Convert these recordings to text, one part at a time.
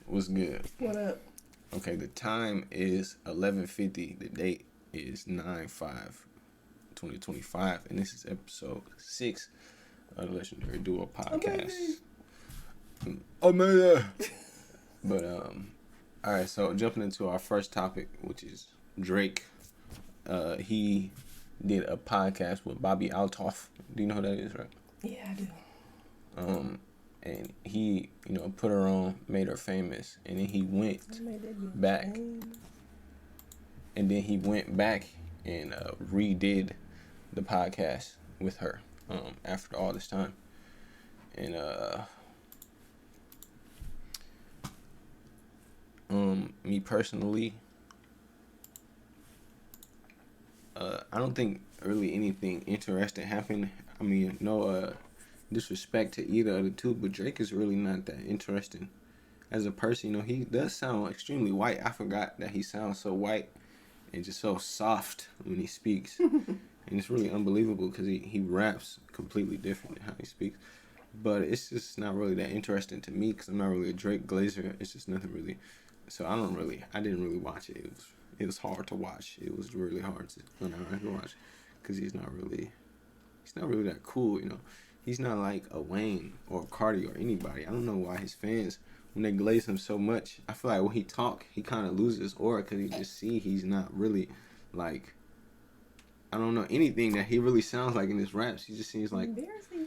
What's good? What up? Okay, the time is 11:50. The date is 9/5/2025, and this is episode 6 of the Legendary Duo podcast. Amazing. But all right. So jumping into our first topic, which is Drake. He did a podcast with Bobby Altoff. Do you know who that is, right? Yeah, I do. And he, put her on, made her famous, and then he went back, and then he went back and redid the podcast with her after all this time, and me personally, I don't think really anything interesting happened. I mean, no disrespect to either of the two, but Drake is really not that interesting as a person. He does sound extremely white. I forgot that he sounds so white and just so soft when he speaks. And it's really unbelievable because he raps completely different than how he speaks. But it's just not really that interesting to me because I'm not really a Drake glazer. It's just nothing really. So I didn't really watch it. It was hard to watch. It was really hard to watch because he's not really that cool, He's not like a Wayne or a Cardi or anybody. I don't know why his fans, when they glaze him so much, I feel like when he talk, he kind of loses his aura because you just see he's not really like, I don't know, anything that he really sounds like in his raps. He just seems like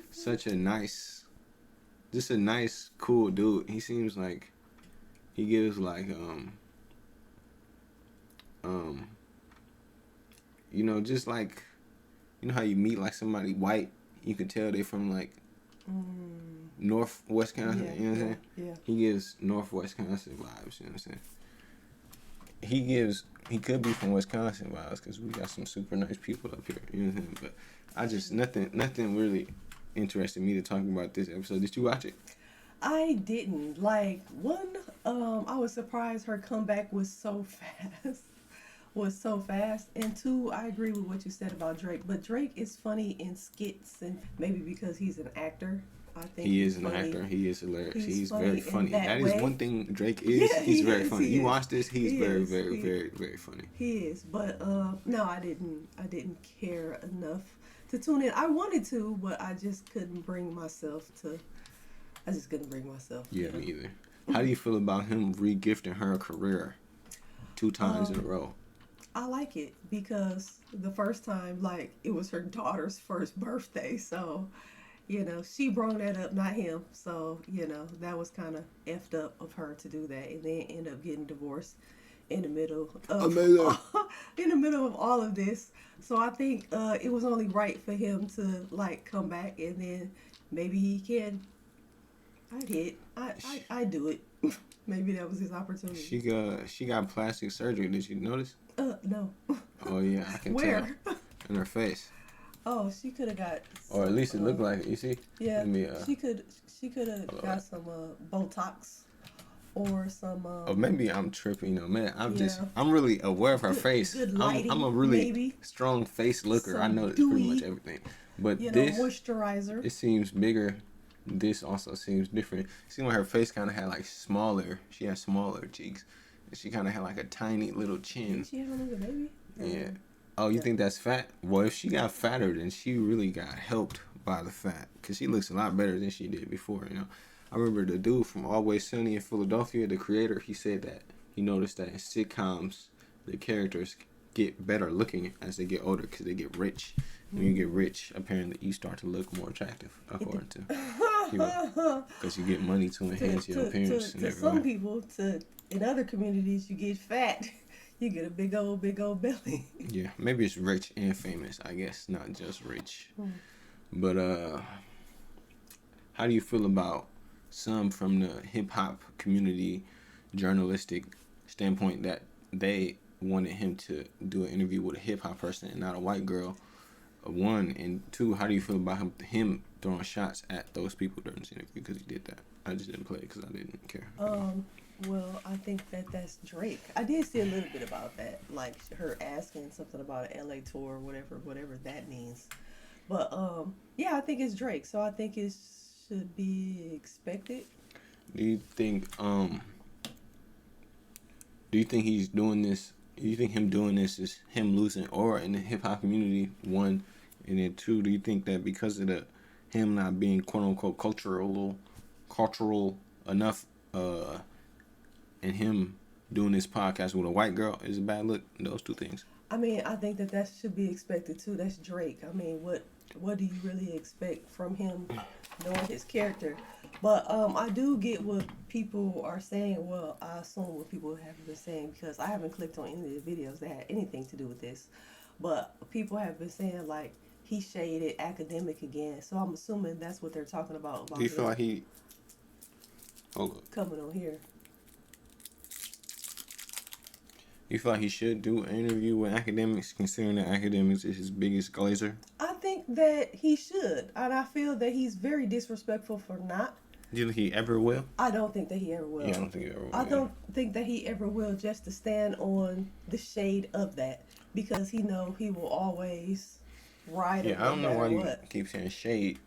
such a nice, cool dude. He seems like he gives like, just like, how you meet like somebody white, you can tell they from like North Wisconsin, yeah, you know what I'm saying? Yeah. He gives North Wisconsin vibes, you know what I'm saying? He could be from Wisconsin vibes because we got some super nice people up here, you know what I'm saying? But I just, nothing really interested me to talk about this episode. Did you watch it? I didn't. Like, one, I was surprised her comeback was so fast. And two, I agree with what you said about Drake, but Drake is funny in skits, and maybe because he's an actor, I think he is an actor. He is hilarious. He's very funny. That is one thing Drake is. Yeah, he's very funny. You watch this, he's very funny. He is, but no, I didn't care enough to tune in. I wanted to, but I just couldn't bring myself to. Yeah, me either. How do you feel about him re-gifting her career 2 times in a row? I like it because the first time, like, it was her daughter's first birthday. So, she brought that up, not him. So, that was kind of effed up of her to do that. And then end up getting divorced in the middle of all of this. So I think it was only right for him to, like, come back, and then maybe he can. I do it. Maybe that was his opportunity. She got plastic surgery. Did you notice? No. Oh yeah, I can tell. In her face. Oh, she could have got. Or at least it looked like it. You see? Yeah. She could have got some Botox or some. Oh, maybe I'm tripping. Man, I'm really aware of her face. Good lighting, I'm a really maybe. Strong face looker. Some I know pretty much everything. But this moisturizer. It seems bigger. This also seems different. It seemed like her face kind of had like smaller. She had smaller cheeks. And she kind of had like a tiny little chin. Did she have a little baby? Yeah. Oh, you think that's fat? Well, if she got fatter, then she really got helped by the fat. Because she looks a lot better than she did before, I remember the dude from Always Sunny in Philadelphia, the creator, he said that he noticed that in sitcoms, the characters get better looking as they get older because they get rich. When you get rich, apparently you start to look more attractive, according to people, because you get money to enhance your appearance. To some people, in other communities, you get fat, you get a big old belly. Yeah, maybe it's rich and famous, I guess, not just rich. But how do you feel about some from the hip hop community, journalistic standpoint, that they wanted him to do an interview with a hip hop person and not a white girl? 1, and 2, how do you feel about him throwing shots at those people during this interview because he did that? I just didn't play it because I didn't care. Well, I think that's Drake. I did see a little bit about that, like her asking something about an LA tour, whatever that means. But yeah, I think it's Drake, so I think it should be expected. Do you think Do you think he's doing this? Do you think him doing this is him losing aura in the hip hop community? One, and then two, do you think that because of the him not being quote unquote cultural enough, and him doing this podcast with a white girl is a bad look? Those two things. I mean, I think that should be expected too. That's Drake. I mean, what do you really expect from him, knowing his character? But I do get what people are saying. Well, I assume what people have been saying because I haven't clicked on any of the videos that had anything to do with this. But people have been saying like he shaded academic again. So I'm assuming that's what they're talking about. Do you feel like he? Hold up. Coming on here. You feel like he should do an interview with academics, considering that academics is his biggest glazer? I think that he should, and I feel that he's very disrespectful for not. Do you think he ever will? I don't think that he ever will. Yeah, I don't think he ever will. I don't think that he ever will, just to stand on the shade of that, because he know he will always ride it. Yeah, I don't know why you keep saying shade.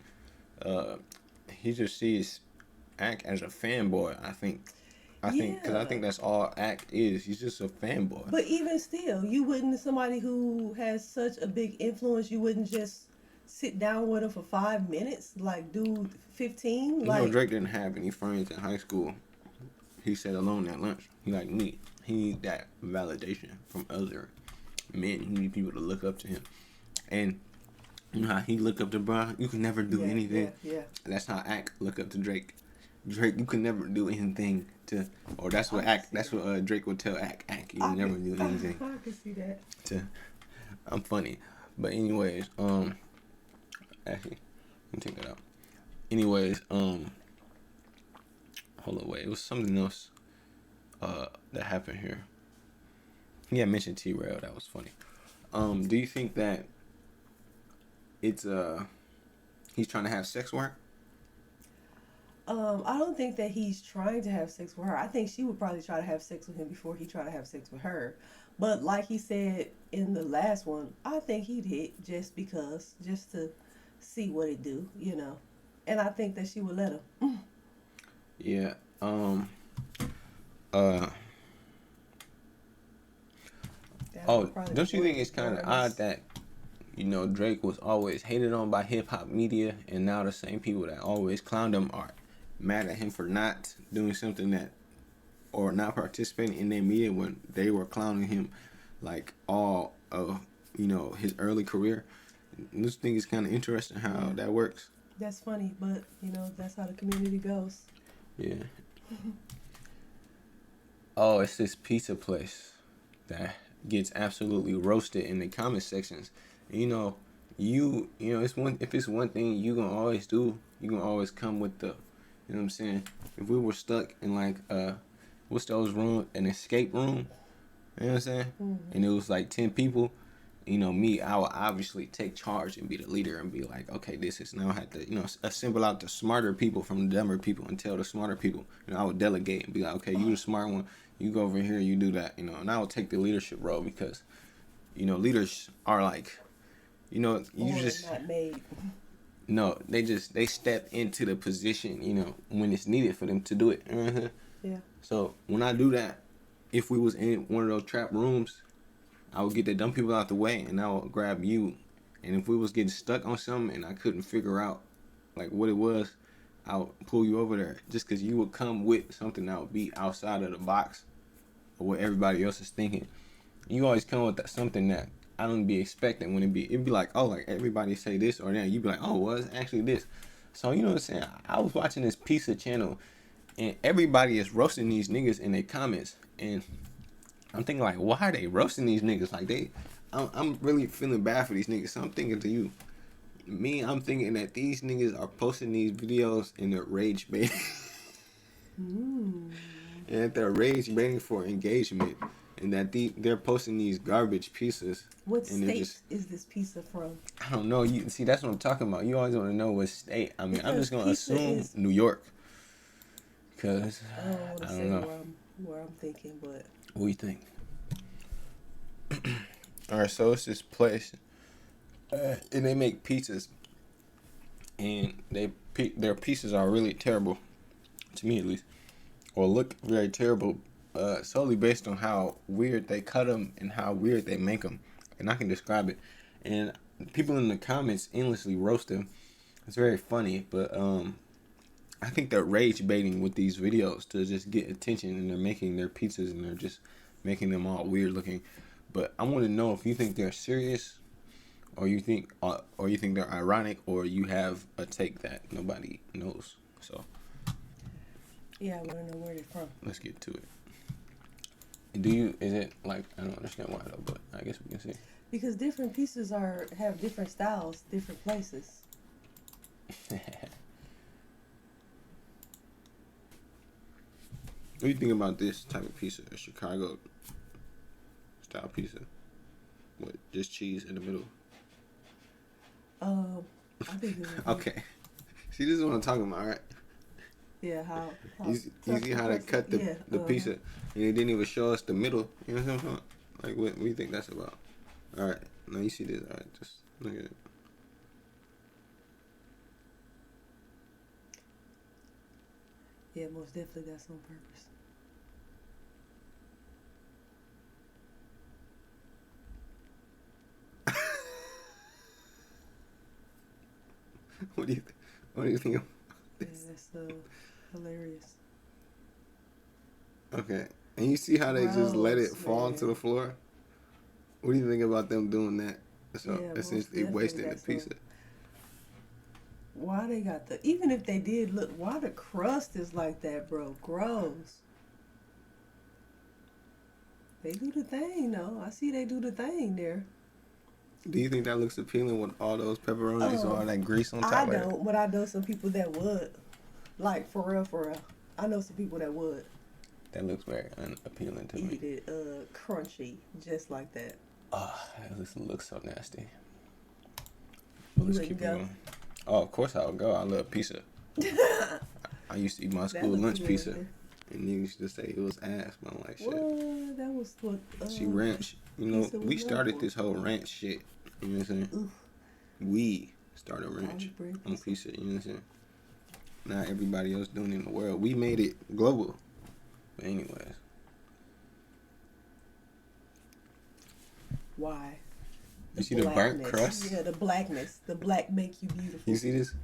He just sees Ack as a fanboy. I think because I think that's all Ack is. He's just a fanboy. But even still, you wouldn't, somebody who has such a big influence, you wouldn't just sit down with him for 5 minutes, like do 15. You know, Drake didn't have any friends in high school. He said alone at lunch. He like me. He need that validation from other men. He need people to look up to him. And you know how he look up to bro? You can never do anything. Yeah. That's how Ack look up to Drake. Drake, you can never do anything to, or that's what Drake would tell Ack. You can never do anything. I can see that. I'm funny, but anyways, actually, let me take that out. Anyways, hold on, wait, it was something else, that happened here. Yeah, I mentioned T-Rail. That was funny. Do you think that it's he's trying to have sex with her? I don't think that he's trying to have sex with her. I think she would probably try to have sex with him before he tried to have sex with her. But like he said in the last one, I think he'd hit just to see what it do, you know. And I think that she would let him. Yeah. Don't you think it's kind of odd that, you know, Drake was always hated on by hip hop media, and now the same people that always clowned him are mad at him for not doing something that, or not participating in their media when they were clowning him, like all of, you know, his early career. And this thing is kind of interesting how that works. That's funny, but you know that's how the community goes. Yeah. Oh, it's this pizza place that gets absolutely roasted in the comment sections. You know, it's one. If it's one thing you gonna always do, you gonna always come with the, you know what I'm saying. If we were stuck in like what's those room, an escape room, you know what I'm saying, and it was like 10 people, you know, I would obviously take charge and be the leader and be like, okay, this is now I have to, you know, assemble out the smarter people from the dumber people and tell the smarter people. You know, I would delegate and be like, okay, you the smart one, you go over here, you do that, you know, and I would take the leadership role because, you know, leaders are like, you know, you just not made. No, they step into the position, you know, when it's needed for them to do it. Yeah. So when I do that, if we was in one of those trap rooms, I would get the dumb people out the way and I would grab you. And if we was getting stuck on something and I couldn't figure out like what it was, I would pull you over there just because you would come with something that would be outside of the box of what everybody else is thinking. You always come with something that I don't be expecting when it'd be like, oh, like everybody say this or that. You'd be like, oh, well, it's actually this. So, you know what I'm saying? I was watching this pizza channel and everybody is roasting these niggas in their comments. And I'm thinking like, why are they roasting these niggas? Like I'm really feeling bad for these niggas. So I'm thinking to you, I'm thinking that these niggas are posting these videos and they're rage baiting. And that they're rage baiting for engagement. And that they're posting these garbage pieces. What state is this pizza from? I don't know. You see, that's what I'm talking about. You always want to know what state. I mean, I'm just gonna assume New York. Cause I don't know where I'm thinking, but what do you think? All right, so it's this place, and they make pizzas, and their pieces are really terrible, to me at least, or look very terrible solely based on how weird they cut them and how weird they make them, and I can describe it. And people in the comments endlessly roast them. It's very funny, but I think they're rage baiting with these videos to just get attention, and they're making their pizzas and they're just making them all weird looking. But I want to know if you think they're serious, or you think they're ironic, or you have a take that nobody knows. So Yeah, I want to know where they're from. let's get to it. Is it like, I don't understand why though, but I guess we can see. Because different pieces have different styles, different places. What do you think about this type of pizza, a Chicago style pizza with just cheese in the middle? I think it's Okay. See, this is what I'm talking about, right? Yeah, how You see how they cut the pizza, and they didn't even show us the middle. You know what I'm saying? Like, what do you think that's about? All right, now you see this. All right, just look at it. Yeah, most definitely that's on purpose. What do you think? Yeah, that's hilarious. Okay, and you see how they just let it Gross, fall man. to the floor? What do you think about them doing that? So Yeah, most essentially definitely wasting the that's pizza. Why they got even if they did look, why the crust is like that, bro? Gross. They do the thing, though. I see they do the thing there. Do you think that looks appealing with all those pepperonis and all that grease on top I of it? don't, but I know some people that would. Like, for real, for real. I know some people that would That looks very unappealing to me. eat it crunchy, just like that. Oh, this looks so nasty. You Let's wouldn't keep it go? going. Oh, of course I would go. I love pizza. I used to eat my That school looks lunch good. pizza, and you used to say it was ass, but I'm like, shit. What? That was what? She ranch. You know, pizza was we known started for. this whole ranch shit. You know what I'm saying? Oof. We started ranch bread on pizza. pizza. You know what I'm saying? Not everybody else doing it in the world. We made it global. But anyways. Why? You see the burnt blackness. crust? Yeah, the blackness. The black make you beautiful. You see this?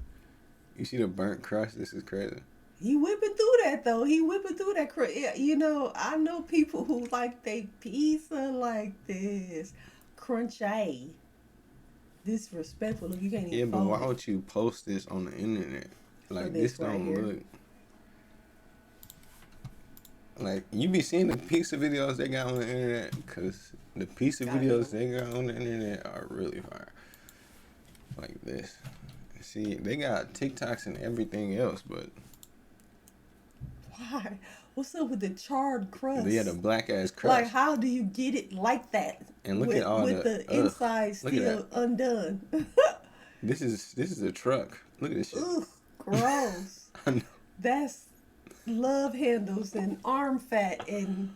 You see the burnt crust? This is crazy. He whipping through that though. He whipping through that. You know, I know people who like they pizza like this, crunchy, disrespectful. Look, you can't even. Yeah, but fold why it. would you post this on the internet? Like, this this right don't here. look. Like, you be seeing the pizza videos they got on the internet, because the pizza videos they got on the internet are really fire. Like this. See, they got TikToks and everything else, but Why? What's up with the charred crust? they had a black ass crust. Like, how do you get it like that? And look at all with the inside still undone. This is a truck. Look at this shit. Ugh, gross. I know. That's love handles and arm fat and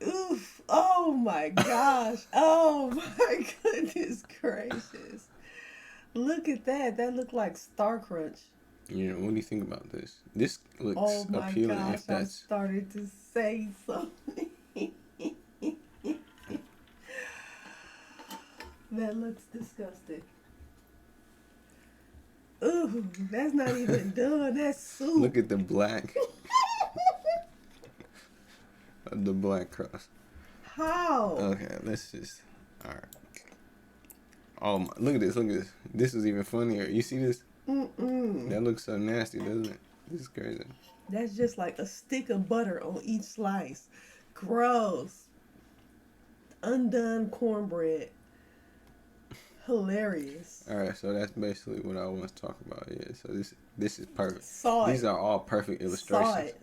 oof. Oh my gosh. Oh my goodness gracious. Look at that. That looked like Star Crunch. You know, what do you think about this? This looks Oh my appealing gosh. if I that's started to say something. That looks disgusting. Ooh, that's not even done. That's soup. Look at the black. The black crust. How? Okay, let's just. Alright. Oh my, look at this, look at this. This is even funnier. You see this? That looks so nasty, doesn't it? This is crazy. That's just like a stick of butter on each slice. Gross. Undone cornbread. Hilarious. Alright, so that's basically what I want to talk about. Yeah, so this is perfect. Saw it. These are all perfect illustrations. Saw it.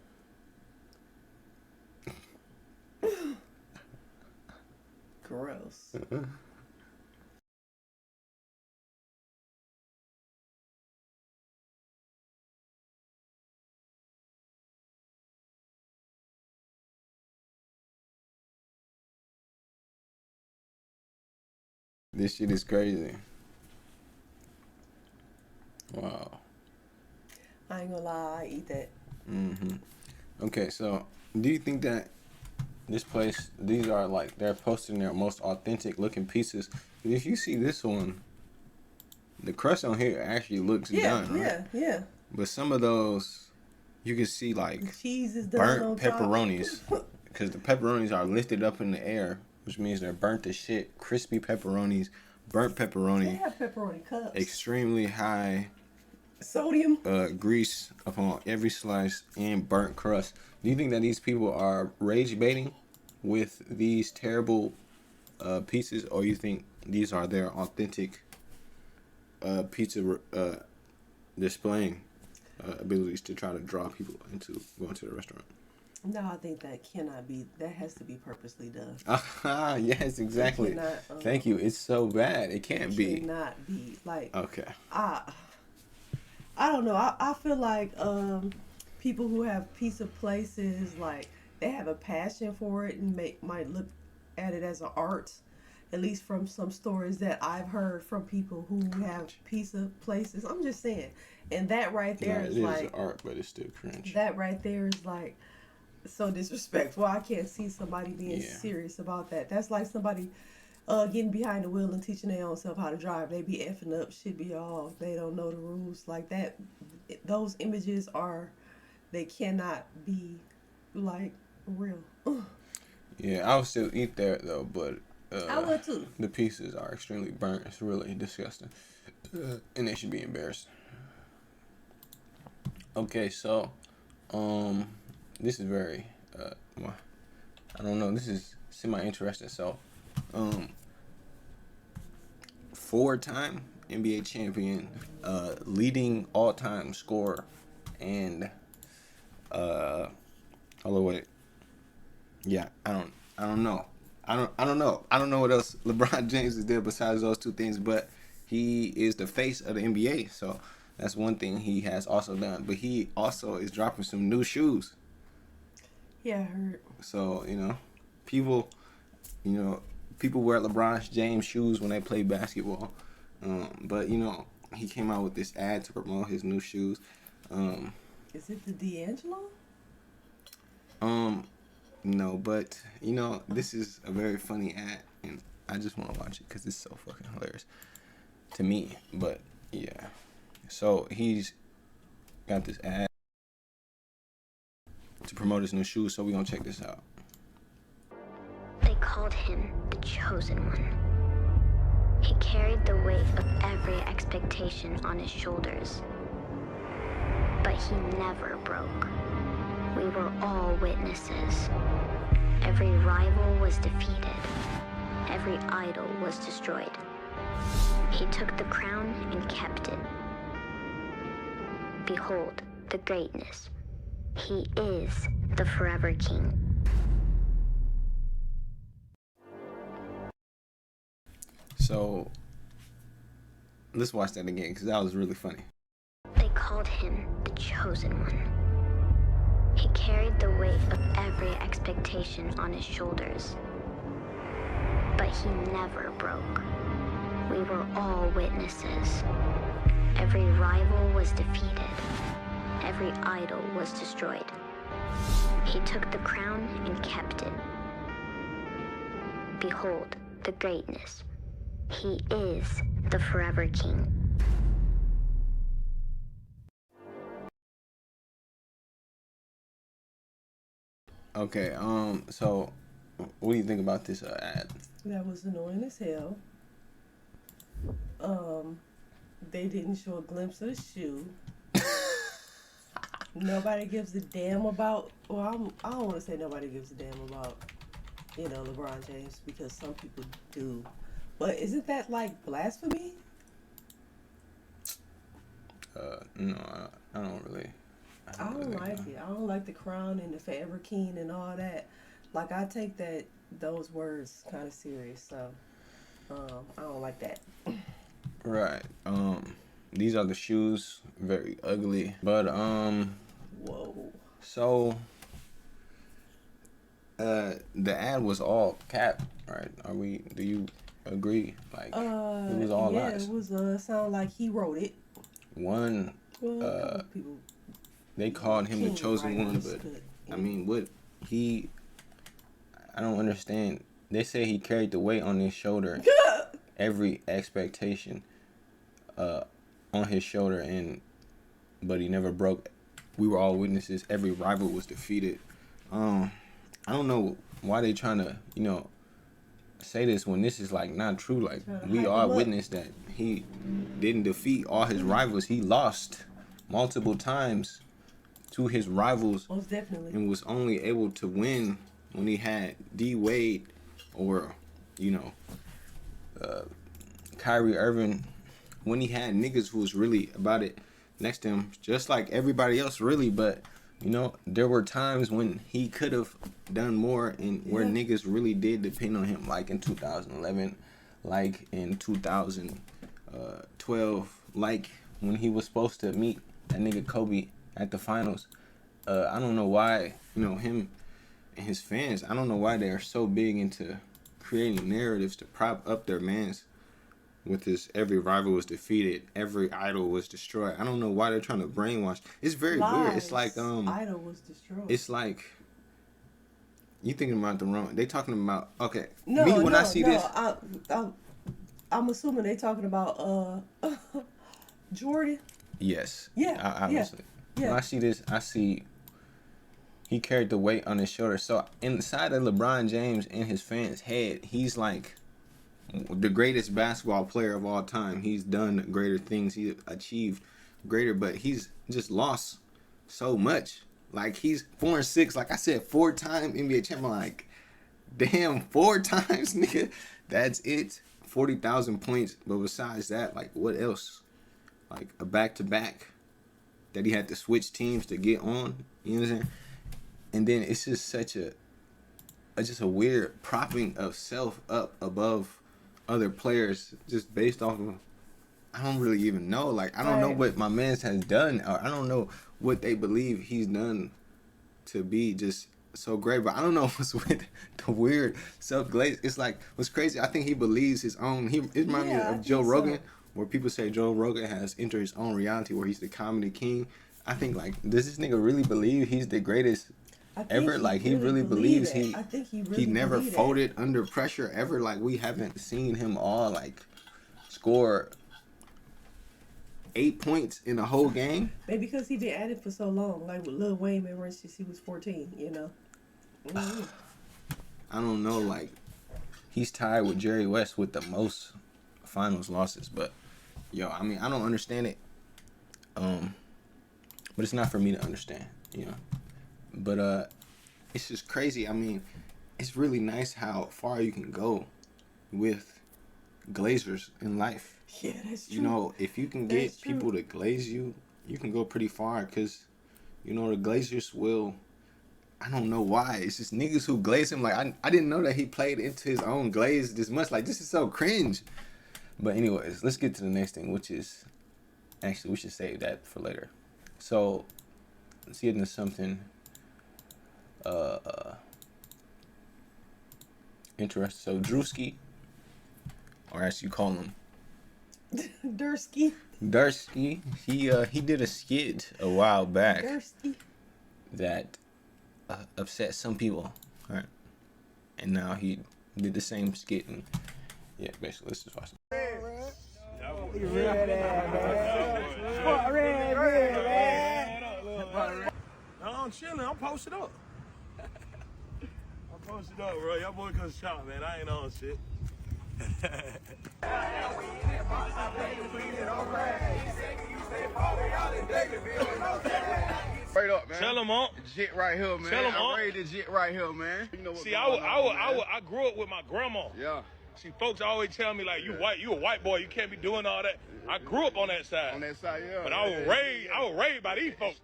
Gross. This shit is crazy. Wow. I ain't gonna lie, I eat that. Okay, so do you think that This place, these are like, they're posting their most authentic looking pieces. And if you see this one, the crust on here actually looks done, right? Yeah. But some of those, you can see like The cheese is done burnt on pepperonis. top. Because the pepperonis are lifted up in the air, which means they're burnt as shit. Crispy pepperonis, burnt They pepperoni, have pepperoni cups. extremely high Sodium. grease upon every slice, and burnt crust. Do you think that these people are rage baiting with these terrible pieces, or you think these are their authentic pizza displaying abilities to try to draw people into going to the restaurant? No, I think that cannot be. That has to be purposely done. Ah, yes, exactly. Cannot, Thank you. It's so bad. It can't be. Cannot be like. Okay. I don't know. I feel like people who have pizza places, like, they have a passion for it and might look at it as an art. At least from some stories that I've heard from people who have pizza places. I'm just saying, and that right there is like art, but it's still cringe. that right there is like so disrespectful. I can't see somebody being serious about that. That's like somebody getting behind the wheel and teaching their own self how to drive. They be effing up, shit be off. They don't know the rules like that. Those images are, they cannot be like real. Yeah, I would still eat there though, but I would too. the pieces are extremely burnt. It's really disgusting, and they should be embarrassed. Okay, so this is very well, I don't know. This is semi-interesting. So, four-time NBA champion, leading all-time scorer, and although wait, yeah, I don't know. I don't know what else LeBron James has did besides those two things, but he is the face of the NBA, so that's one thing he has also done. But he also is dropping some new shoes. Yeah, I heard. So, people, people wear LeBron James shoes when they play basketball. But he came out with this ad to promote his new shoes. Is it the D'Angelo? No, but this is a very funny ad, and I just want to watch it because it's so fucking hilarious to me. But yeah, so he's got this ad to promote his new shoes. So we're gonna check this out. They called him the Chosen One. He carried the weight of every expectation on his shoulders, but he never broke. We were all witnesses. Every rival was defeated. Every idol was destroyed. He took the crown and kept it. Behold the greatness. He is the forever king. So let's watch that again because that was really funny. They called him the Chosen One. He carried the weight of every expectation on his shoulders, but he never broke. We were all witnesses. Every rival was defeated. Every idol was destroyed. He took the crown and kept it. Behold the greatness. He is the forever king. Okay, so what do you think about this ad? That was annoying as hell. They didn't show a glimpse of the shoe. Nobody gives a damn about. Well, I don't want to say nobody gives a damn about, LeBron James, because some people do. But isn't that like blasphemy? No, I don't really. I don't like it. I don't like the crown and the forever king and all that. Like, I take those words kind of serious. So, I don't like that. Right. These are the shoes. Very ugly. But Whoa. So the ad was all cap, right? Do you agree? Like, it was all lies. It was sound like he wrote it. One Well, a couple people, they called him the chosen one, but I mean, what he I don't understand. They say he carried the weight on his shoulder, every expectation, on his shoulder, but he never broke. We were all witnesses. Every rival was defeated. I don't know why they trying to, say this when this is like not true. Like we all witnessed that he didn't defeat all his rivals. He lost multiple times to his rivals. Most definitely. And was only able to win when he had D Wade or, Kyrie Irving, when he had niggas who was really about it next to him, just like everybody else really, but there were times when he could have done more and where niggas really did depend on him, like in 2011, like in 2012, like when he was supposed to meet that nigga Kobe at the finals. I don't know why, him and his fans, I don't know why they are so big into creating narratives to prop up their mans with this every rival was defeated, every idol was destroyed. I don't know why they're trying to brainwash. It's very weird. It's like idol was destroyed. It's like you thinking about the wrong. They talking about I see this, I'm assuming they talking about Jordan. Yes. Yeah. Obviously. Yeah. When I see this, I see he carried the weight on his shoulder. So inside of LeBron James in his fans' head, he's like the greatest basketball player of all time. He's done greater things. He achieved greater, but he's just lost so much. Like he's 4-6. Like I said, 4-time NBA champion. Like, damn, 4 times, nigga. That's it. 40,000 points. But besides that, like, what else? Like a back-to-back that he had to switch teams to get on. You know what I'm saying? And then it's just such a weird propping of self up above other players just based off of, I don't really even know. Like, I don't know what my man has done, or I don't know what they believe he's done to be just so great. But I don't know what's with the weird self-glaze. It's like, what's crazy, I think he believes his own, it reminds me of Joe Rogan, where people say Joe Rogan has entered his own reality where he's the comedy king. I think, like, does this nigga really believe he's the greatest ever? Like, he really believes he never folded under pressure ever. Like, we haven't seen him all like score 8 points in a whole game. Maybe because he been at it for so long, like with Lil Wayne, remember since he was 14, I don't know, like he's tied with Jerry West with the most finals losses, but I mean, I don't understand it. But it's not for me to understand, But it's just crazy. I mean, it's really nice how far you can go with glazers in life. Yeah, that's true. If you can get people to glaze you, you can go pretty far. Because, the glazers will, I don't know why. It's just niggas who glaze him. Like, I didn't know that he played into his own glaze this much. Like, this is so cringe. But anyways, let's get to the next thing, which is, actually, we should save that for later. So, let's get into something interesting. So, Druski, or as you call him, Druski, he did a skit a while back that upset some people, right? And now he did the same skit, and basically, let's just watch it. No, I'm chilling. I'm posted up. I'm posted up, bro. Y'all boy come shot, man. I ain't on shit. Straight up, man. Tell them on. Jit right here, man. Tell them I'm on. ready to jit right here, man. You know what See, I grew up with my grandma. Yeah. See, folks always tell me, like, you a white boy, you can't be doing all that. I grew up on that side. On that side, yeah. But I was raised by these folks.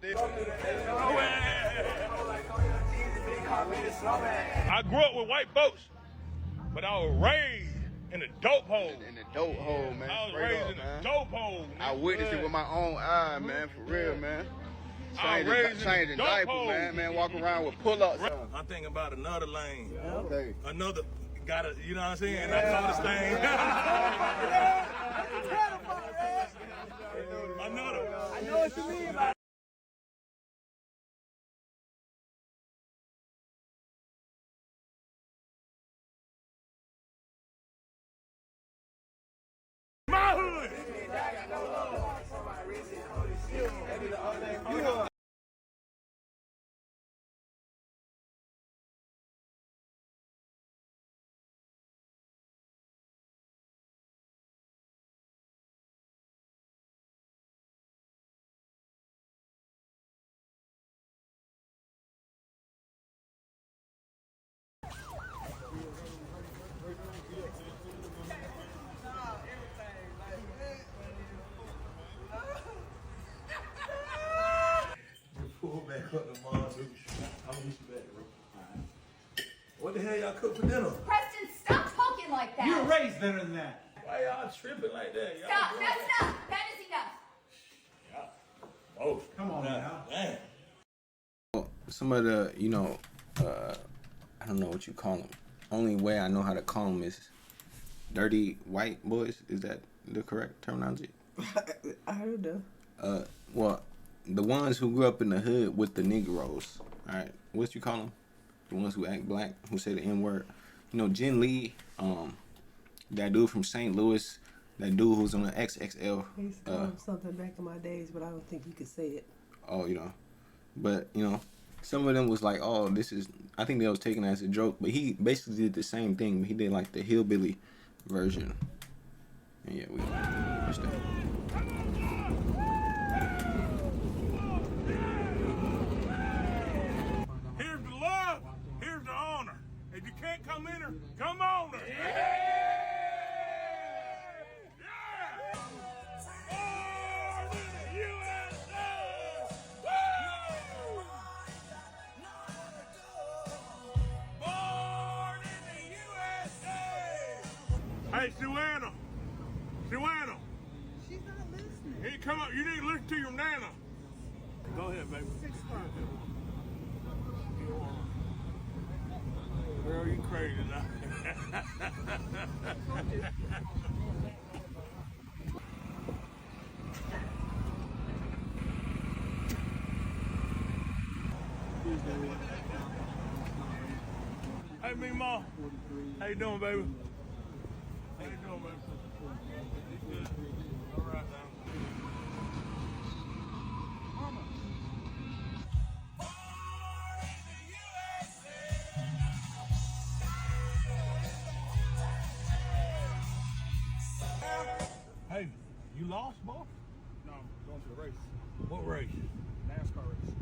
I grew up with white folks, but I was raised in the dope hole. In the dope hole, man. I was Straight raised up, in man. the dope hole. I witnessed it with my own eye, man. For real, man. Changing dope diapers, hole. man. Walking around with pull-ups. I'm thinking about another lane. Okay. Another, you know what I'm saying? I noticed things. Another. I know what you mean. What the hell y'all cook for dinner? Preston, stop talking like that. You were raised better than that. Why y'all tripping like that? Y'all Stop. doing That's that? enough. That is enough. Oh, Come on now. Damn. Some of the, I don't know what you call them. Only way I know how to call them is dirty white boys. Is that the correct terminology? I don't know. Well, the ones who grew up in the hood with the Negroes. All right, what you call them? The ones who act black, who say the N word. Jen Lee, that dude from St. Louis, that dude who's on the XXL. He used to call him something back in my days, but I don't think you could say it. Oh, but some of them was like, oh, I think they was taken as a joke, but he basically did the same thing, but he did like the hillbilly version. And yeah, we understand. Here's the love. Here's the honor. If you can't come in her, come on her. Hey, Suanna. Suanna. She's not listening. Hey, come up. You need to listen to your nana. Go ahead, baby. 6 o'clock. Girl, you crazy now. Hey, me, Ma. How you doing, baby? How you doing, baby? Good. All right, now. Hey, you lost, boy? No, I'm going to the race. What race? NASCAR race.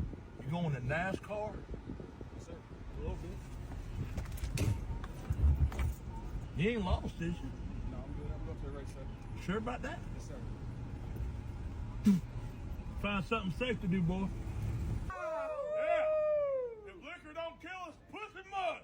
You going to NASCAR? Yes, sir. A little bit. You ain't lost, is you? No, I'm good. I'm going to the race, sir. Sure about that? Yes, sir. Find something safe to do, boy. Yeah. If liquor don't kill us, pussy must.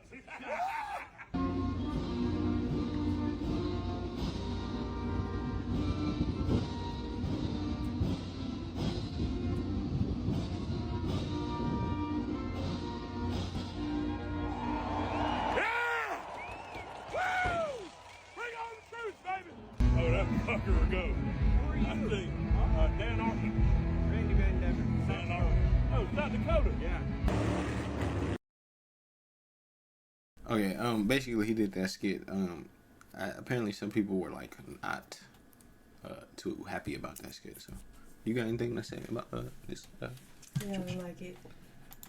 Oh, that fucker will go. I see. Dan Arkin. Randy Van Devin. Dan Arkin. Oh, South Dakota. Yeah. Okay, basically he did that skit. Apparently some people were like not too happy about that skit. So, you got anything to say about this? Yeah, I don't like it.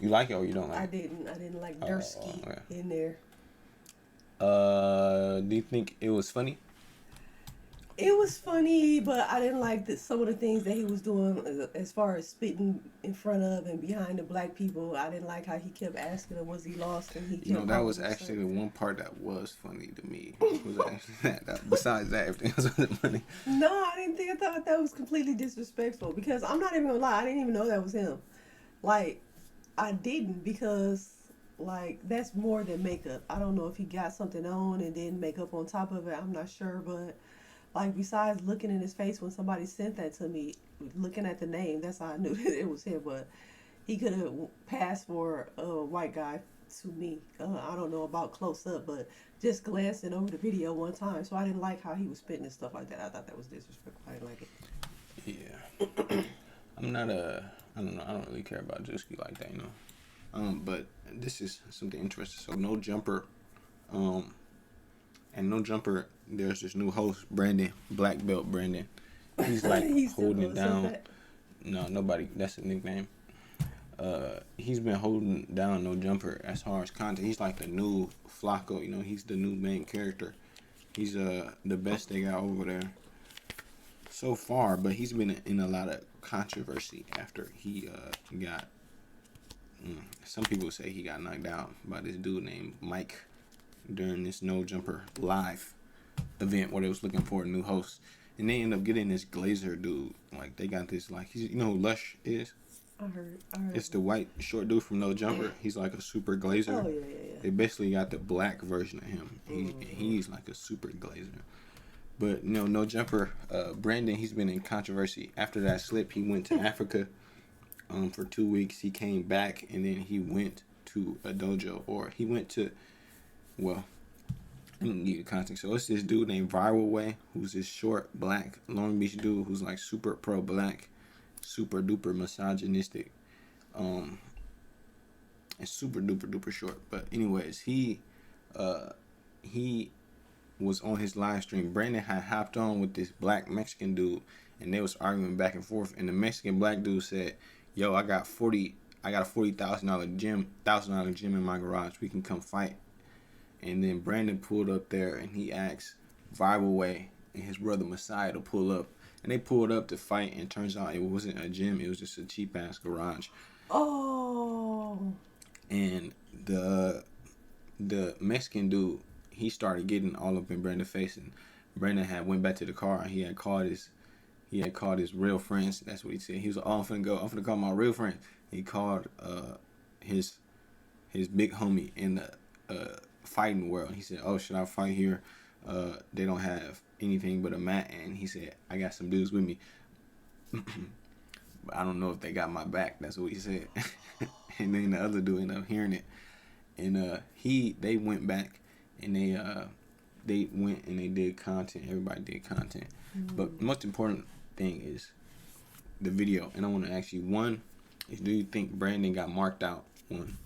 You like it or you don't like I it? didn't like Druski okay. in there. Do you think it was funny? It was funny, but I didn't like some of the things that he was doing as far as spitting in front of and behind the black people. I didn't like how he kept asking him, was he lost? And he kept That was calling actually the one part that was funny to me. Was actually that. Besides that, everything else wasn't funny. No, I didn't think. I thought that was completely disrespectful because I'm not even gonna lie. I didn't even know that was him. Like, I didn't because that's more than makeup. I don't know if he got something on and then makeup on top of it. I'm not sure, but besides looking in his face when somebody sent that to me, looking at the name, that's how I knew that it was him. But he could have passed for a white guy to me. I don't know about close up, but just glancing over the video one time. So I didn't like how he was spitting and stuff like that. I thought that was disrespectful. I didn't like it. Yeah. I'm not I don't know. I don't really care about Druski like that, But this is something interesting. So No Jumper, and No Jumper, there's this new host, Brandon, Black Belt Brandon. He's like holding it down. No, nobody. That's a nickname. He's been holding down No Jumper as far as content. He's like the new Flacco. He's the new main character. He's the best they got over there so far. But he's been in a lot of controversy after he got. Some people say he got knocked out by this dude named Mike during this No Jumper live event where they was looking for a new host, and they end up getting this Glazer dude. Like, they got this, like, who Lush is? I heard. It's the white short dude from No Jumper. He's like a super glazer. Oh yeah. They basically got the black version of him. He's like a super glazer. But No Jumper. Brandon, he's been in controversy after that slip. He went to Africa for 2 weeks. He came back and then he went to a dojo, or he went to, well, I didn't give you the context. So it's this dude named Viral Way, who's this short black Long Beach dude who's like super pro black, super duper misogynistic, and super duper short. But anyways, he was on his live stream. Brandon had hopped on with this black Mexican dude, and they was arguing back and forth. And the Mexican black dude said, "Yo, I got a $40,000 gym in my garage. We can come fight." And then Brandon pulled up there, and he asked Viral Way and his brother Messiah to pull up. And they pulled up to fight, and turns out it wasn't a gym. It was just a cheap-ass garage. Oh. And the Mexican dude, he started getting all up in Brandon's face. And Brandon had went back to the car, and he had called his real friends. That's what he said. He was like, "Oh, I'm finna call my real friend." He called his big homie in the fighting world. He said, "Oh, should I fight here? They don't have anything but a mat." And he said, "I got some dudes with me, but I don't know if they got my back." That's what he said. And then the other dude ended up hearing it, and they went back, and they went and they did content. Everybody did content, but the most important thing is the video. And I want to ask you, one is, do you think Brandon got marked out? One,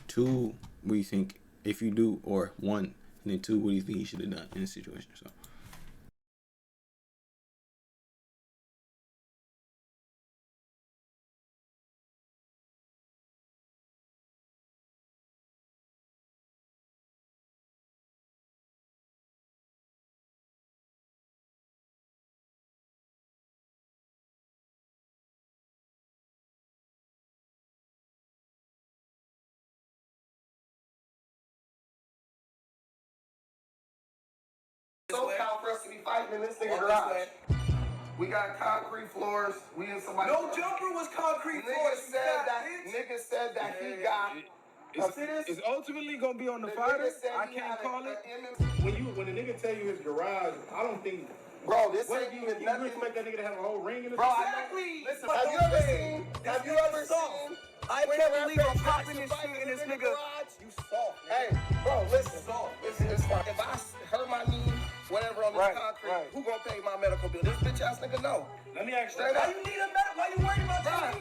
two, what do you think? If you do, or one, and then two, what do you think he should have done in this situation? So. So count for us to be fighting in this nigga garage. We got concrete floors. We in somebody. No Jumper was concrete floors. Nigga said that he got. It's ultimately gonna be on the fighter. I can't call it. When a nigga tell you his garage, I don't think. Bro, this what ain't you even nothing. expect that nigga to have a whole ring in it? Bro, exactly. Listen, have you ever seen? I can't believe I'm popping this shit in this nigga. You soft. Hey, bro, listen. It's fine. If I hurt my knee, whatever on this concrete, who gonna pay my medical bill? This bitch ass nigga no. Let me ask you. Why you need a medical? Why you worried about that?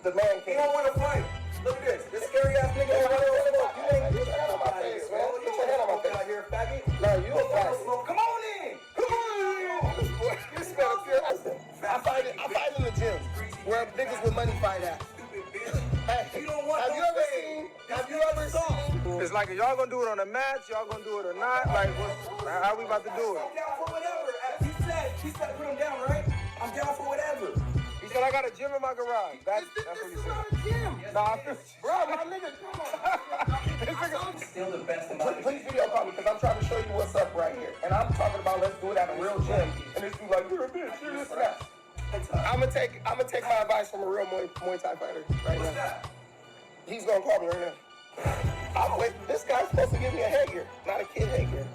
The man can't. He don't want to fight. Look at this. This scary ass nigga. You ain't get your hand on my face, man. Get your hand on my face. Out here, faggot. No, you a faggot. Come on in. Come on in. This man serious. I fight in the gym where niggas with money fight at. Hey, You don't want have you ever seen? It's like, y'all gonna do it on a match? Y'all gonna do it or not? Like, how we about to do it? I'm down for whatever. He said put him down, right? I'm down for whatever. He said, I got a gym in my garage. That's what he said. Nah, Bro, my nigga, come on. still the best in Please video call me, because I'm trying to show you what's up right here. And I'm talking about let's do it at a real gym. And this dude like, you're a bitch, you're this and that. I'm gonna take my advice from a real Muay Thai fighter right now. He's gonna call me right now. This guy's supposed to give me a headgear, not a kid headgear.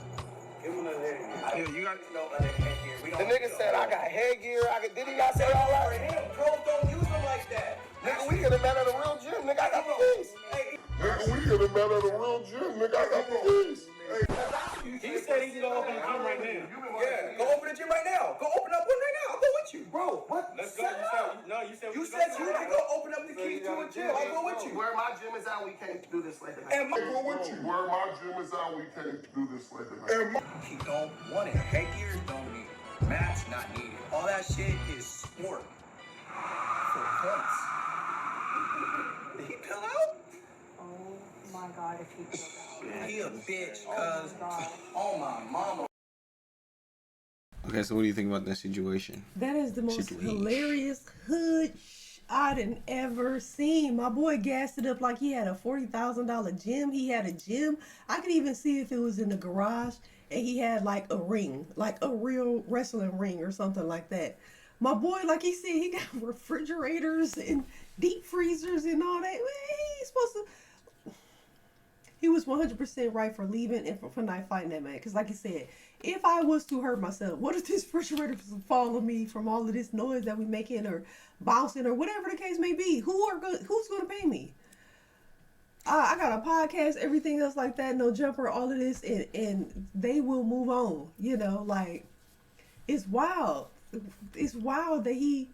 Give him another headgear. You got no other headgear. The nigga said I got headgear. Did he not say all that? Pros don't use them like that. Nigga, we could have met at a real gym. Nigga, I got the keys. Nigga, we could have met at a real gym. Nigga, I got the keys. He said he can go open the gym right now. Yeah, go open the gym right now. Go open up one right now. I'll go with you. Bro, what? Let's go. You said you can go open up the keys to a gym. I'll go with you. Where my gym is at, we can't do this later. And my go with you. Where my gym is at, we can't do this later. He don't want it. Headgear don't need it. Mats not needed. All that shit is sport. For points. Did he pill out? Oh my god, if he pilled out. He a bitch, cuz. Oh my mama. Okay, so what do you think about that situation? That is the most hilarious hood I done ever seen. My boy gassed it up like he had a $40,000 gym. He had a gym. I could even see if it was in the garage and he had like a ring, like a real wrestling ring or something like that. My boy, like he said, he got refrigerators and deep freezers and all that. Man, he's supposed to. He was 100% right for leaving and for not fighting that man. Because, like he said, if I was to hurt myself, what if this refrigerator was to fall on me from all of this noise that we making or bouncing or whatever the case may be? Who's going to pay me? I got a podcast, everything else like that, no jumper, all of this, and they will move on. You know, like, it's wild. It's wild that he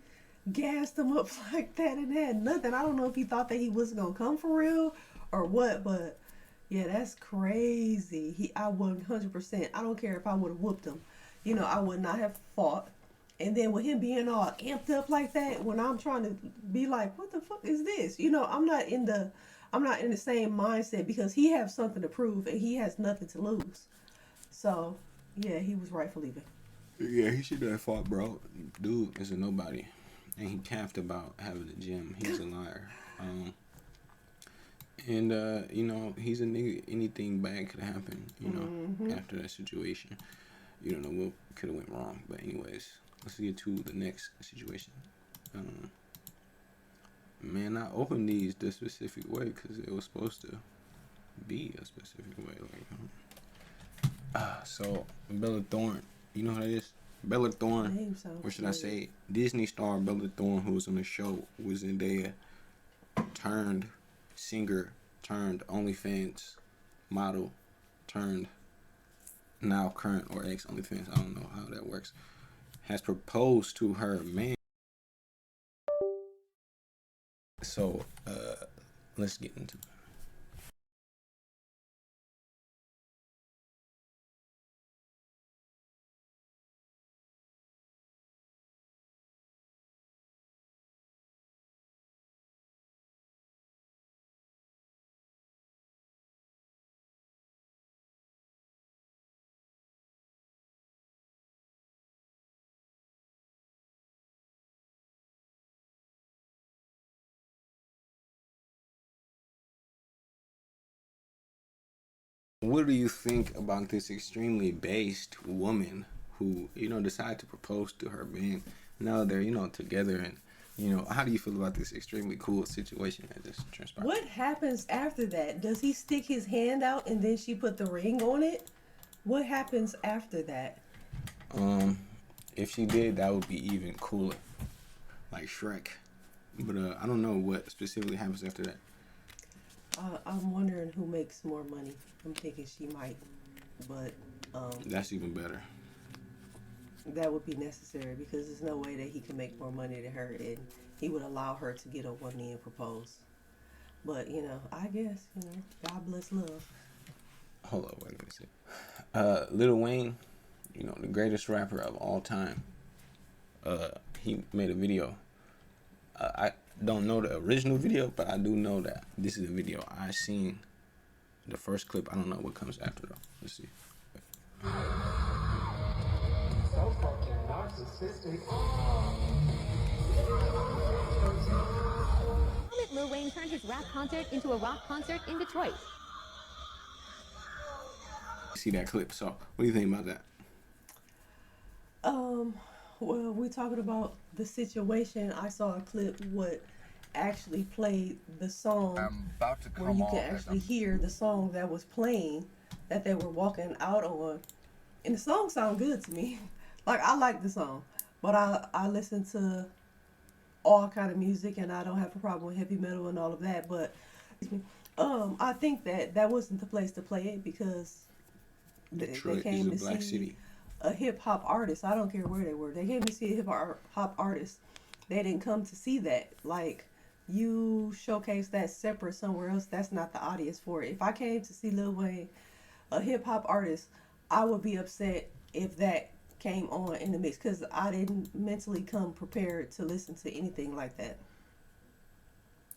gassed him up like that and had nothing. I don't know if he thought that he wasn't going to come for real or what, but yeah, that's crazy. I would 100%. I don't care if I would have whooped him. You know, I would not have fought. And then with him being all amped up like that, when I'm trying to be like, what the fuck is this? You know, I'm not in the same mindset because he has something to prove and he has nothing to lose. So, yeah, he was right for leaving. Yeah, he should have fought, bro. Dude is a nobody. And he capped about having a gym. He's a liar. And, you know, he's a nigga. Anything bad could happen, you know, after that situation. You don't know what could have went wrong. But anyways, let's get to the next situation. Man, I opened these the specific way because it was supposed to be a specific way. Like, so, Bella Thorne, you know who that is? Bella Thorne, or should I say Disney star Bella Thorne, who was on the show, was in there, turned singer, turned OnlyFans model, turned now current or ex OnlyFans, I don't know how that works, has proposed to her man. So, let's get into it. What do you think about this extremely based woman who, you know, decided to propose to her man? Now they're, you know, together, and, you know, how do you feel about this extremely cool situation that just transpired? What happens after that? Does he stick his hand out and then she put the ring on it? What happens after that? If she did, that would be even cooler, like Shrek. But I don't know what specifically happens after that. I'm wondering who makes more money. I'm thinking she might, but that's even better. That would be necessary because there's no way that he can make more money than her, and he would allow her to get on one knee and propose. But you know, I guess, you know, God bless love. Hold on, wait a minute. Lil Wayne, you know, the greatest rapper of all time. He made a video. I don't know the original video, but I do know that this is the video. I seen the first clip. I don't know what comes after though. Let's see. So fucking narcissistic. Lil Wayne turned his rap concert into a rock concert in Detroit. See that clip. So, what do you think about that? Well, we're talking about the situation. I saw a clip what actually played the song where you can actually hear the song that was playing that they were walking out on, and the song sounded good to me. Like, I like the song, but I listen to all kind of music and I don't have a problem with heavy metal and all of that, but I think that wasn't the place to play it because they came to see city. A hip-hop artist. I don't care where they were. They came to see a hip-hop artist. They didn't come to see that. Like, you showcase that separate somewhere else, that's not the audience for it. If I came to see Lil Wayne, a hip-hop artist, I would be upset if that came on in the mix because I didn't mentally come prepared to listen to anything like that.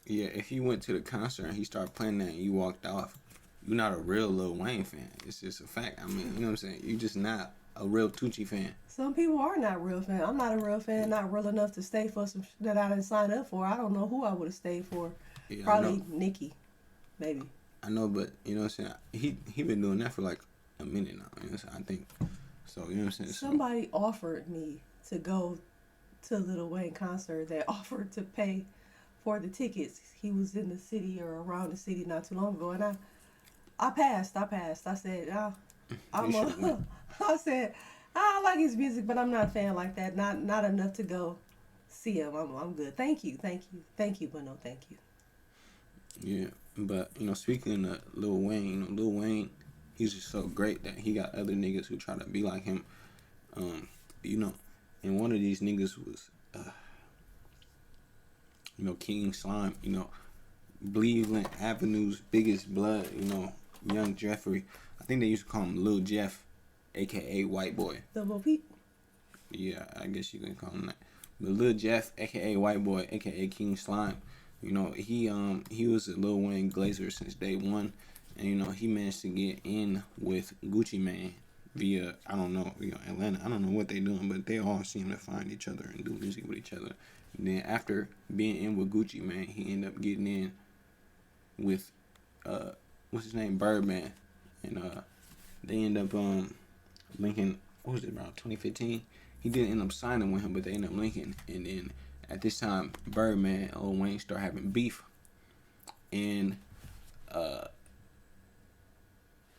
Yeah, if you went to the concert and he started playing that and you walked off, you're not a real Lil Wayne fan. It's just a fact. I mean, you know what I'm saying? You're just not a real Tucci fan. Some people are not real fan. I'm not a real fan, not real enough to stay for some that I didn't sign up for. I don't know who I would have stayed for. Yeah, probably Nicki, maybe. I know, but you know what I'm saying? He been doing that for like a minute now. You know what I'm saying? I think so. You know what I'm saying? Somebody offered me to go to Lil Wayne concert that offered to pay for the tickets. He was in the city or around the city not too long ago, and I passed. I said, I said, I like his music, but I'm not a fan like that. Not enough to go see him. I'm good. Thank you, but no, thank you. Yeah, but speaking of Lil Wayne, Lil Wayne, he's just so great that he got other niggas who try to be like him. And one of these niggas was, King Slime. Cleveland Avenue's biggest blood. Young Jeffrey. I think they used to call him Lil Jeff, aka White Boy. Double P. Yeah, I guess you can call him that. But Lil Jeff, aka White Boy, aka King Slime. He was a Lil Wayne Glazer since day one, and he managed to get in with Gucci Mane via Atlanta. I don't know what they doing, but they all seem to find each other and do music with each other. And then after being in with Gucci Mane, he ended up getting in with what's his name, Birdman, and they end up linking. What was it, about 2015? He didn't end up signing with him, but they ended up linking. And then at this time, Birdman and Lil Wayne start having beef, and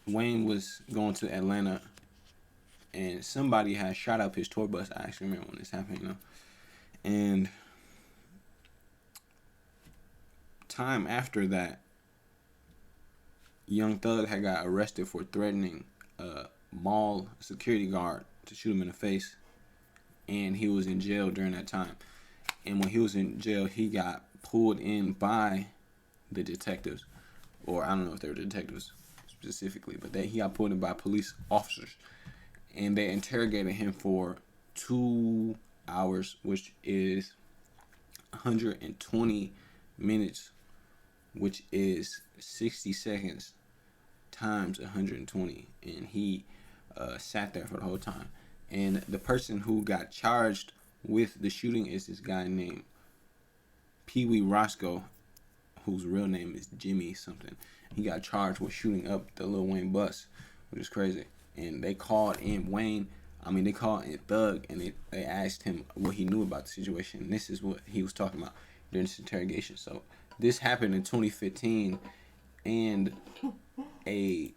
Wayne was going to Atlanta, and somebody had shot up his tour bus. I actually remember when this happened, And time after that, Young Thug had got arrested for threatening a mall security guard to shoot him in the face, and he was in jail during that time. And when he was in jail, he got pulled in by the detectives, or I don't know if they were detectives specifically, but he got pulled in by police officers, and they interrogated him for 2 hours, which is 120 minutes, which is 60 seconds times 120, and he sat there for the whole time. And the person who got charged with the shooting is this guy named Pee Wee Roscoe, whose real name is Jimmy something. He got charged with shooting up the Lil Wayne bus, which is crazy. And they called in they called in Thug, and they asked him what he knew about the situation. And this is what he was talking about during this interrogation. So this happened in 2015, and a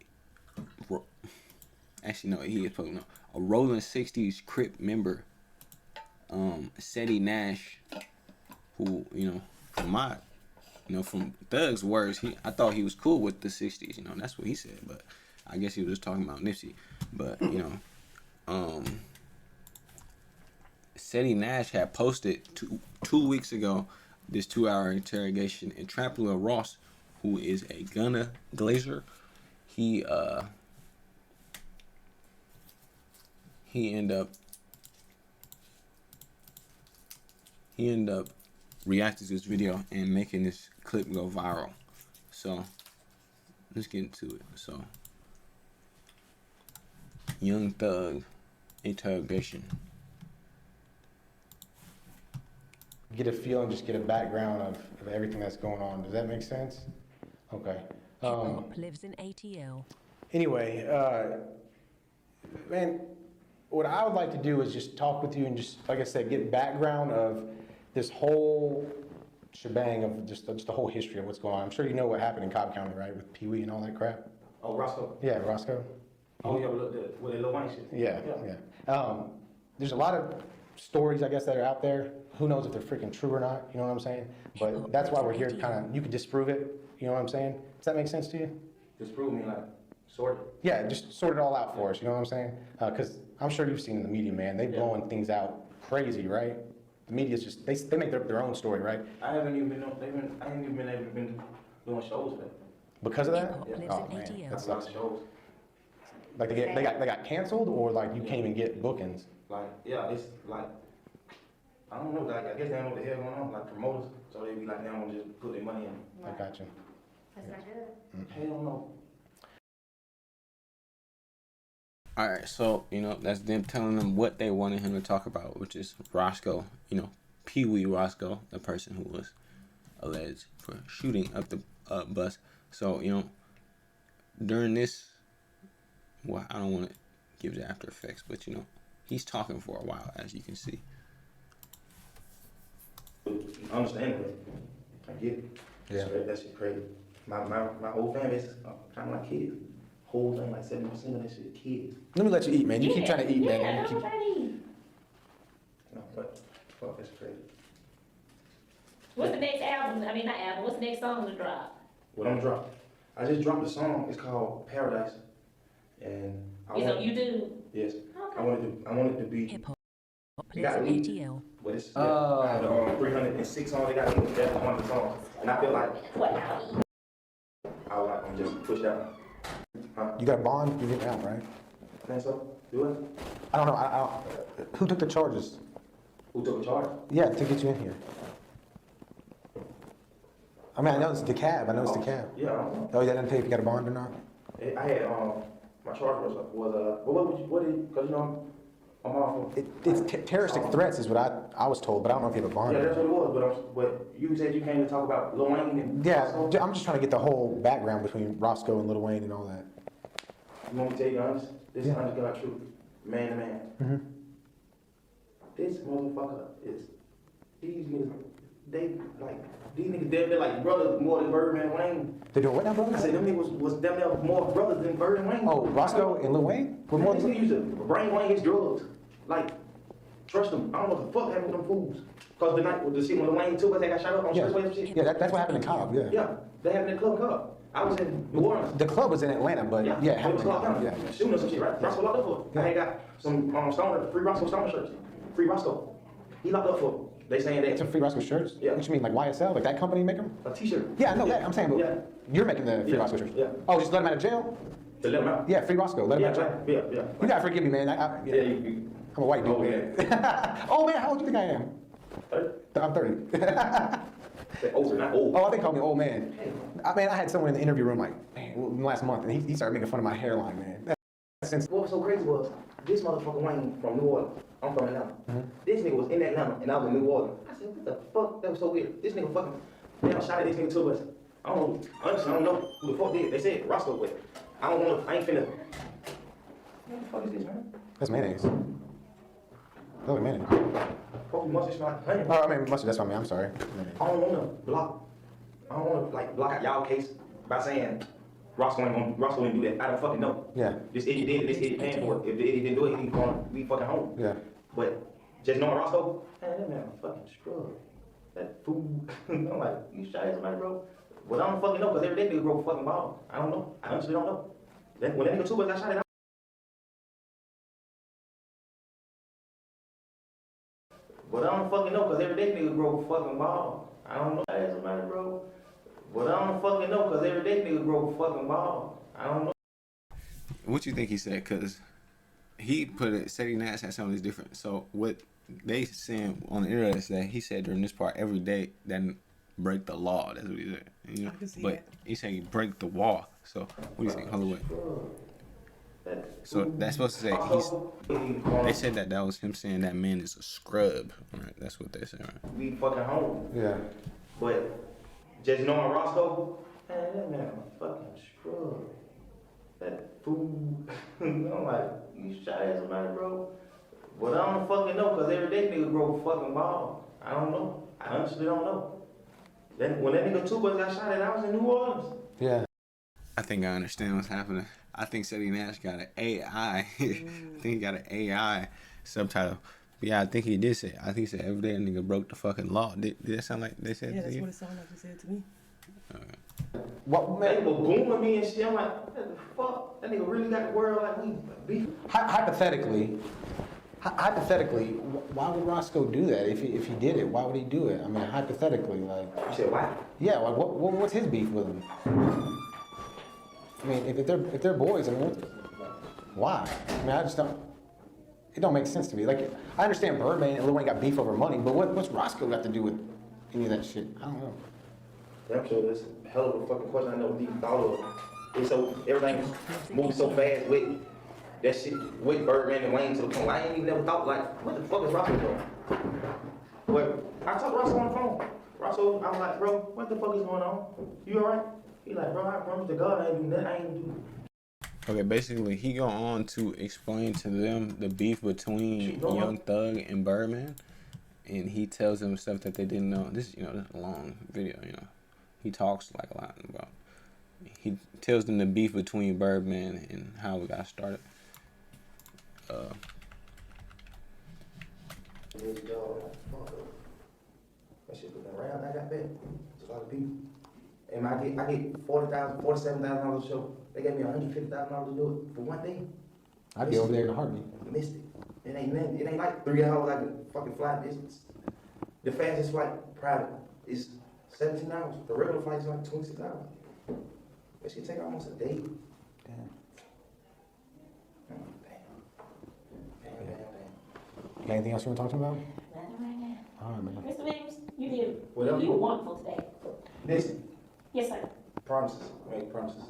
Rolling 60s Crip member, Seti Nash, who from Thug's words, I thought he was cool with the 60s, that's what he said, but I guess he was just talking about Nipsey. But Seti Nash had posted two weeks ago this 2-hour interrogation, and Trapula Ross, who is a Gunna Glazer, he ended up reacting to this video and making this clip go viral. So let's get into it. So Young Thug interrogation. Get a feel and just get a background of everything that's going on. Does that make sense? Okay. Lives in ATL. Anyway, man, what I would like to do is just talk with you and just, like I said, get background of this whole shebang of just the whole history of what's going on. I'm sure you know what happened in Cobb County, right, with Pee Wee and all that crap. Oh, Roscoe. Yeah, Roscoe. Oh yeah, with the Lil Wayne shit. Yeah. There's a lot of stories, I guess, that are out there. Who knows if they're freaking true or not? You know what I'm saying? But that's why we're here. You can disprove it. You know what I'm saying? Does that make sense to you? Disprove me, like sort it. Yeah, just sort it all out for us. You know what I'm saying? Because I'm sure you've seen in the media, man. They blowing things out crazy, right? The media's just they make their own story, right? I haven't even been able to be doing shows with them. Because of that? Yeah. Oh man, that sucks. Shows. Like they got canceled, or like you can't even get bookings. Like it's like I don't know. Like I guess they don't know what the hell going on. Like promoters, so they be like they don't want to just put their money in. I got you. That's not good. Hell no. Alright, so, that's them telling them what they wanted him to talk about, which is Roscoe, Pee Wee Roscoe, the person who was alleged for shooting up the bus. So, during this, well, I don't want to give the after effects, but, he's talking for a while, as you can see. I understand it. I get it. Yeah. So that shit crazy. My whole fan base is kind of like kids. Whole thing, like 70% of that shit, kids. Let me let you eat, man. You keep trying to eat, man. Yeah, You keep... I'm trying to eat. No, but fuck, that's crazy. What's the next album? I mean, not album. What's the next song to drop? What I'm dropping? I just dropped a song. It's called Paradise, and It's on YouTube. Yes. Okay. I want it to be. Hip hop. You got to leave. ATL. But it's 306 songs. They got to leave. That's one of the songs, and I feel like Wow. I would like to just push that one. Huh? You got a bond? You get out, right? I think so. Do it. I don't know. Who took the charges? Who took the charge? Yeah, to get you in here. I mean, I know it's the cab. I know it's the cab. Yeah. I don't know. Oh, that didn't tell you if you got a bond or not? I had my charge was what did because you know I'm off. It's terroristic threats is what I was told, but I don't know if you have a bond. Yeah, that's what it was. But you said you came to talk about Lil Wayne and Yeah, I'm just trying to get the whole background between Roscoe and Lil Wayne and all that. You want me to tell you honest? This is honest God truth, man to man. Mm-hmm. This motherfucker is these niggas. They like these niggas. They're like brothers more than Birdman and Wayne. They doing what now, brother? I said them niggas was damn near more brothers than Bird and Wayne. Oh, Roscoe and Lil Wayne? We're more This than... nigga used to bring Wayne his drugs. Like, trust them. I don't know what the fuck happened with them fools. Cause the night with the shit when Lil Wayne took us, they got shot up on Expressway and shit. Yeah, that's what happened in Cobb, yeah. Yeah, that happened in Club Cobb. I was in New Orleans. The club was in Atlanta, but yeah, it happened in Cobb, yeah. Shooting or some shit, right? Roscoe locked up for it. I had got some free Roscoe Stoner shirts. Free Roscoe. He locked up for it. They saying that. Some free Roscoe shirts? Yeah. What you mean, like YSL? Like that company make them? A t-shirt. Yeah, I know that. I'm saying, but Yeah. you're making the free Yeah. Roscoe shirts? Yeah. Oh, just let him out of jail? To let him out. Yeah, free Roscoe. Let him out of jail. Yeah. You gotta forgive me, man. Yeah, you. I'm a white dude. Oh, man. Oh, man, how old do you think I am? 30. I'm 30. Say older, not old. Oh, they call me old man. I mean, I had someone in the interview room like, man, last month, and he started making fun of my hairline, man. What was so crazy was, this motherfucker Wayne from New Orleans. I'm from Atlanta. This nigga was in Atlanta, and I was in New Orleans. I said, what the fuck? That was so weird. This nigga fucking, they shot at this nigga too, but I don't know, honestly, I don't know who the fuck did. They said Roscoe, but I don't want to, I ain't finna. What the fuck is this, man? That's mayonnaise. Really mayonnaise. Fuck, you mustard smell like honey. Oh, I mean, mustard, that's what I mean, I'm sorry. I don't want to block, I don't want to, like, block out y'all case by saying Roscoe didn't do that. I don't fucking know. Yeah. This idiot did it, this idiot paying for it. If the idiot didn't do it, he's gonna be fucking home. Yeah. But just knowing Roscoe, man, that man a fucking scrub. That fool. I'm like, you shot at somebody, bro? Well, I don't fucking know, because every day nigga broke a fucking ball. I don't know. I honestly don't know. When that nigga two got shot at, but I don't fucking know, because every day nigga broke a fucking ball. I don't know. Shot at somebody, bro. But I don't fucking know, because every day nigga broke a fucking ball. I don't know. What you think he said? Because he put it, Sadie Nash had something that's different. So what they saying on the internet is that he said during this part every day that break the law. That's what he said. You know? I can see But that. he said he break the wall. So what do you think? Hold on, wait. So that's supposed to say they said that was him saying that man is a scrub. Right? That's what they're saying. Right? We fucking home. Yeah. But just knowing Roscoe, man, that man a fucking scrub. That fool. I'm like, you shot at somebody, bro? But I don't fucking know, because every day nigga broke a fucking ball. I don't know. I honestly don't know. When that nigga two got shot at, I was in New Orleans. Yeah. I think I understand what's happening. I think Sadie Nash got an AI. I think he got an AI subtitle. Yeah, I think he did say. I think he said every day a nigga broke the fucking law. Did that sound like they said? Yeah, to that's you? what it sounded like you said to me. What, They were booming me and shit. I'm like, what the fuck? That nigga really got the world like we beef. Hypothetically, why would Roscoe do that? If he did it, why would he do it? I mean, hypothetically, like. You said why? Yeah, like what's his beef with him? I mean, if they're boys, I mean, why? I mean, I just don't. It don't make sense to me. Like, I understand Birdman and Lil Wayne got beef over money, but what's Roscoe got to do with any of that shit? I don't know. I'm sure that's a hell of a fucking question I never even thought of. It's so, everything moves so fast with that shit, with Birdman and Wayne to the point. I ain't even never thought, like, what the fuck is Roscoe doing? But I talked to Roscoe on the phone. Roscoe, I was like, bro, what the fuck is going on? You alright? He like, bro, I promise to God I ain't do nothing. I ain't do. Okay, basically, he go on to explain to them the beef between Young Thug and Birdman. and he tells them stuff that they didn't know. This is a long video. He talks like a lot about. He tells them the beef between Birdman and how we got started. That shit looking right out. I got back. It's a lot of people. And I get $40,000, $47,000 a show. They gave me $150,000 to do it for one day. I'd be over there in a heartbeat. Missed it. It ain't nothing. It ain't like 3 hours like a fucking flight distance. The fastest flight private is 17 hours. The regular flight is like 26 hours. That shit take almost a day. Damn. Damn. Got anything else you want to talk to me about? Nothing right now. All right, man. Mr. Williams, you Whatever. were wonderful today. Listen. Yes, sir. Promises. Make promises.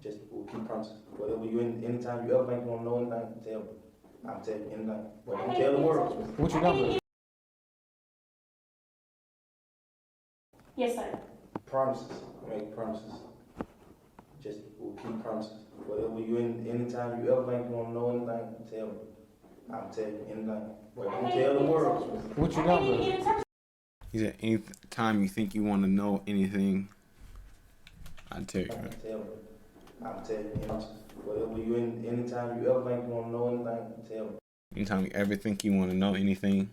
Just we'll keep promises. Whatever you anytime you ever think you want to know anything, tell me. I'll tell you anything. But don't tell the world. What's your number? Yes, sir. Promises. Make promises. Just we'll keep promises. Whatever you anytime you ever think you want to know anything, tell me. I'll tell you anything. But don't tell the world. What's your number? He said, any time you think you want to know anything, I'll tell you. I'll tell you anything. Whatever you anytime you ever think you want to know anything, tell me. Anytime you ever think you want to know anything,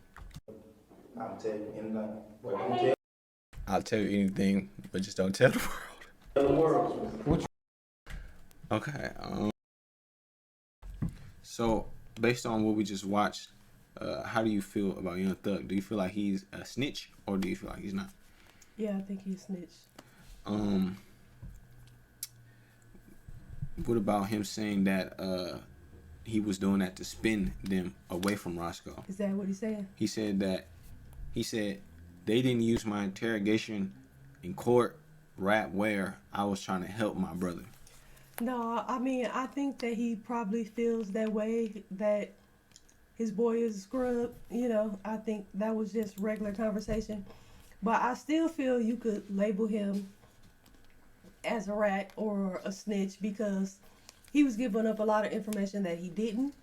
I'll tell you anything. But don't tell. I'll tell you anything, but just don't tell the world. Tell the world. Okay. So based on what we just watched, how do you feel about Young Thug? Do you feel like he's a snitch, or do you feel like he's not? Yeah, I think he's snitched. What about him saying that he was doing that to spin them away from Roscoe? Is that what he's saying? He said they didn't use my interrogation in court, rap where I was trying to help my brother. No, I mean, I think that he probably feels that way, that his boy is a scrub. I think that was just regular conversation. But I still feel you could label him as a rat or a snitch because he was giving up a lot of information that he didn't.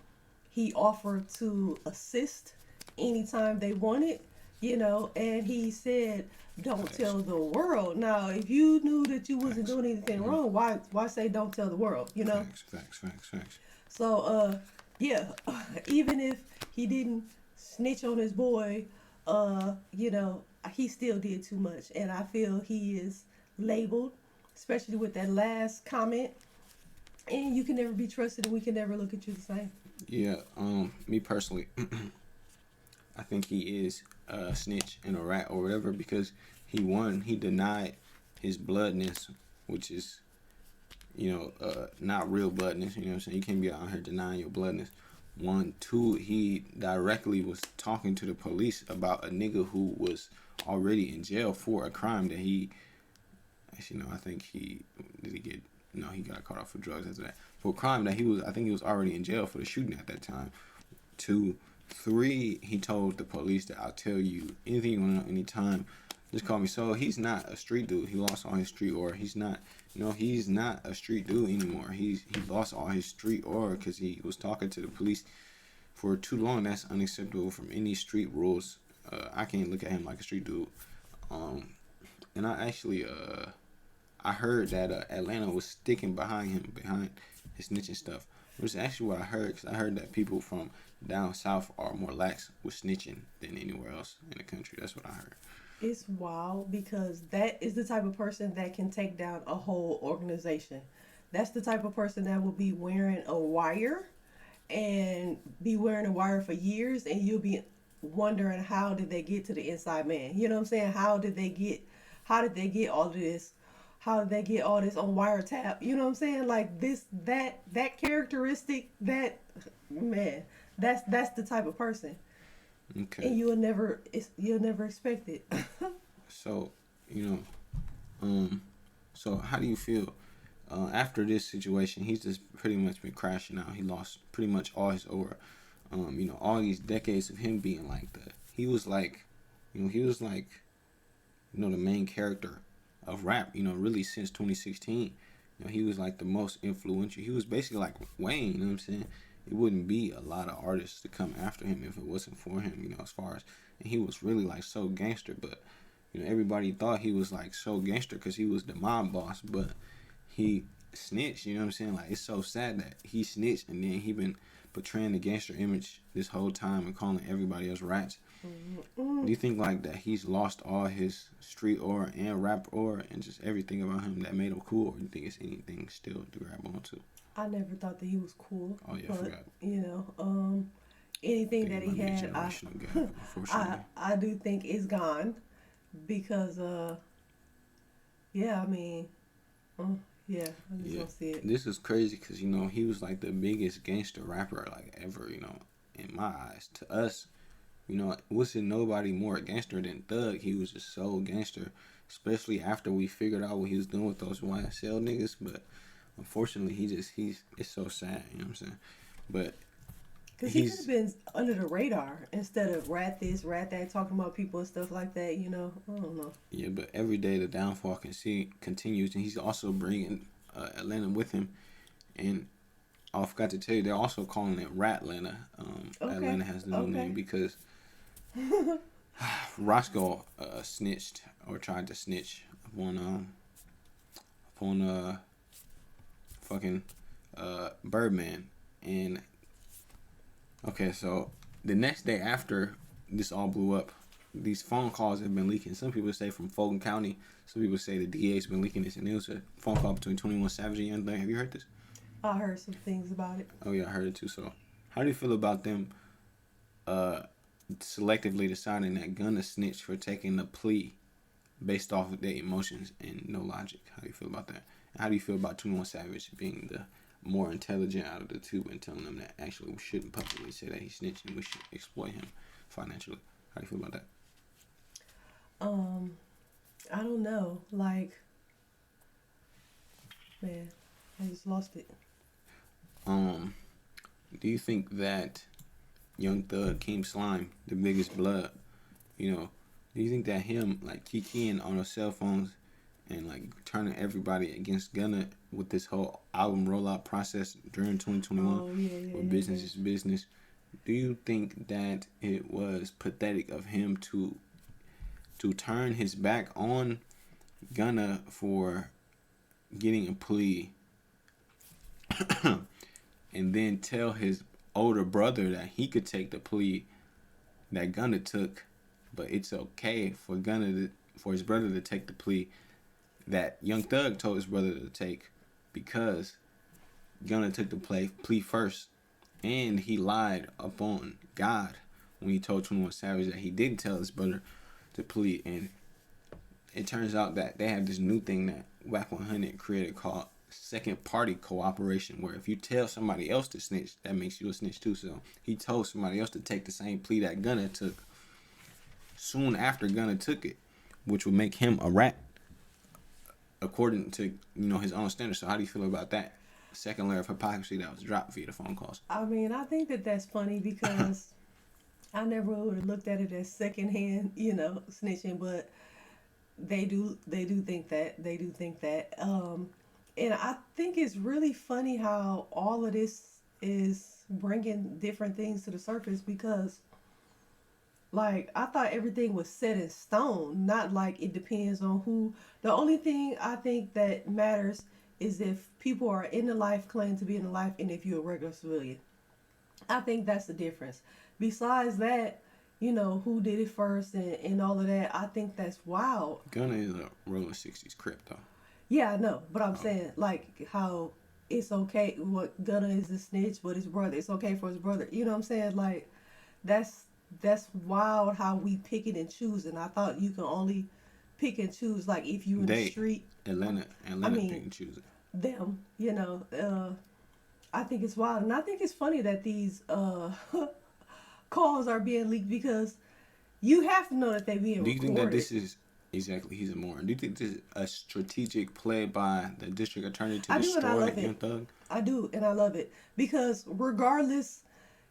He offered to assist anytime they wanted, and he said, don't tell the world. Now, if you knew that you wasn't doing anything wrong, why say don't tell the world, Facts. So, yeah, even if he didn't snitch on his boy, he still did too much. And I feel he is labeled, especially with that last comment. And you can never be trusted, and we can never look at you the same. Yeah, me personally, I think he is a snitch and a rat or whatever because he denied his bloodness, which is, not real bloodness, you know what I'm saying? You can't be out here denying your bloodness. 1, 2, he directly was talking to the police about a nigga who was already in jail for a crime that he got caught off for drugs after that. For a crime that I think he was already in jail for the shooting at that time. 2, 3, he told the police that I'll tell you anything you want to know anytime. Just call me. So he's not a street dude. He lost all his street aura. He's not a street dude anymore. He lost all his street aura because he was talking to the police for too long. That's unacceptable from any street rules. I can't look at him like a street dude. And I actually I heard that Atlanta was sticking behind him, behind his snitching stuff. Which is actually what I heard, because I heard that people from down south are more lax with snitching than anywhere else in the country. That's what I heard. It's wild because that is the type of person that can take down a whole organization. That's the type of person that will be wearing a wire and be wearing a wire for years, and you'll be wondering how did they get to the inside man. You know what I'm saying? How did they get all of this? How did they get all this on wiretap? You know what I'm saying? Like that characteristic, that's the type of person. Okay. And you'll never expect it. So, so how do you feel after this situation? He's just pretty much been crashing out. He lost pretty much all his aura. All these decades of him being like he was the main character of rap, really since 2016. He was like the most influential. He was basically like Wayne, you know what I'm saying? it wouldn't be a lot of artists to come after him if it wasn't for him, you know, as far as, and he was really like so gangster, but you know, everybody thought he was like so gangster because he was the mob boss, but he snitched, you know what I'm saying? Like, it's so sad that he snitched and then he been portraying the gangster image this whole time and calling everybody else rats. Do you think like that he's lost all his street aura and rap aura and just everything about him that made him cool, or do you think it's anything still to grab onto? I never thought that he was cool. Oh yeah, but, I forgot. You know, anything that he had, I do think is gone because, yeah, I mean, yeah, I just don't see it. This is crazy because, you know, he was like the biggest gangster rapper like ever, you know, in my eyes. To us, you know, wasn't nobody more gangster than Thug. He was just so gangster, especially after we figured out what he was doing with those YSL niggas. But unfortunately, it's so sad, you know what I'm saying? But because he could have been under the radar instead of rat this, rat that, talking about people and stuff like that, you know? I don't know. Yeah, but every day the downfall continues, and he's also bringing Atlanta with him. And I forgot to tell you, they're also calling it Ratlanta. Atlanta has the new name because Roscoe snitched or tried to snitch upon fucking Birdman. And okay, so the next day after this all blew up, these phone calls have been leaking. Some people say from Fulton County. Some people say the DA's been leaking this, and it was a phone call between 21 Savage and Young Thug. Have you heard this? I heard some things about it. Oh yeah, I heard it too. So, how do you feel about them selectively deciding that Gunna snitched for taking a plea based off of their emotions and no logic? How do you feel about that? And how do you feel about 21 Savage being the more intelligent out of the two and telling them that actually we shouldn't publicly say that he's snitching, we should exploit him financially? How do you feel about that? I don't know. Like, man, I just lost it. Do you think that Young Thug, King Slime, the biggest blood, you know, do you think that him like kikiing on those cell phones and like turning everybody against Gunna with this whole album rollout process during 2021, where business is business, do you think that it was pathetic of him to turn his back on Gunna for getting a plea and then tell his older brother that he could take the plea that Gunna took, but it's okay for for his brother to take the plea that Young Thug told his brother to take because Gunna took the plea first, and he lied upon God when he told 21 Savage that he didn't tell his brother to plead. And it turns out that they have this new thing that Whack 100 created called second party cooperation, where if you tell somebody else to snitch, that makes you a snitch too. So he told somebody else to take the same plea that Gunna took soon after Gunna took it, which would make him a rat according to, you know, his own standards. So how do you feel about that second layer of hypocrisy that was dropped via the phone calls? I mean, I think that that's funny because I never would have looked at it as secondhand, you know, snitching, but they do think that. And I think it's really funny how all of this is bringing different things to the surface because, like, I thought everything was set in stone, not like it depends on who. The only thing I think that matters is if people are in the life, claim to be in the life, and if you're a regular civilian. I think that's the difference. Besides that, you know, who did it first and all of that, I think that's wild. Gunna is a rolling 60s crip, though. Yeah, I know, but I'm saying, like, how it's okay, what Gunna is a snitch, but his brother, it's okay for his brother. You know what I'm saying? Like, that's wild how we pick it and choose, and I thought you can only pick and choose, like, if you in the street. Atlanta I mean, pick and choose it. Them, you know, I think it's wild, and I think it's funny that these calls are being leaked because you have to know that they're being recorded. Do you think that this is exactly, he's a moron? Do you think this is a strategic play by the district attorney to destroy Young Thug? I do, and I love it because regardless,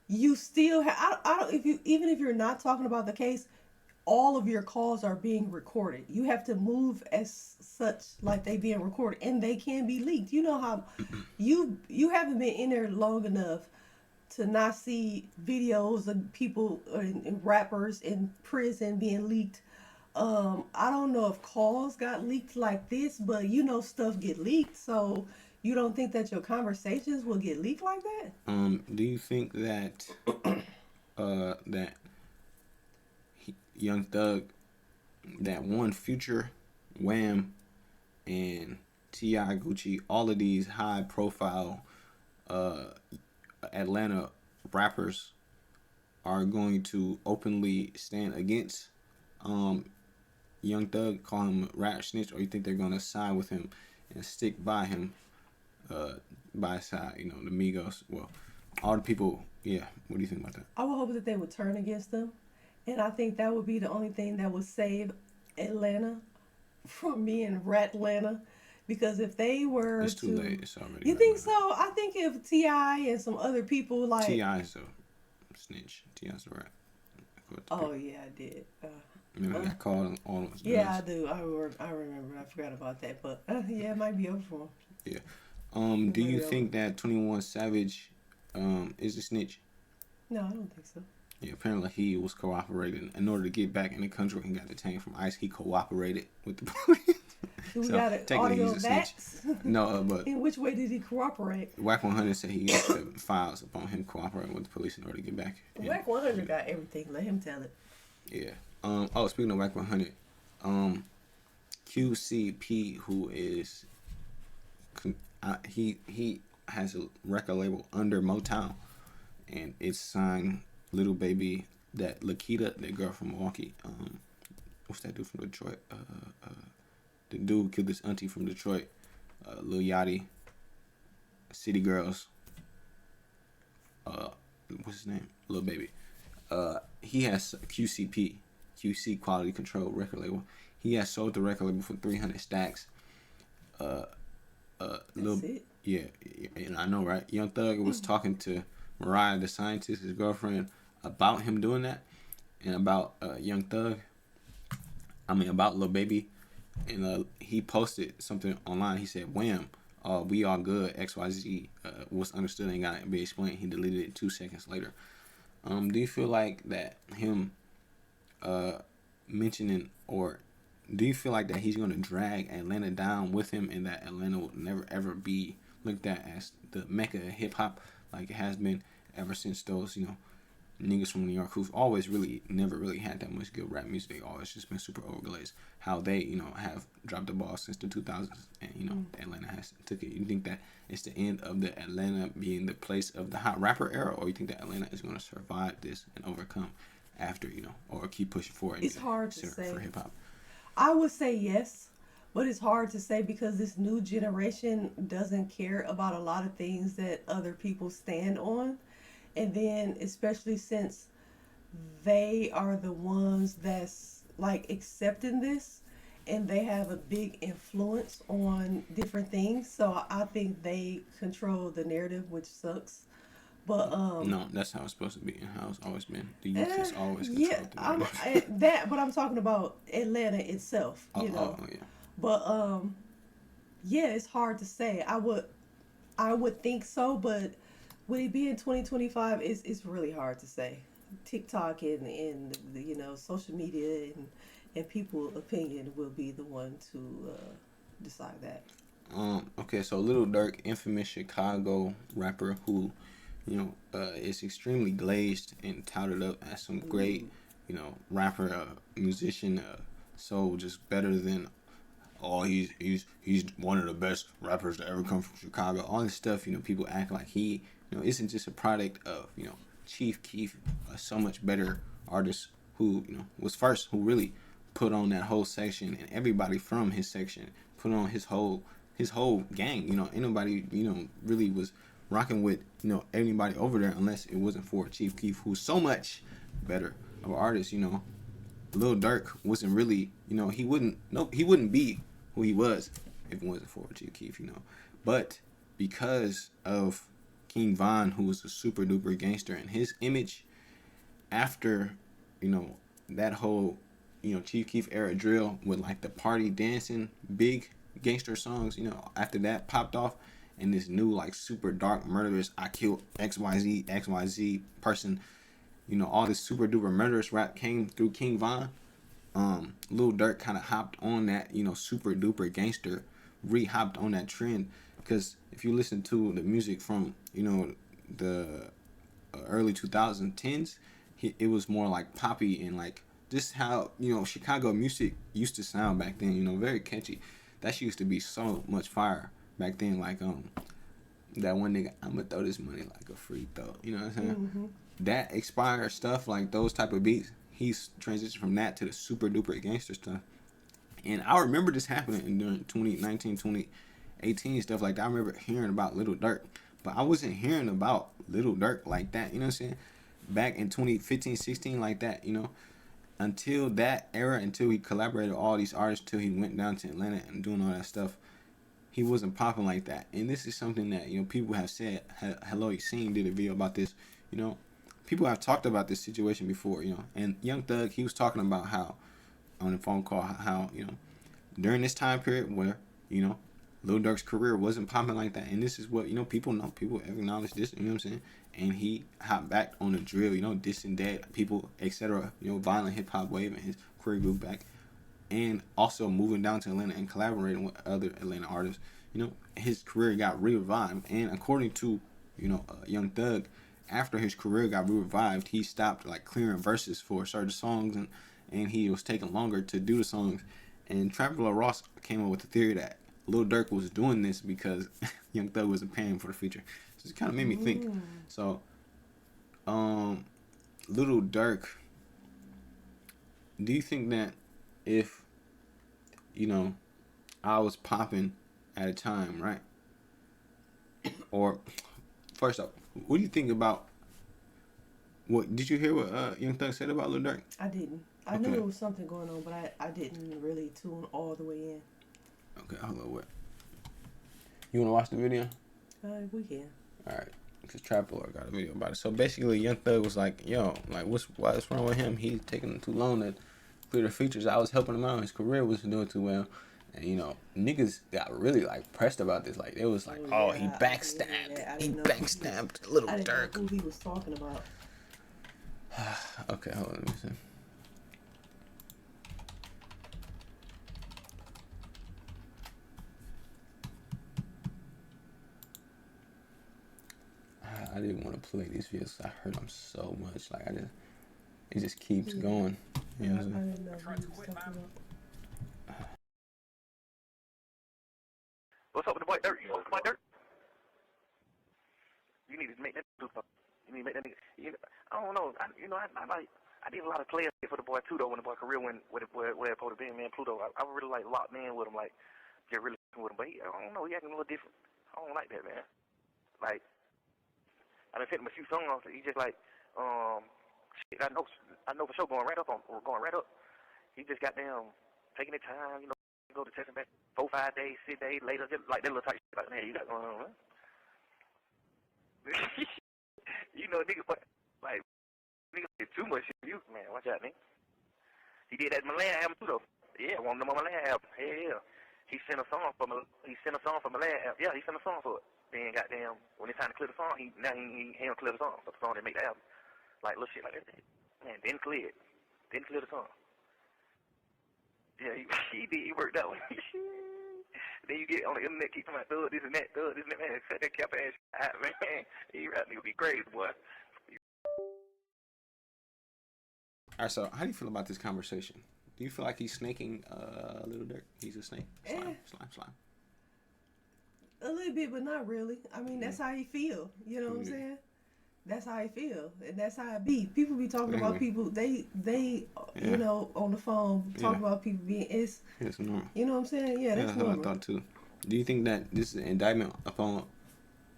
you still have. I don't. Even if you're not talking about the case, all of your calls are being recorded. You have to move as such, like they being recorded, and they can be leaked. You know how you haven't been in there long enough to not see videos of people and rappers in prison being leaked. I don't know if calls got leaked like this, but you know stuff get leaked, so you don't think that your conversations will get leaked like that? Do you think that that Young Thug, that one Future, Wham, and T.I. Gucci, all of these high profile Atlanta rappers are going to openly stand against Young Thug, call him a rap snitch, or you think they're gonna side with him and stick by him, by his side? You know, the Migos. Well, all the people. Yeah. What do you think about that? I would hope that they would turn against them, and I think that would be the only thing that would save Atlanta from being Ratlanta. Because if they were It's too late. It's already. You think so? I think if T.I. and some other people like T.I.'s a snitch. T.I.'s a rap. Oh yeah, I did. I got called on all those. Yeah, I do. I remember. I forgot about that, but yeah, it might be over for him. Yeah. Do you think that 21 Savage is a snitch? No, I don't think so. Yeah, apparently he was cooperating in order to get back in the country and got detained from ICE. He cooperated with the police. Do we got an audio of that? No, but in which way did he cooperate? Whack 100 said he got the files upon him cooperating with the police in order to get back. Whack 100 got everything. Let him tell it. Yeah. Oh, speaking of Whack 100, QCP, who is he has a record label under Motown, and it's signed Little Baby, that Lakita, that girl from Milwaukee. What's that dude from Detroit? The dude who killed his auntie from Detroit. Lil Yachty. City Girls. What's his name? Lil Baby. He has QCP, QC Quality Control record label. He has sold the record label for 300 stacks. That's it? Yeah, and I know, right? Young Thug was talking to Mariah, the scientist, his girlfriend, about him doing that, and about Young Thug. About Lil Baby, and he posted something online. He said, "Wham, we all good. XYZ was understood and got to be explained." He deleted it 2 seconds later. Do you feel like that him mentioning, or do you feel like that he's going to drag Atlanta down with him, and that Atlanta will never ever be looked at as the mecca of hip hop like it has been ever since those, niggas from New York who've always really never really had that much good rap music? They always just been super overglazed. How they, have dropped the ball since the 2000s, and Atlanta has took it. You think that it's the end of the Atlanta being the place of the hot rapper era, or you think that Atlanta is going to survive this and overcome after, or keep pushing forward? It's hard to say for hip hop. I would say yes, but it's hard to say because this new generation doesn't care about a lot of things that other people stand on. And then, especially since they are the ones that's like accepting this, and they have a big influence on different things. So I think they control the narrative, which sucks. But no, that's how it's supposed to be, and how it's always been. The youth has always controlled the narrative. But I'm talking about Atlanta itself, you know. Oh, yeah. But yeah, it's hard to say. I would think so, but would it be in 2025? It's really hard to say. TikTok and social media and people's opinion will be the one to decide that. Okay, so Lil Durk, infamous Chicago rapper who, is extremely glazed and touted up as some great, rapper, musician, so just better than, he's one of the best rappers to ever come from Chicago. All this stuff, people act like he, isn't just a product of, Chief Keef, a so much better artist who, was first, who really put on that whole section, and everybody from his section put on his whole gang. Ain't nobody, really was rocking with, anybody over there unless it wasn't for Chief Keef, who's so much better of an artist. Lil Durk wasn't really, he wouldn't be who he was if it wasn't for Chief Keef, But because of King Von, who was a super duper gangster, and his image after, that whole, Chief Keef era drill with like the party dancing big gangster songs, after that popped off, and this new like super dark murderous I killed XYZ person, you know, all this super duper murderous rap came through King Von. Lil Durk kind of hopped on that, you know, super duper gangster, re-hopped on that trend. Because if you listen to the music from, you know, the early 2010s, it was more like poppy and like just how, you know, Chicago music used to sound back then, you know, very catchy. That shit used to be so much fire back then. Like that one nigga, I'ma throw this money like a free throw, you know what I'm saying? Mm-hmm. That expired stuff, like those type of beats, he's transitioned from that to the super duper gangster stuff. And I remember this happening during 2019, 2018 stuff like that. I remember hearing about Lil Durk, but I wasn't hearing about Lil Durk like that, you know what I'm saying? Back in 2015, 16 like that, you know? Until that era, until he collaborated with all these artists, till he went down to Atlanta and doing all that stuff, he wasn't popping like that. And this is something that, you know, people have said. Hello, You Seen did a video about this, you know? People have talked about this situation before, you know? And Young Thug, he was talking about how, on the phone call, how, you know, during this time period where, you know, Lil Durk's career wasn't popping like that. And this is what, you know, people know. People acknowledge this, you know what I'm saying? And he hopped back on the drill, you know, dissing dead people, etc. You know, violent hip-hop wave, and his career grew back. And also moving down to Atlanta and collaborating with other Atlanta artists. You know, his career got revived. And according to, you know, Young Thug, after his career got revived, he stopped, like, clearing verses for certain songs, and he was taking longer to do the songs. And Traveler Ross came up with the theory that Lil Durk was doing this because Young Thug wasn't paying for the feature. So it kind of made me think. So, Lil Durk, do you think that if, you know, I was popping at a time, right? Or, first off, what do you think about, what, did you hear what Young Thug said about Lil Durk? I didn't. I knew there was something going on, but I didn't really tune all the way in. Okay, hold on, what? You want to watch the video? We can. Alright, because Trap Lord got a video about it. So basically, Young Thug was like, yo, like, what's wrong with him? He's taking too long to clear the features. I was helping him out. His career wasn't doing too well. And, you know, niggas got really, like, pressed about this. Like, it was like, he backstabbed. He backstabbed Lil Durk. I didn't know who he was talking about. Okay, hold on, let me see. I didn't want to play these videos. I heard them so much. Like, it just keeps going. You know what I'm saying? I didn't know who he was talking about. What's up with the boy Dirt? You know the boy Dirt? You need to make that do something. You need to make that nigga. You know, I don't know. I did a lot of players for the boy too though when the boy career went where it supposed to be, man. Pluto. I really like locked in with him, like get really with him. But I don't know. He acting a little different. I don't like that, man. Like. I done sent him a few songs. He just like, shit. I know for sure going right up. He just got them taking the time, you know, go to testing back 4-5 days, 6 days later, just like that little type shit. Like, man, you got going on, man. You know, nigga, but like, nigga did too much shit. You man, watch out, nigga. He did that Milan album too, though. Yeah, one of them on Milan album. Yeah. He sent a song for Milan album. Yeah, he sent a song for it. Then goddamn, when it's time to clear the song, he don't clear the song. So the song didn't make the album. Like little shit like that. Man, didn't clear it. Didn't clear the song. Yeah, he did. He worked out. Then you get on the internet, keep talking about thug this and that, man. Set that cap ass out, man. He rap nigga be crazy, boy. Alright, so how do you feel about this conversation? Do you feel like he's snaking Lil Durk? He's a snake. Slime. A little bit, but not really. I mean, that's how he feel. You know what I'm saying? That's how he feel, and that's how it be. People be talking about people. They you know, on the phone talk about people being. It's normal. You know what I'm saying? Yeah, that's normal. What I thought too. Do you think that this is an indictment upon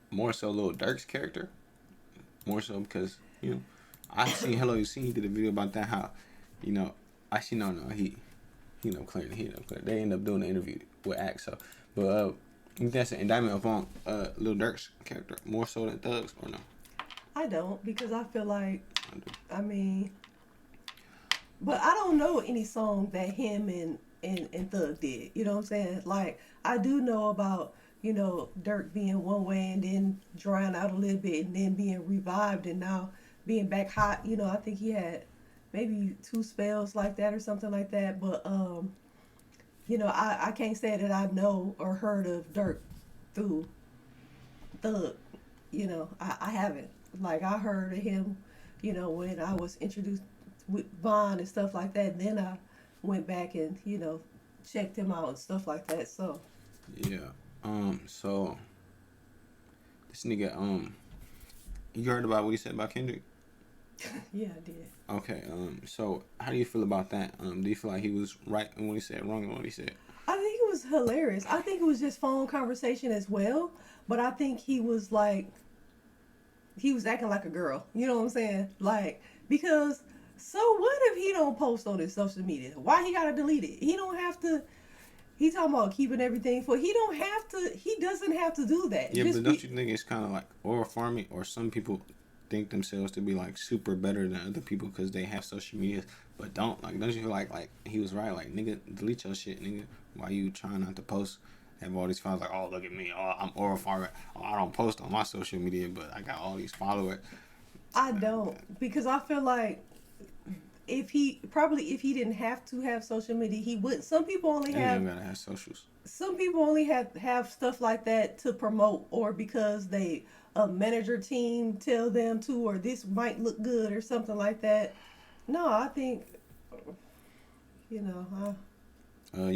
more so Lil Durk's character? More so because, you know, I seen Hello You Seen, he did a video about that, how, you know, actually no, he ended up clearing. They ended up doing the interview with Axe. So, but you think that's an indictment upon Lil Durk's character more so than Thug's, or no? I don't, because I feel like, I mean, but I don't know any song that him and Thug did. You know what I'm saying? Like, I do know about Dirk being one way and then drying out a little bit and then being revived and now being back hot. I think he had maybe 2 spells like that or something like that. But I can't say that I know or heard of Dirk through Thug. I haven't. Like, I heard of him, when I was introduced with Vaughn and stuff like that. Then I went back and, checked him out and stuff like that. So. Yeah. So this nigga, you heard about what he said about Kendrick? Yeah, I did. Okay. So how do you feel about that? Do you feel like he was right in what he said, wrong in what he said? I think it was hilarious. I think it was just phone conversation as well. But I think he was acting like a girl. You know what I'm saying? Like, because so what if he don't post on his social media? Why he gotta delete it? He don't have to. He talking about keeping everything for. He don't have to. He doesn't have to do that. Yeah, but don't you think it's kind of like oral farming, or some people think themselves to be like super better than other people because they have social media, but don't you feel like he was right? Like, nigga, delete your shit, nigga. Why you trying not to post? Have all these followers like, oh, look at me, oh, I'm oral farming. Oh, I don't post on my social media, but I got all these followers. I don't, because I feel like if he didn't have to have social media, he wouldn't. Some people only have. Gotta have socials. Some people only have stuff like that to promote, or because a manager team tell them to, or this might look good or something like that. No, I think, you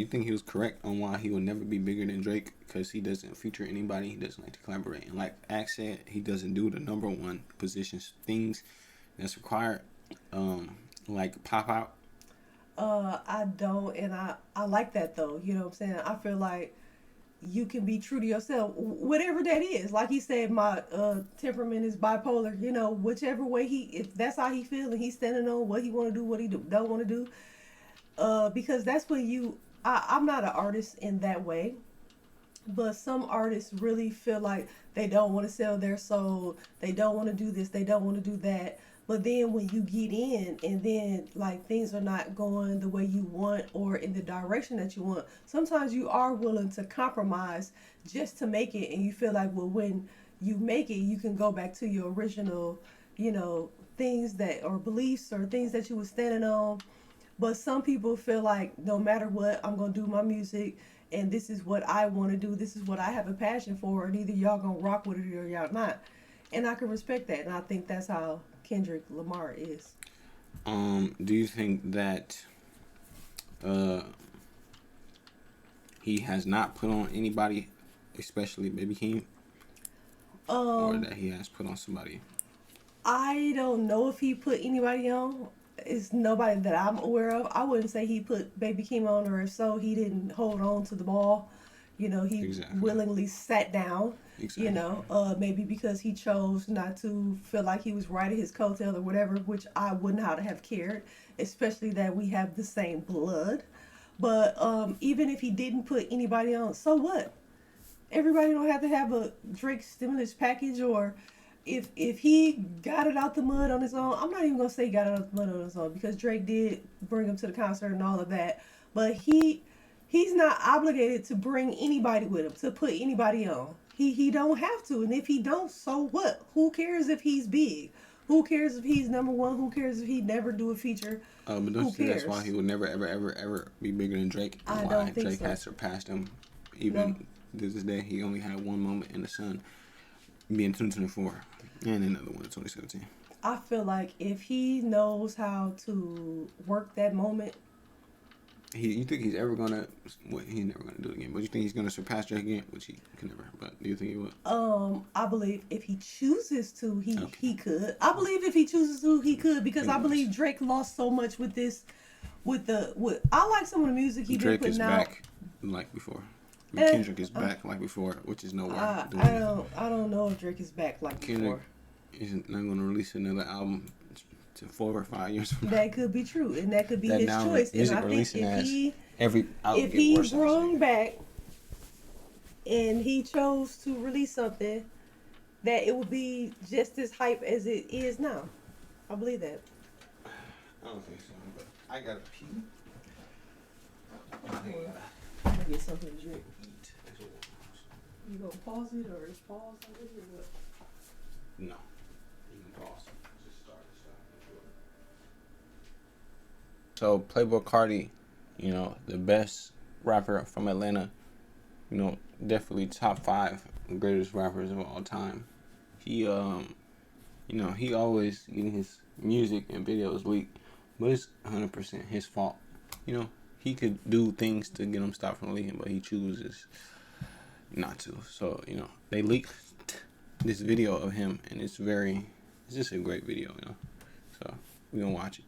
think he was correct on why he will never be bigger than Drake? Because he doesn't feature anybody. He doesn't like to collaborate. And like Axe said, he doesn't do the number one positions things that's required. Like pop out. I don't, and I like that though. You know what I'm saying? I feel like you can be true to yourself, whatever that is. Like he said, my temperament is bipolar. Whichever way if that's how he feels and he's standing on what he want to do, what he don't want to do. Because that's when I'm not an artist in that way, but some artists really feel like they don't want to sell their soul, they don't want to do this, they don't want to do that. But then when you get in and then like things are not going the way you want or in the direction that you want, sometimes you are willing to compromise just to make it. And you feel like, well, when you make it, you can go back to your original, things that, or beliefs or things that you were standing on. But some people feel like no matter what, I'm going to do my music and this is what I want to do. This is what I have a passion for, and either y'all going to rock with it or y'all not. And I can respect that. And I think that's how Kendrick Lamar is. Do you think that he has not put on anybody, especially Baby Keem, or that he has put on somebody? I don't know if he put anybody on. It's nobody that I'm aware of. I wouldn't say he put Baby Keem on, or if so, he didn't hold on to the ball. He exactly. willingly sat down. Exactly. Maybe because he chose not to feel like he was riding his coattail or whatever, which I would not have cared, especially that we have the same blood. But even if he didn't put anybody on, so what? Everybody don't have to have a Drake stimulus package, or if he got it out the mud on his own. I'm not even gonna say got it out the mud on his own, because Drake did bring him to the concert and all of that, but he's not obligated to bring anybody with him, to put anybody on. He don't have to. And if he don't, so what? Who cares if he's big? Who cares if he's number one? Who cares if he never do a feature? But don't you think that's why he will never, ever, ever, ever be bigger than Drake? I why don't think Drake so. has surpassed him. Even to this day, he only had one moment in the sun, being 2024, and another one in 2017. I feel like if he knows how to work that moment. You think he's ever gonna? He's never gonna do it again. But you think he's gonna surpass Drake again? Which he can never. But do you think he will? I believe if he chooses to, he could. I believe if he chooses to, he could, because I believe Drake lost so much with this. I like some of the music he been putting out. Drake is back like before. Kendrick is back like before, which is nowhere. I don't know if Drake is back like Kendrick before. Isn't not gonna release another album to 4 or 5 years from now. That could be true, and that could be his choice. And I think if he brung back and he chose to release something, that it would be just as hype as it is now. I believe that. I don't think so, but I gotta pee. I'm gonna get something to drink. You gonna pause it or is pause already or what? No. You can pause. Just start. So Playboi Carti, you know, the best rapper from Atlanta, you know, definitely top 5 greatest rappers of all time. He you know, he always getting his music and videos leaked, but it's 100% his fault. You know, he could do things to get him stopped from leaking, but he chooses not to. So, you know, they leaked this video of him, and it's just a great video, you know. So, we're gonna watch it.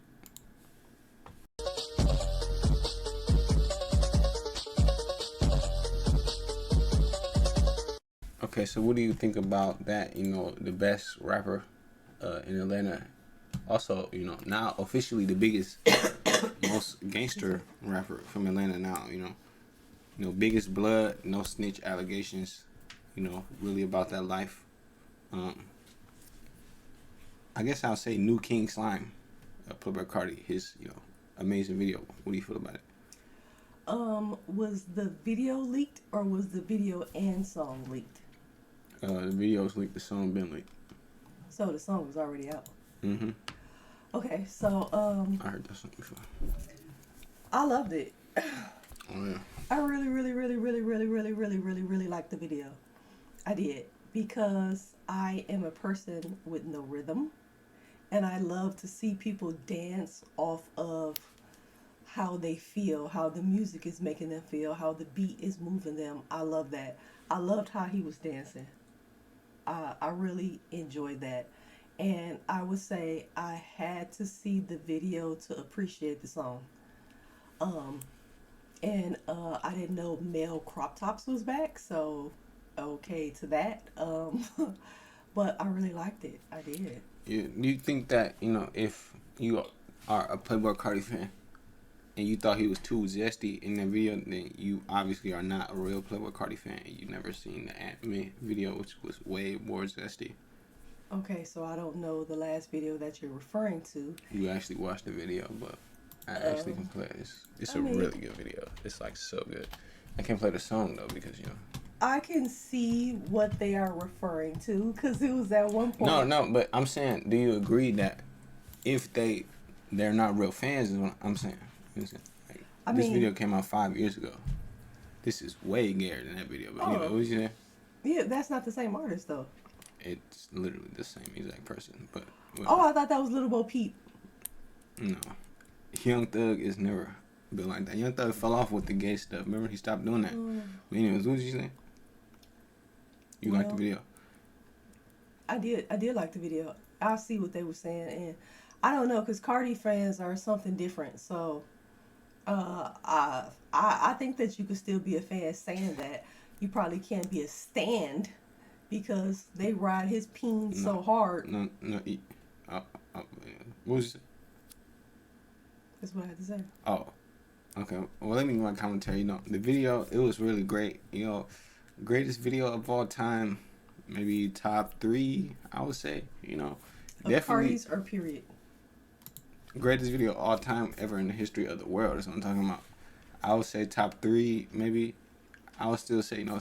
Okay, so what do you think about that? You know, the best rapper in Atlanta. Also, you know, now officially the biggest, most gangster rapper from Atlanta now, you know, biggest blood, no snitch allegations, you know, really about that life. I guess I'll say New King Slime, Playboi Carti, his, you know, amazing video. What do you feel about it? Was the video leaked or was the video and song leaked? The video's leaked, the song been leaked. So the song was already out. Mm-hmm. Okay, so I heard that song before. I loved it. Oh yeah. I really liked the video. I did, because I am a person with no rhythm, and I love to see people dance off of how they feel, how the music is making them feel, how the beat is moving them. I love that. I loved how he was dancing. I really enjoyed that. And I would say I had to see the video to appreciate the song. And I didn't know male crop tops was back, so okay to that. But I really liked it. I did. Yeah, do you think that, you know, if you are a Playboi Carti fan and you thought he was too zesty in that video, then you obviously are not a real Playboi Carti fan. You've never seen the anime video, which was way more zesty. Okay, so I don't know the last video that you're referring to. You actually watched the video, but I actually can play it. It's a really good video. It's like so good. I can't play the song though because, you know. I can see what they are referring to because it was at one point. No, but I'm saying, do you agree that if they're not real fans is what I'm saying? You know what I'm saying? Like, this video came out 5 years ago. This is way gayer than that video. But anyway, what was you saying? Yeah, that's not the same artist though. It's literally the same exact person. But oh, I thought that was Little Bo Peep. No, Young Thug is never been like that. Young Thug fell off with the gay stuff. Remember, he stopped doing that. But anyways, what was you saying? You liked the video? I did like the video. I see what they were saying, and I don't know, because Cardi fans are something different. So, I think that you could still be a fan saying that. You probably can't be a stand because they ride his peen so hard. No. What was it? That's what I had to say. Oh, okay. Well, let me give my commentary. You know, the video, it was really great. You know, greatest video of all time, maybe top 3, I would say. You know, of definitely. Parties or period? Greatest video of all time ever in the history of the world is what I'm talking about. I would say top 3, maybe. I would still say, you know,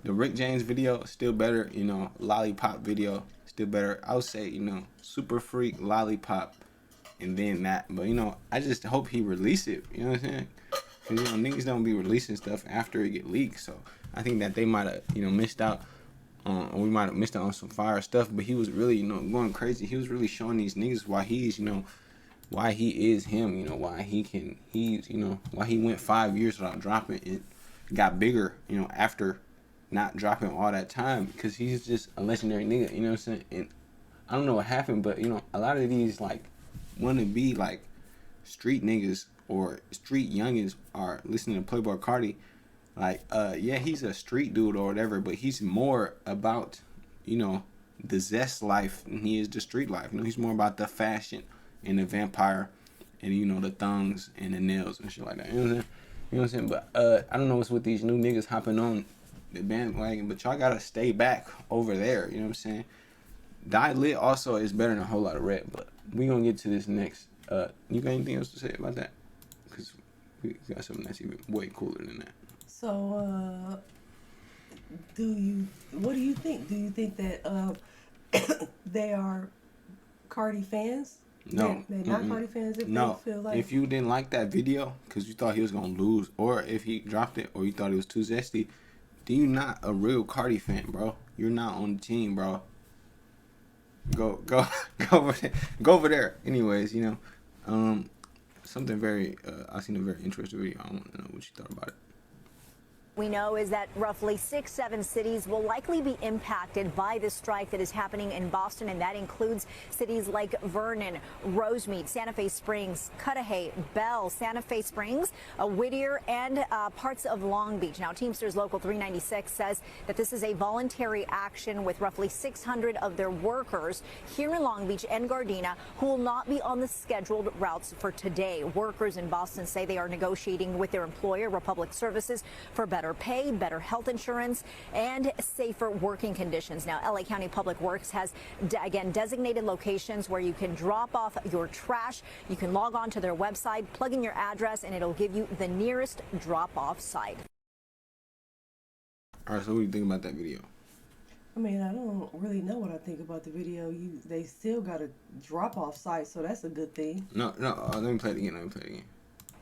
the Rick James video still better. You know, Lollipop video still better. I would say, you know, Super Freak, Lollipop, and then that. But, you know, I just hope he release it. You know what I'm saying? Because, you know, niggas don't be releasing stuff after it get leaked. So I think that they might have, you know, missed out on, or we might have missed out on some fire stuff. But he was really, you know, going crazy. He was really showing these niggas why he's, you know, why he is him. You know, why you know, why he went 5 years without dropping it. Got bigger, you know, after not dropping all that time, because he's just a legendary nigga, you know what I'm saying? And I don't know what happened, but, you know, a lot of these, like, want to be, like, street niggas or street youngins are listening to Playboi Carti. Like, yeah, he's a street dude or whatever, but he's more about, you know, the zest life than he is the street life. You know, he's more about the fashion and the vampire and, you know, the thongs and the nails and shit like that. You know what I'm saying? You know what I'm saying? But I don't know what's with these new niggas hopping on the bandwagon, but y'all gotta stay back over there. You know what I'm saying? Die Lit also is better than a whole lot of red, but we gonna get to this next. You got anything else to say about that? Because we got something that's even way cooler than that. So, What do you think? Do you think that they are Cardi fans? No. They're not Cardi fans if No. they feel like... If you didn't like that video because you thought he was going to lose, or if he dropped it, or you thought it was too zesty, then you're not a real Cardi fan, bro. You're not on the team, bro. Go over there. Go over there. Anyways, you know, something very, I seen a very interesting video. I want to know what you thought about it. We know is that roughly 6-7 cities will likely be impacted by this strike that is happening in Boston, and that includes cities like Vernon, Rosemead, Santa Fe Springs, Cudahy, Bell, Santa Fe Springs, Whittier, and parts of Long Beach. Now, Teamsters Local 396 says that this is a voluntary action with roughly 600 of their workers here in Long Beach and Gardena who will not be on the scheduled routes for today. Workers in Boston say they are negotiating with their employer, Republic Services, for better pay, better health insurance, and safer working conditions. Now, LA County Public Works has, again, designated locations where you can drop off your trash. You can log on to their website, plug in your address, and it'll give you the nearest drop-off site. All right, so what do you think about that video? I mean, I don't really know what I think about the video. They still got a drop-off site, so that's a good thing. No, let me play it again.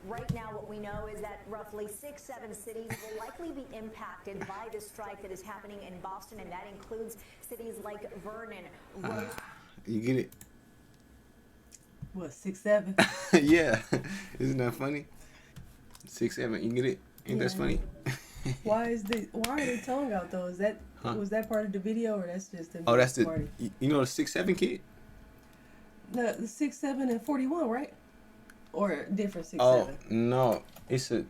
Right now, what we know is that roughly 6-7 cities will likely be impacted by this strike that is happening in Boston, and that includes cities like Vernon, Rose. You get it? What, 6-7? Yeah. Isn't that funny? 6-7. You get it? Ain't that funny? Why are they towing out though? Is that was that part of the video, or that's just the that's party? You know the 6-7 kid? The 6-7 and 41, right? Or different 6-7? Oh no, it's a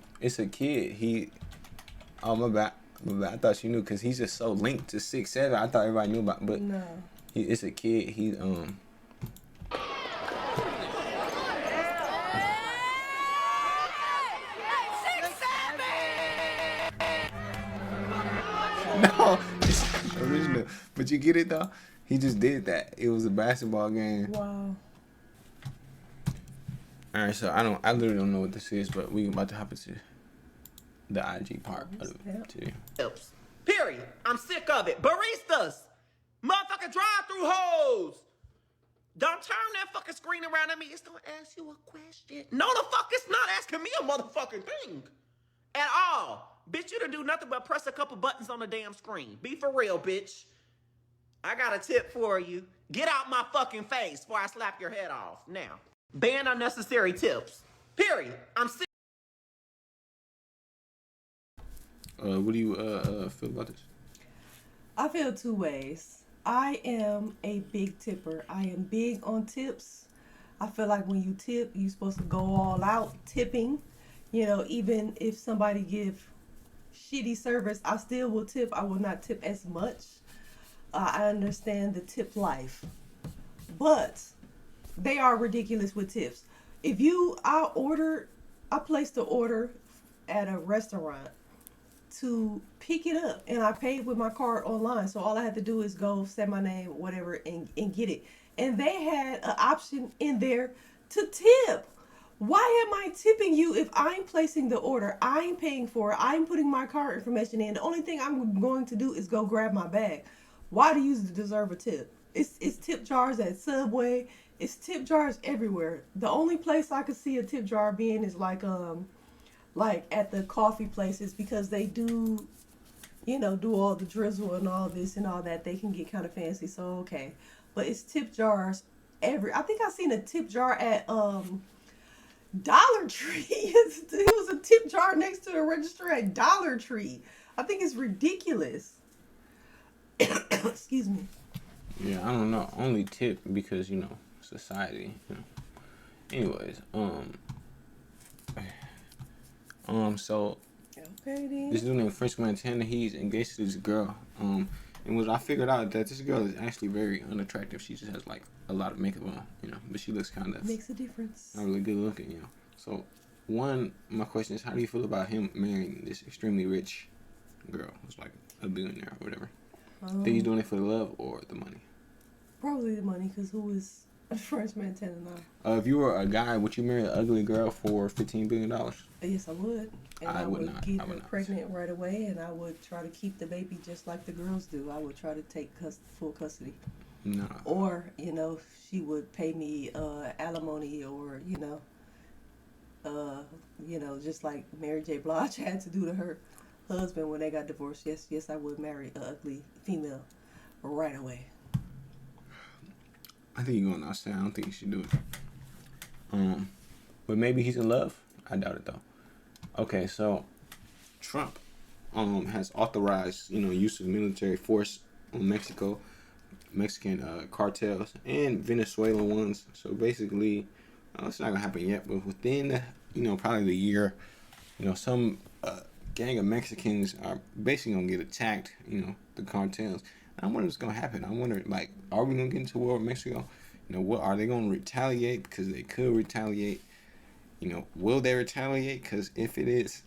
kid. My bad. I thought you knew because he's just so linked to 6-7. I thought everybody knew about, but no, it's a kid. No, it's original. But you get it though? He just did that. It was a basketball game. Wow. Alright, so I literally don't know what this is, but we about to hop into the IG part of it too. Period. I'm sick of it. Baristas! Motherfucking drive-through hoes! Don't turn that fucking screen around at me. It's gonna ask you a question. No, the fuck it's not asking me a motherfucking thing. At all. Bitch, you done do nothing but press a couple buttons on the damn screen. Be for real, bitch. I got a tip for you. Get out my fucking face before I slap your head off. Now. Ban unnecessary tips. Period. I'm sick. What do you feel about this? I feel two ways. I am a big tipper. I am big on tips. I feel like when you tip, you're supposed to go all out tipping. You know, even if somebody give shitty service, I still will tip. I will not tip as much. I understand the tip life, but they are ridiculous with tips. I placed the order at a restaurant to pick it up, and I paid with my card online. So all I had to do is go set my name, whatever, and get it. And they had an option in there to tip. Why am I tipping you if I'm placing the order? I'm paying for it. I'm putting my card information in. The only thing I'm going to do is go grab my bag. Why do you deserve a tip? It's tip jars at Subway. It's tip jars everywhere. The only place I could see a tip jar being is like at the coffee places, because they do, do all the drizzle and all this and all that. They can get kind of fancy. So okay, but it's tip jars I think I seen a tip jar at Dollar Tree. It was a tip jar next to the register at Dollar Tree. I think it's ridiculous. Excuse me. Yeah, I don't know. Only tip because society. Anyways, so this dude named French Montana, he's engaged to this girl. And what I figured out that this girl is actually very unattractive. She just has like a lot of makeup on, but she looks kind of makes a difference. Not really good looking, So my question is, how do you feel about him marrying this extremely rich girl who's like a billionaire or whatever? Think he's doing it for the love or the money? Probably the money, because who is French man 10 and 9. If you were a guy, would you marry an ugly girl for $15 billion? Yes, I would. And I would not. get I would her not. pregnant right away, and I would try to keep the baby just like the girls do. I would try to take full custody. No. Or, she would pay me alimony, or, just like Mary J. Blige had to do to her husband when they got divorced. Yes, I would marry an ugly female right away. I think you're going outside. I don't think you should do it. But maybe he's in love. I doubt it though. Okay, so Trump has authorized use of military force on Mexican cartels and Venezuelan ones. So basically, it's not gonna happen yet, but within probably the year, some gang of Mexicans are basically gonna get attacked. The cartels. I wonder what's gonna happen. I wonder, are we gonna get into war with Mexico? What are they gonna retaliate? Because they could retaliate. Will they retaliate? Because if it is,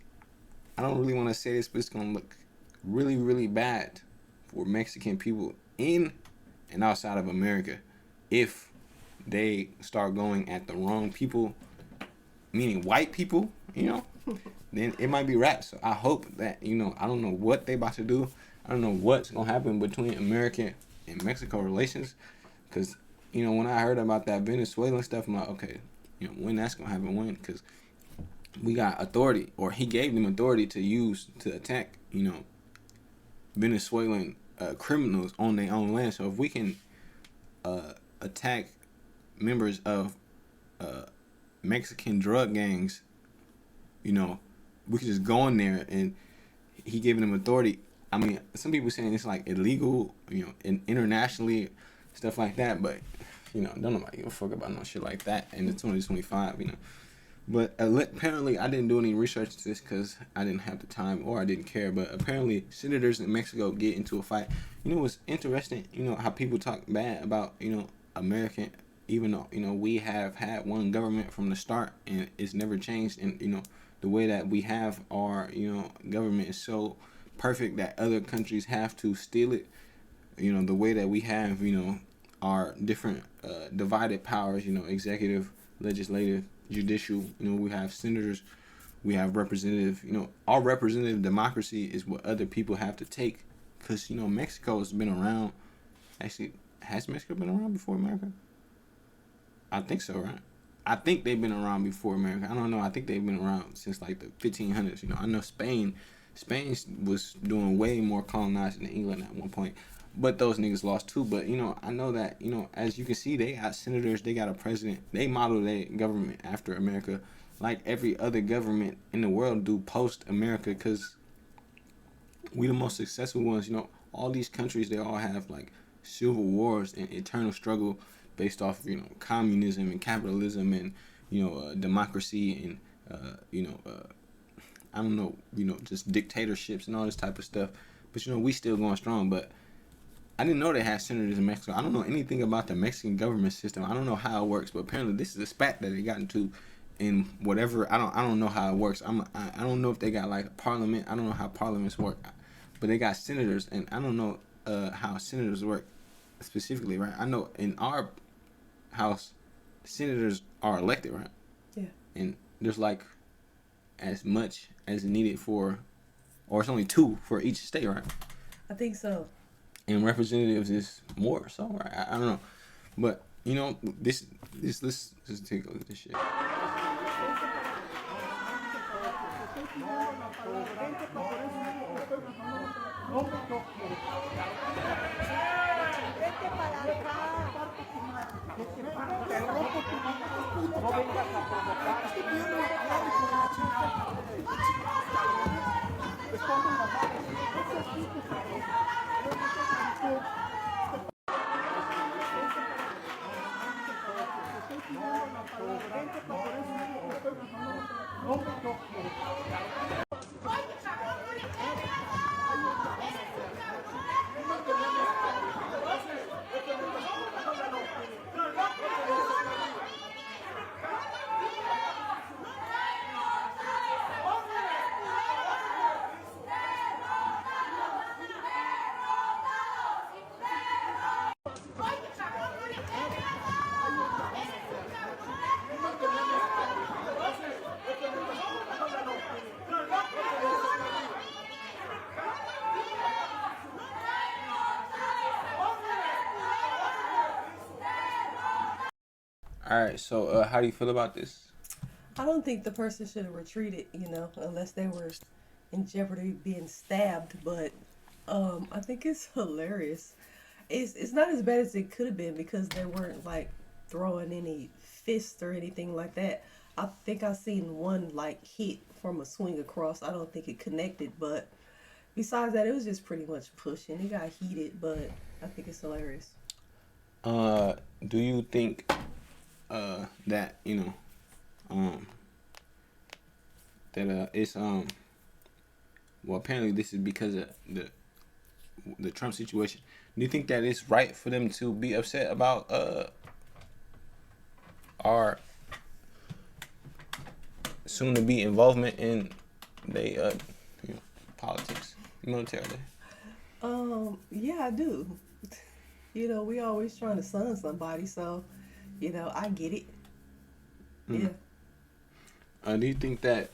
I don't really want to say this, but it's gonna look really, really bad for Mexican people in and outside of America if they start going at the wrong people, meaning white people. Then it might be rap. So I hope that I don't know what they about to do. I don't know what's gonna happen between American and Mexico relations, because when I heard about that Venezuelan stuff, I'm like, okay, when that's gonna happen, when? Because we got authority, or he gave them authority to use to attack, Venezuelan criminals on their own land. So if we can attack members of Mexican drug gangs, we could just go in there, and he giving them authority. I mean, some people saying it's like illegal, internationally, stuff like that. But don't nobody give a fuck about no shit like that in the 2025. But apparently, I didn't do any research to this because I didn't have the time or I didn't care. But apparently, senators in Mexico get into a fight. What's interesting? How people talk bad about American, even though we have had one government from the start and it's never changed. And the way that we have our government is so perfect that other countries have to steal it. The way that we have our different divided powers, executive, legislative, judicial. We have senators, we have representative. Our representative democracy is what other people have to take, because Mexico has been around. Actually, has Mexico been around before America? I think so, right? I think they've been around before America. I don't know. I think they've been around since like the 1500s. I know Spain was doing way more colonizing than England at one point, but those niggas lost too. But I know that as you can see, they got senators, they got a president. They model their government after America, like every other government in the world do post America, because we the most successful ones. All these countries, they all have like civil wars and eternal struggle based off of communism and capitalism and democracy and I don't know, just dictatorships and all this type of stuff. But we still going strong. But I didn't know they had senators in Mexico. I don't know anything about the Mexican government system. I don't know how it works, but apparently this is a spat that they got into in whatever. I don't know how it works. I don't know if they got like a parliament. I don't know how parliaments work, but they got senators, and I don't know how senators work specifically, right? I know in our house, senators are elected, right? Yeah. And there's like as much as needed for, or it's only 2 for each state, right? I think so. And representatives is more, so right? I don't know, but this let's just take a look at this shit. All right. So, how do you feel about this? I don't think the person should have retreated, unless they were in jeopardy of being stabbed. But I think it's hilarious. It's not as bad as it could have been because they weren't like throwing any fists or anything like that. I think I seen one like hit from a swing across. I don't think it connected, but besides that, it was just pretty much pushing. It got heated, but I think it's hilarious. Do you think that that it's well, apparently this is because of the Trump situation. Do you think that it's right for them to be upset about our soon to be involvement in they politics, military? Yeah, I do. We always trying to sun somebody, so I get it. Yeah. Do you think that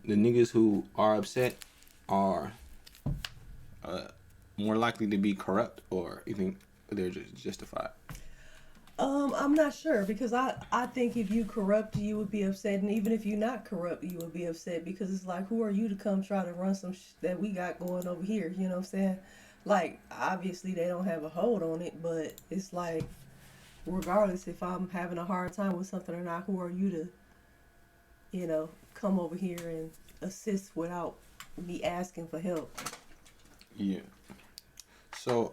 the niggas who are upset are more likely to be corrupt, or you think they're just justified? I'm not sure because I think if you corrupt, you would be upset, and even if you're not corrupt, you would be upset because it's like, who are you to come try to run some that we got going over here? You know what I'm saying? Like, obviously they don't have a hold on it, but it's like, regardless if I'm having a hard time with something or not, who are you to, come over here and assist without me asking for help? Yeah. So,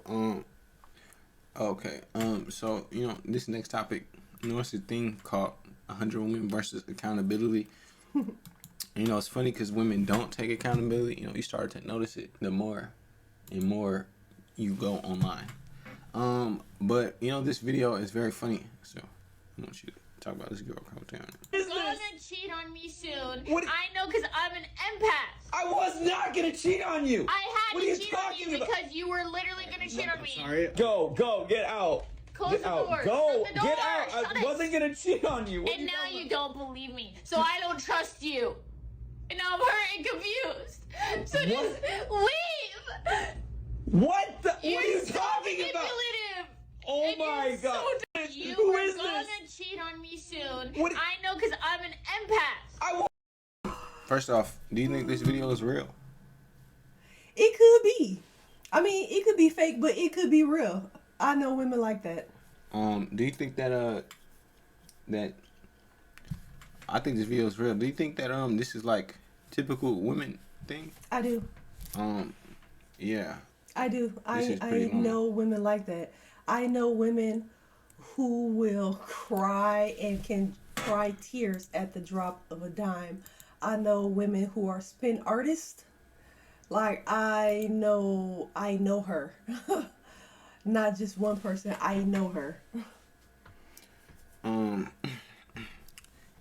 okay. So, this next topic, it's a thing called 100 Women versus Accountability. It's funny because women don't take accountability. You start to notice it the more and more you go online. But, this video is very funny. So, I want you to talk about this girl called Town. You're gonna cheat on me soon. I know, because I'm an empath. I was not gonna cheat on you. I had to cheat on you because you were literally gonna cheat on me. Sorry. Go, get out. Close get the out. door. Go, Shut the door. get out. Shut I wasn't gonna cheat on you. And now you don't believe me, so I don't trust you. And now I'm hurt and confused. So just leave. What the? You're what are you so talking about? manipulative. Oh And my you're God. So you Who were is gonna this? cheat on me soon. What? I know, because I'm an empath. First off, do you think this video is real? It could be. I mean, it could be fake, but it could be real. I know women like that. Do you think that that I think this video is real. Do you think that this is like typical women thing? I do. Yeah. I do. I normal. know women like that. I know women who will cry and can cry tears at the drop of a dime. I know women who are spin artists. Like, I know her. Not just one person. I know her.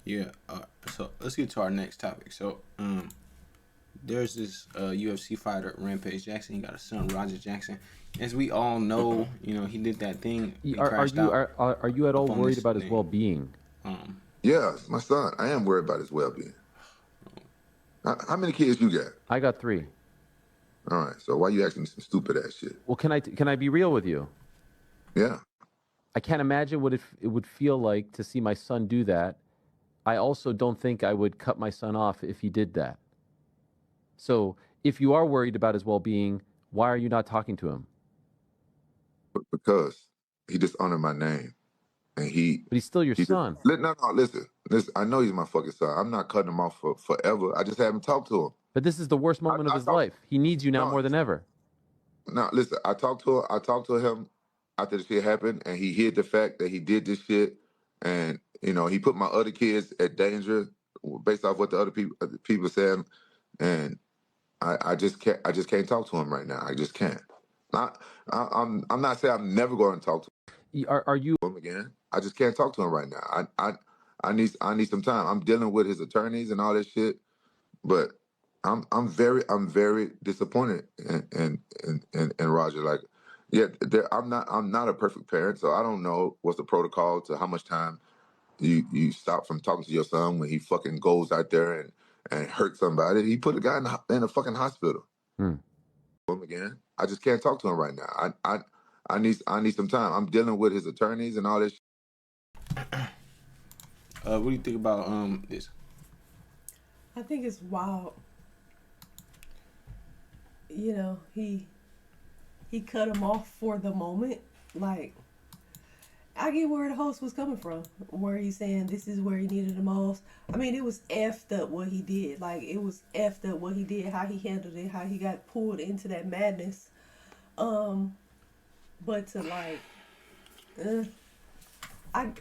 Yeah. So let's get to our next topic. So there's this UFC fighter, Rampage Jackson. He got a son, Roger Jackson. As we all know, he did that thing. Are you at all worried about his well-being? Yeah, my son. I am worried about his well-being. How many kids you got? I got 3. All right. So why you asking me some stupid ass shit? Well, can I be real with you? Yeah. I can't imagine what it would feel like to see my son do that. I also don't think I would cut my son off if he did that. So if you are worried about his well-being, why are you not talking to him? Because he dishonored my name. And but he's still your son. No, listen. I know he's my fucking son. I'm not cutting him off for forever. I just haven't talked to him. But this is the worst moment of his life. He needs you now more than ever. No, listen. I talked to him after this shit happened, and he hid the fact that he did this shit, and he put my other kids at danger based off what the other people said, and I just can't talk to him right now. I just can't. I'm not saying I'm never going to talk to him. Are you him again? I just can't talk to him right now. I need some time. I'm dealing with his attorneys and all this shit, but I'm very disappointed in Roger. Like, yeah, I'm not a perfect parent, so I don't know what's the protocol to how much time you stop from talking to your son when he fucking goes out there and hurt somebody. He put a guy in a fucking hospital. Him again. I just can't talk to him right now. I need some time. I'm dealing with his attorneys and all this. What do you think about this? I think it's wild. You know, he cut him off for the moment. Like, I get where the host was coming from, where he's saying this is where he needed the most. I mean, it was effed up what he did. Like, it was effed up what he did, how he handled it, how he got pulled into that madness. But to like,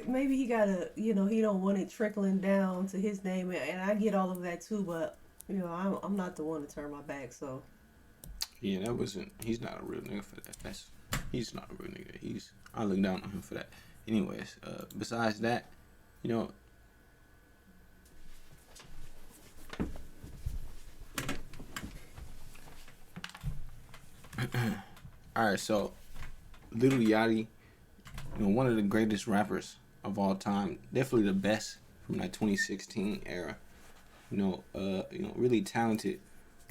maybe he gotta, you know, he don't want it trickling down to his name, and I get all of that too. But you know, I'm not the one to turn my back. So yeah, that wasn't. He's not a real nigga for that. He's not a real nigga. I look down on him for that. Anyways, besides that, you know. All right, so Lil Yachty, you know, one of the greatest rappers of all time, definitely the best from that 2016 era. You know, really talented,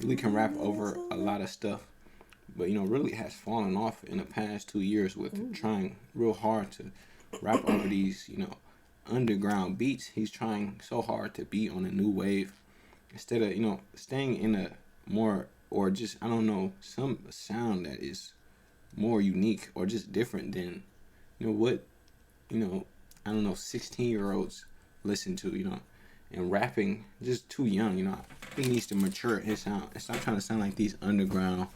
really can rap over a lot of stuff, but you know, really has fallen off in the past 2 years with trying real hard to rap over these, you know, underground beats. He's trying so hard to be on a new wave instead of, you know, staying in a more, or just, I don't know, some sound that is more unique or just different than, you know, what, you know, I don't know, 16-year-olds listen to, you know, and rapping just too young, you know. He needs to mature his sound and stop trying to sound like these underground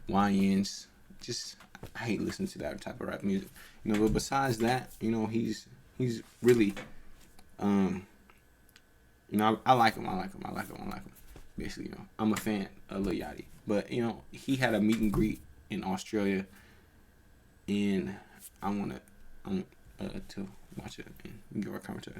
YNs. Just, I hate listening to that type of rap music, you know. But besides that, you know, he's really, you know, I like him. Basically, you know, I'm a fan of Lil Yachty. But you know, he had a meet and greet in Australia, and I want to watch it and give our commentary.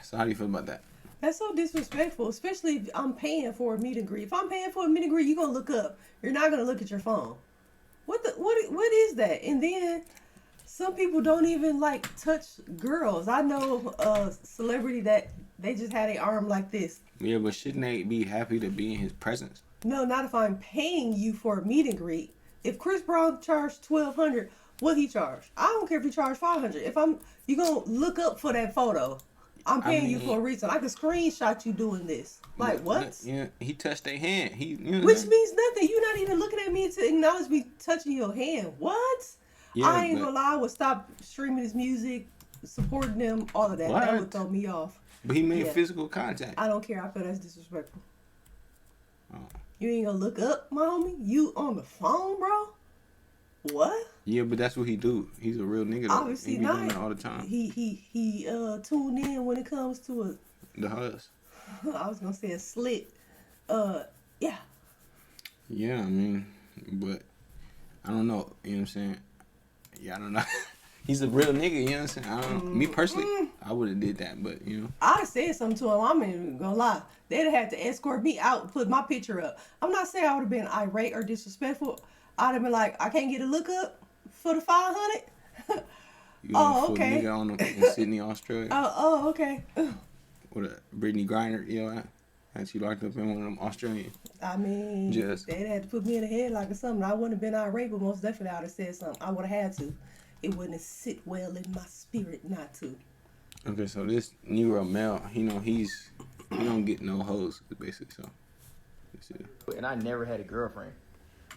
So how do you feel about that? that's so disrespectful, especially if I'm paying for a meet and greet. If I'm paying for a meet and greet, you're gonna look up. You're not gonna look at your phone. What is that? And then some people don't even like touch girls. I know a celebrity that they just had an arm like this. Yeah, but shouldn't they be happy to be in his presence? No, not if I'm paying you for a meet and greet. If Chris Brown charged $1,200, what he charged? I don't care if he charged $500. If you gonna look up for that photo. I'm paying you for a reason. I can screenshot you doing this. Like what? Yeah, he touched their hand. Which means nothing. You're not even looking at me to acknowledge me touching your hand. What? Yeah, I ain't gonna lie. I would stop streaming his music, supporting them, all of that. What? That would throw me off. But he made physical contact. I don't care. I feel that's disrespectful. Oh. You ain't gonna look up, my homie? You on the phone, bro? What? Yeah, but that's what he do. He's a real nigga. Though. Obviously he be not. doing that all the time. He tuned in when it comes to the huss. I was gonna say a slit. Yeah. Yeah, I mean, but I don't know. You know what I'm saying? Yeah, I don't know. He's a real nigga. You know what I'm saying? I don't know. Me personally, I would have did that, but you know. I'd have said something to him. I'm not even gonna lie. They'd have had to escort me out and put my picture up. I'm not saying I would have been irate or disrespectful. I'd have been like, I can't get a look up for the 500. Oh, okay. Nigga on in Sydney, Australia. Oh, okay. With a Brittany Griner, you know, and she locked up in one of them Australian. I mean, they'd have to put me in a headlock or something. I wouldn't have been irate, but most definitely I'd have said something. I would have had to. It wouldn't sit well in my spirit not to. Okay, so this Negro male, you know, he don't get no hoes, basically. So, and I never had a girlfriend.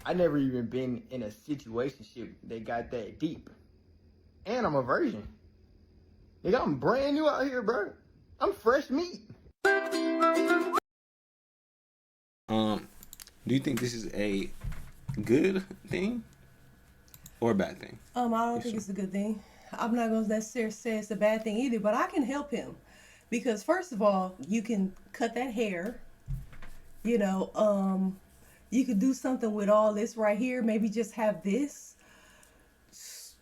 I never even been in a situationship that got that deep. And I'm a virgin. Nigga, I'm brand new out here, bro. I'm fresh meat. Do you think this is a good thing or a bad thing? I don't think it's a good thing. I'm not gonna necessarily say it's a bad thing either, but I can help him. Because first of all, you can cut that hair. You know, you could do something with all this right here. Maybe just have this.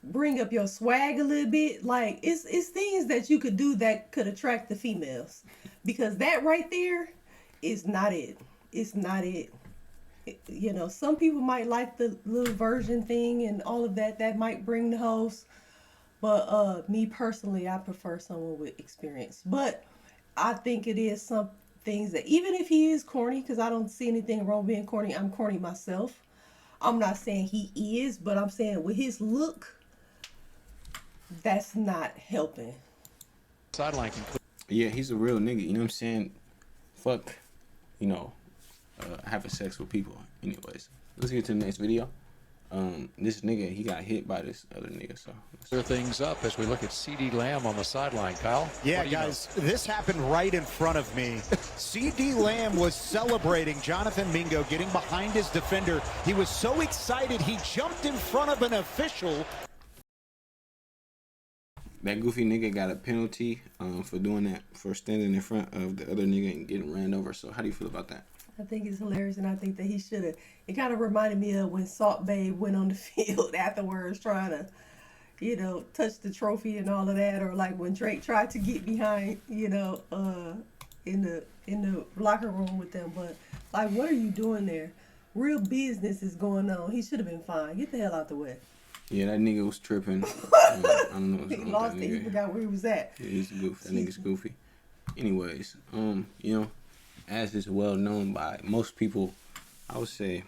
Bring up your swag a little bit. Like, it's things that you could do that could attract the females. Because that right there is not it. It's not it. you know, some people might like the little version thing and all of that. That might bring the host. But me personally, I prefer someone with experience. But I think it is some things that, even if he is corny, because I don't see anything wrong with being corny. I'm corny myself. I'm not saying he is, but I'm saying with his look, that's not helping. Sideline. Yeah, he's a real nigga. You know what I'm saying? Fuck, you know, having sex with people. Anyways, let's get to the next video. This nigga, he got hit by this other nigga, so. Clear things up as we look at C.D. Lamb on the sideline, Kyle. Yeah, guys, this happened right in front of me. C.D. Lamb was celebrating Jonathan Mingo getting behind his defender. He was so excited, he jumped in front of an official. That goofy nigga got a penalty for doing that, for standing in front of the other nigga and getting ran over. So how do you feel about that? I think it's hilarious, and I think that he should have. It kind of reminded me of when Salt Bae went on the field afterwards trying to, you know, touch the trophy and all of that, or like when Drake tried to get behind, you know, in the locker room with them. But like, what are you doing there? Real business is going on. He should have been fine. Get the hell out the way. Yeah, that nigga was tripping. I don't know what's He wrong lost with it. that He nigga. forgot where he was at. Yeah, he's goofy. That nigga's goofy. Anyways, you know, as is well known by most people, I would say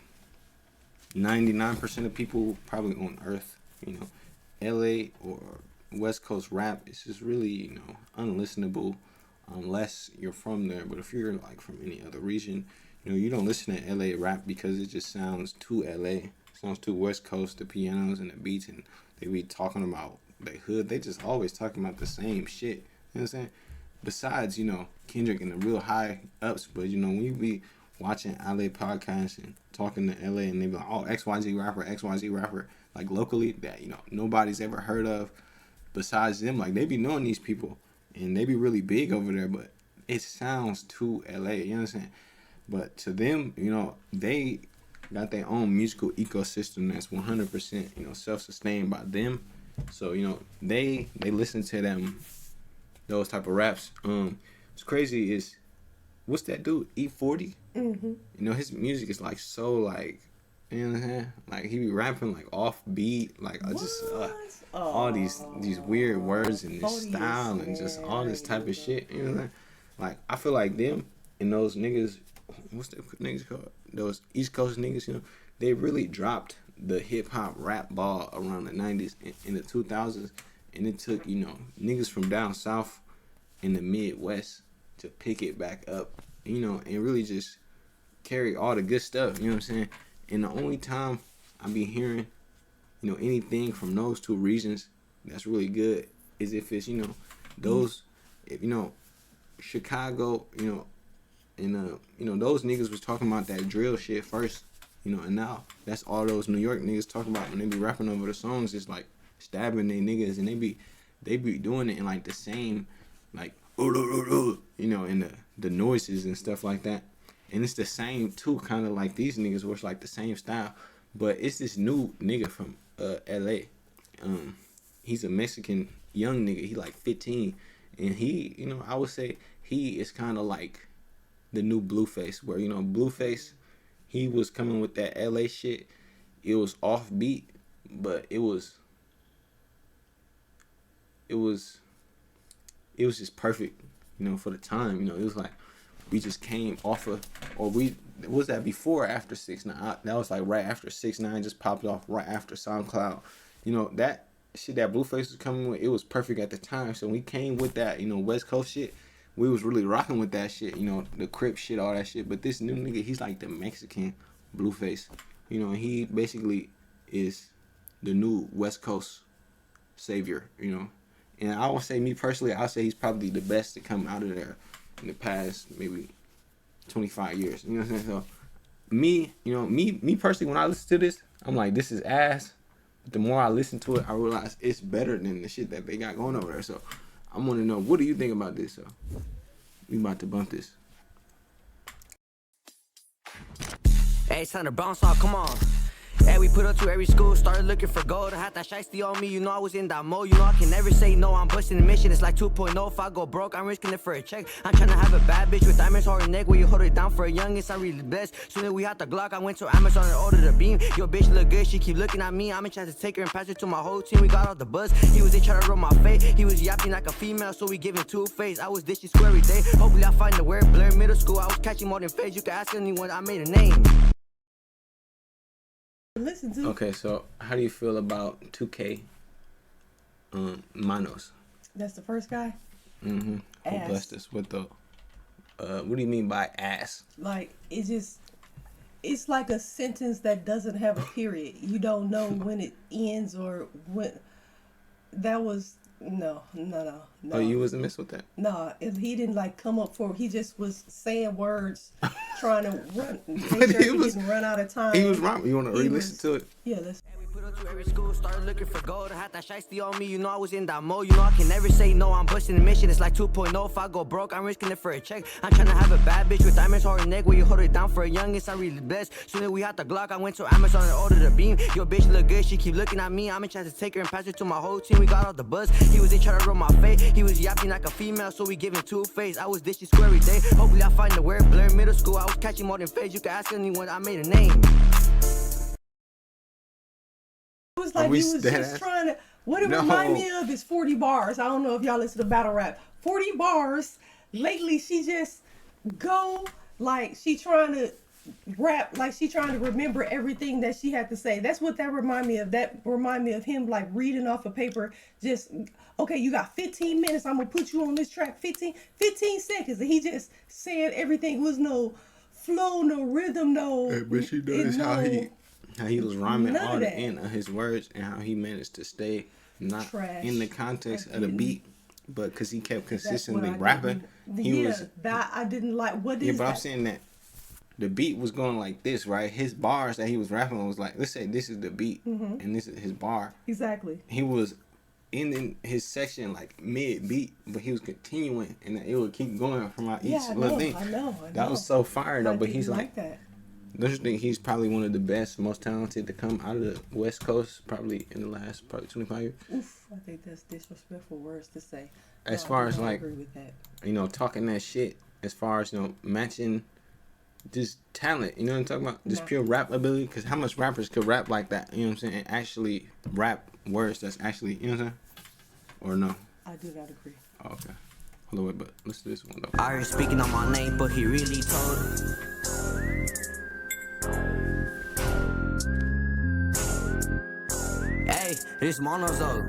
99% of people probably on Earth, you know, LA or West Coast rap is just really, you know, unlistenable unless you're from there. But if you're like from any other region, you know, you don't listen to LA rap because it just sounds too LA. It sounds too West Coast, the pianos and the beats, and they be talking about the hood. They just always talking about the same shit. You know what I'm saying? Besides, you know, Kendrick and the real high ups, but you know, when you be watching LA podcasts and talking to LA and they be like, oh, XYZ rapper, like locally that, you know, nobody's ever heard of besides them. Like they be knowing these people and they be really big over there, but it sounds too LA, you know what I'm saying? But to them, you know, they got their own musical ecosystem that's 100%, you know, self-sustained by them. So, you know, they listen to them, those type of raps. What's crazy is, what's that dude, E40? Mm-hmm. You know, his music is like so like, you know what I'm saying? Like he be rapping like off beat, like just all these weird words and this style and just all this type of shit. You know what I'm saying? Like I feel like them and those niggas, what's the niggas called? Those East Coast niggas, you know, they really dropped the hip hop rap ball around the 90s in the 2000s, and it took, you know, niggas from down south in the Midwest to pick it back up, you know, and really just carry all the good stuff, you know what I'm saying? And the only time I be hearing, you know, anything from those two regions that's really good is if it's, you know, those, if, you know, Chicago, you know, and you know, those niggas was talking about that drill shit first, you know, and now that's all those New York niggas talking about when they be rapping over the songs. It's like stabbing they niggas, and they be doing it in like the same, like, you know, in the noises and stuff like that. And it's the same too, kind of like these niggas, where it's like the same style, but it's this new nigga from LA. He's a Mexican young nigga. He like 15, and he, you know, I would say he is kind of like the new Blueface, where, you know, Blueface, he was coming with that LA shit. It was offbeat, but it was just perfect, you know, for the time. You know, it was like we just came off of, or was that before or after 6ix9ine? That was like right after 6ix9ine just popped off, right after SoundCloud. You know, that shit that Blueface was coming with, it was perfect at the time. So we came with that, you know, West Coast shit. We was really rocking with that shit, you know, the Crip shit, all that shit. But this new nigga, he's like the Mexican Blueface. You know, he basically is the new West Coast savior, you know. And I would say, me personally, I'll say he's probably the best to come out of there in the past maybe 25 years. You know what I'm saying? So me, you know, me personally, when I listen to this, I'm like, this is ass. But the more I listen to it, I realize it's better than the shit that they got going over there. So I want to know, what do you think about this? So we about to bump this. Hey, it's time to bounce off. Come on. Hey, we put up to every school, started looking for gold. I had that shiesty on me, you know I was in that mode. You know I can never say no, I'm busting the mission. It's like 2.0, if I go broke, I'm risking it for a check. I'm trying to have a bad bitch with diamonds on her neck, where you hold it down for a youngest, I'm really blessed. Soon as we had the Glock, I went to Amazon and ordered a beam. Your bitch look good, she keep looking at me. I'm in chance to take her and pass it to my whole team. We got all the buzz, he was in trying to roll my face. He was yapping like a female, so we giving two-face. I was dishing square every day, hopefully I find the word. Blur middle school, I was catching more than fades. You can ask anyone, I made a name. Listen to. Okay, so how do you feel about 2K Manos? That's the first guy. Mm-hmm. Who Ass. blessed us with the what do you mean by ass? Like it's like a sentence that doesn't have a period. You don't know when it ends or when. That was no. Oh, you wasn't messed with that? No, he didn't like come up for. He just was saying words, trying to run. Make sure he didn't run out of time. He was wrong. You want to re-listen to it? Yeah, let's. Put up to every school, started looking for gold. I had that shiesty on me, you know I was in that mode. You know I can never say no, I'm busting the mission. It's like 2.0, if I go broke, I'm risking it for a check. I'm trying to have a bad bitch with diamonds on her neck, where you hold it down for a youngest, I'm really blessed. Soon as we had the Glock, I went to Amazon and ordered a beam. Your bitch look good, she keep looking at me. I'm in chance to take her and pass it to my whole team. We got all the buzz, he was in trying to roll my face. He was yapping like a female, so we giving two-face. I was dishing square every day, hopefully I find the word. Blur middle school, I was catching more than fades. You can ask anyone, I made a name. It was like he was just trying to. What it remind me of is 40 bars. I don't know if y'all listen to battle rap. 40 bars. Lately, she just go like she trying to rap, like she trying to remember everything that she had to say. That's what that remind me of. That remind me of him like reading off a paper. Just okay, you got 15 minutes. I'm gonna put you on this track. 15 seconds, and he just saying everything. It was no flow, no rhythm, no. Hey, but she knows how he was rhyming all the end of his words and how he managed to stay not in the context of the beat, but because he kept consistently rapping, he was. That I didn't like. What is yeah, but that? I'm saying that the beat was going like this, right? His bars that he was rapping was like, let's say this is the beat and this is his bar. Exactly. He was ending his section like mid beat, but he was continuing, and it would keep going from each little thing. I know. That was so fire though. But he's like that. Don't you think he's probably one of the best, most talented to come out of the West Coast, probably in the last 25 years? Oof, I think that's disrespectful words to say. As far as I like, agree with that. you know, talking that shit, as far as, you know, matching just talent, you know what I'm talking about? Just pure rap ability, because how much rappers could rap like that, you know what I'm saying, and actually rap words that's actually, you know what I'm saying? Or no? I do not agree. Oh, okay. Hold on, wait, but listen to this one though. I heard speaking on my name, but he really told her. Hey, this Mono's though.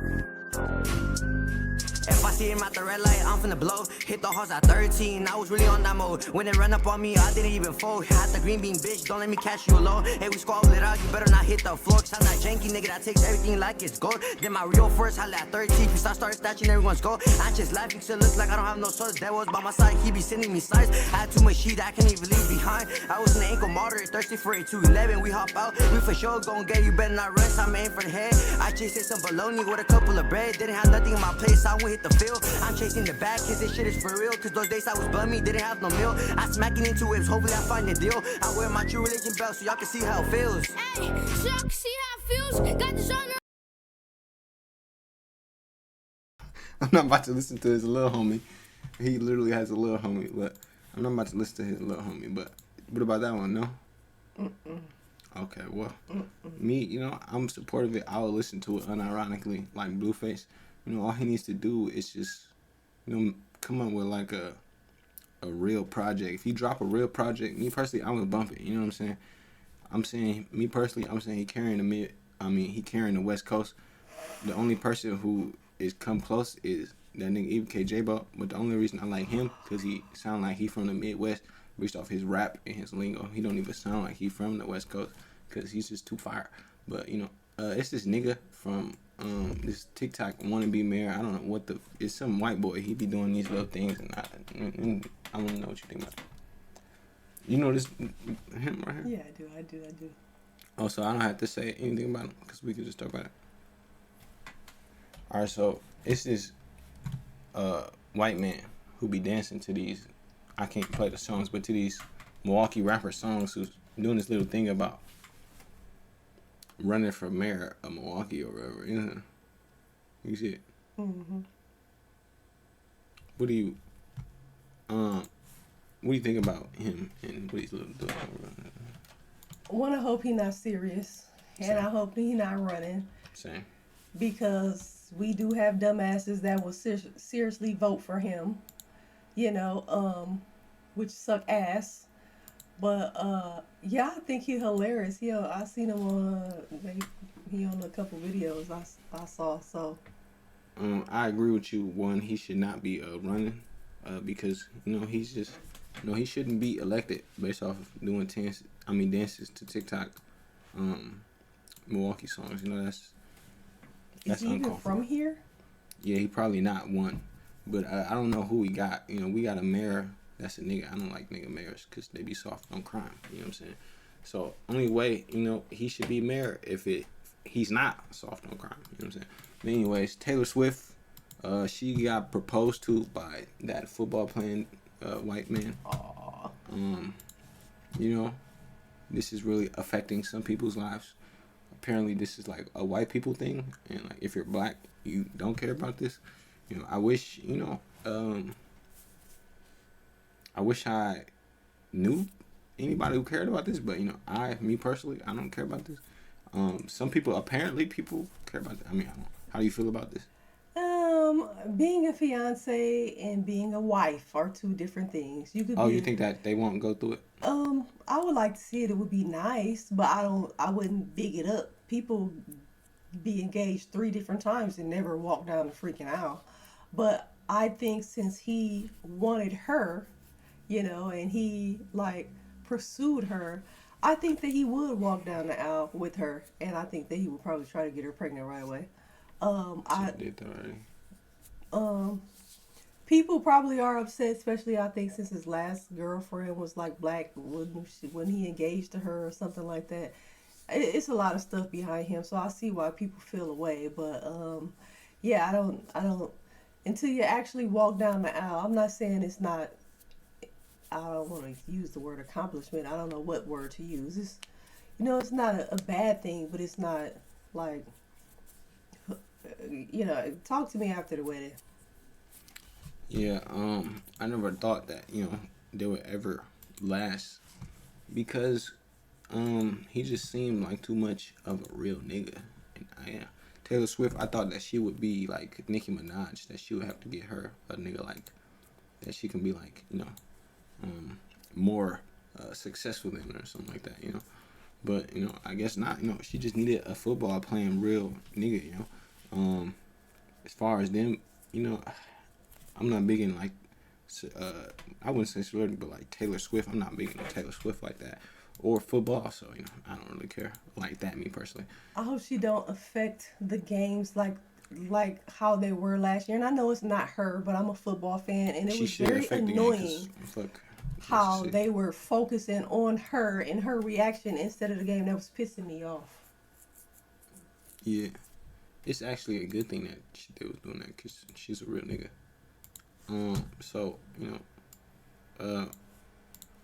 If I see him at the red light, I'm finna blow. Hit the horse at 13, I was really on that mode. When they ran up on me, I didn't even fold. Had the green bean, bitch, don't let me catch you alone. Hey, we squabble it out, you better not hit the floor. Cause I'm that janky nigga that takes everything like it's gold. Then my real first, I at 13, cause I started snatching everyone's gold. I just laughing, cause it looks like I don't have no source. That was by my side, he be sending me signs. I had too much shit I can't even leave behind. I was in the ankle moderate, thirsty for a 211. We hop out, we for sure gon' get you, better not run. So I'm aiming for the head. I chased some bologna with a couple of bread. Didn't have nothing in my place, so I went hit the field. I'm chasing the bag, cause this shit is for real. Cause those days I was bummy, didn't have no meal. I smacking into whips, hopefully I find a deal. I wear my true religion belt so y'all can see how it feels. Hey, so y'all can see how it feels. Got the song. I'm not about to listen to his little homie. He literally has a little homie, but I'm not about to listen to his little homie. But what about that one? No? Okay, well, me, you know, I'm supportive of it. I will listen to it unironically, like Blueface. You know, all he needs to do is just, you know, come up with like a real project. If he drop a real project, me personally, I'm gonna bump it. You know what I'm saying? I'm saying, me personally, I'm saying he carrying he carrying the West Coast. The only person who is come close is that nigga even J-Bo. But the only reason I like him, because he sound like he from the Midwest, based off his rap and his lingo. He don't even sound like he from the West Coast, because he's just too fire. But, you know, it's this nigga from this TikTok wannabe mayor. I don't know it's some white boy. He be doing these little things, and I want to know what you think about it. You know this him right here? Yeah, I do. Oh, so I don't have to say anything about him, because we could just talk about it. Alright, so it's this white man who be dancing to these, I can't play the songs, but to these Milwaukee rapper songs, who's doing this little thing about running for mayor of Milwaukee or whatever. You know, you see it. What do you think about him and what he's doing? One, I hope he's not serious, and I hope he's not running. Same. Because we do have dumbasses that will seriously vote for him, which suck ass. But yeah, I think he's hilarious. I seen him on he on a couple videos I saw. So I agree with you. One, he should not be running because he's just he shouldn't be elected based off of doing dances to TikTok Milwaukee songs. That's is he even from here? Yeah, he probably not one, but I don't know who we got. We got a mayor that's a nigga. I don't like nigga mayors because they be soft on crime. You know what I'm saying? So only way he should be mayor if he's not soft on crime. You know what I'm saying? But anyways, Taylor Swift, she got proposed to by that football playing white man. This is really affecting some people's lives. Apparently this is like a white people thing, and like if you're black you don't care about this. I wish I knew anybody who cared about this, but me personally, I don't care about this. Some people care about that. How do you feel about this? Being a fiance and being a wife are two different things. You think that they won't go through it? I would like to see it. It would be nice, but I wouldn't big it up. People be engaged 3 different times and never walk down the freaking aisle. But I think since he wanted her, and he pursued her, I think that he would walk down the aisle with her, and I think that he would probably try to get her pregnant right away. I did that already. People probably are upset, especially I think since his last girlfriend was black when he engaged to her or something like that. It's a lot of stuff behind him, so I see why people feel away. But yeah, I don't until you actually walk down the aisle. I'm not saying it's not. I don't want to use the word accomplishment. I don't know what word to use. It's it's not a bad thing, but it's not like talk to me after the wedding. Yeah, I never thought that they would ever last because he just seemed like too much of a real nigga. And Taylor Swift, I thought that she would be like Nicki Minaj, that she would have to get her a nigga like that she can be like more successful than or something like that. But I guess not. She just needed a football playing real nigga. As far as them, I'm not big in I wouldn't say celebrity, but like Taylor Swift, I'm not big into Taylor Swift like that, or football. So I don't really care like that, me personally. I hope she don't affect the games like how they were last year. And I know it's not her, but I'm a football fan, and it was very annoying how they were focusing on her and her reaction instead of the game. That was pissing me off. Yeah, it's actually a good thing that they was doing that because she's a real nigga. So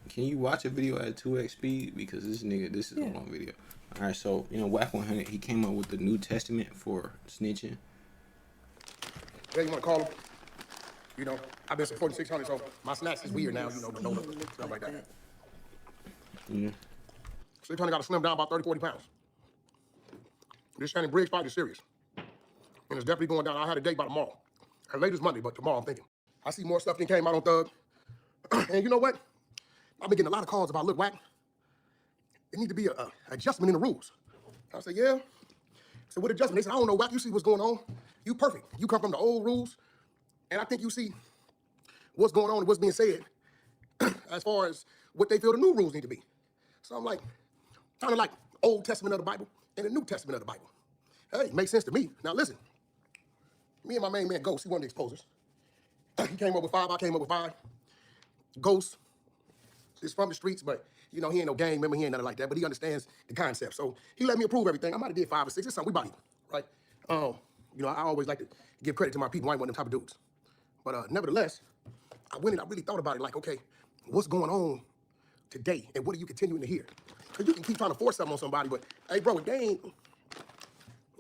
can you watch a video at 2x speed? Because this is a long video. All right, so Whack 100, he came up with the New Testament for snitching. Yeah, you want to call him? I've been supporting 600, so my snacks is weird now, but no stuff like that. Yeah. 600 got to slim down about 30, 40 pounds. This Shannon Briggs fight is serious. And it's definitely going down. I had a date by tomorrow. Her latest Monday, but tomorrow I'm thinking. I see more stuff than came out on Thug. And you know what? I've been getting a lot of calls about, look, Whack, there need to be an adjustment in the rules. I said, yeah. I said, what adjustment? They said, I don't know, Whack, you see what's going on. You perfect. You come from the old rules, and I think you see what's going on and what's being said as far as what they feel the new rules need to be. So I'm like, kind of like Old Testament of the Bible and the New Testament of the Bible. Hey, makes sense to me. Now listen, me and my main man Ghost, he one of the exposers. He came up with 5, I came up with 5. Ghost is from the streets, but he ain't no gang member, he ain't nothing like that, but he understands the concept. So he let me approve everything. I might have did 5 or 6. It's something we body, right? I always like to give credit to my people. I ain't one of them type of dudes. But nevertheless, I went and I really thought about it like, okay, what's going on today and what are you continuing to hear? Because you can keep trying to force something on somebody, but hey, bro, if they ain't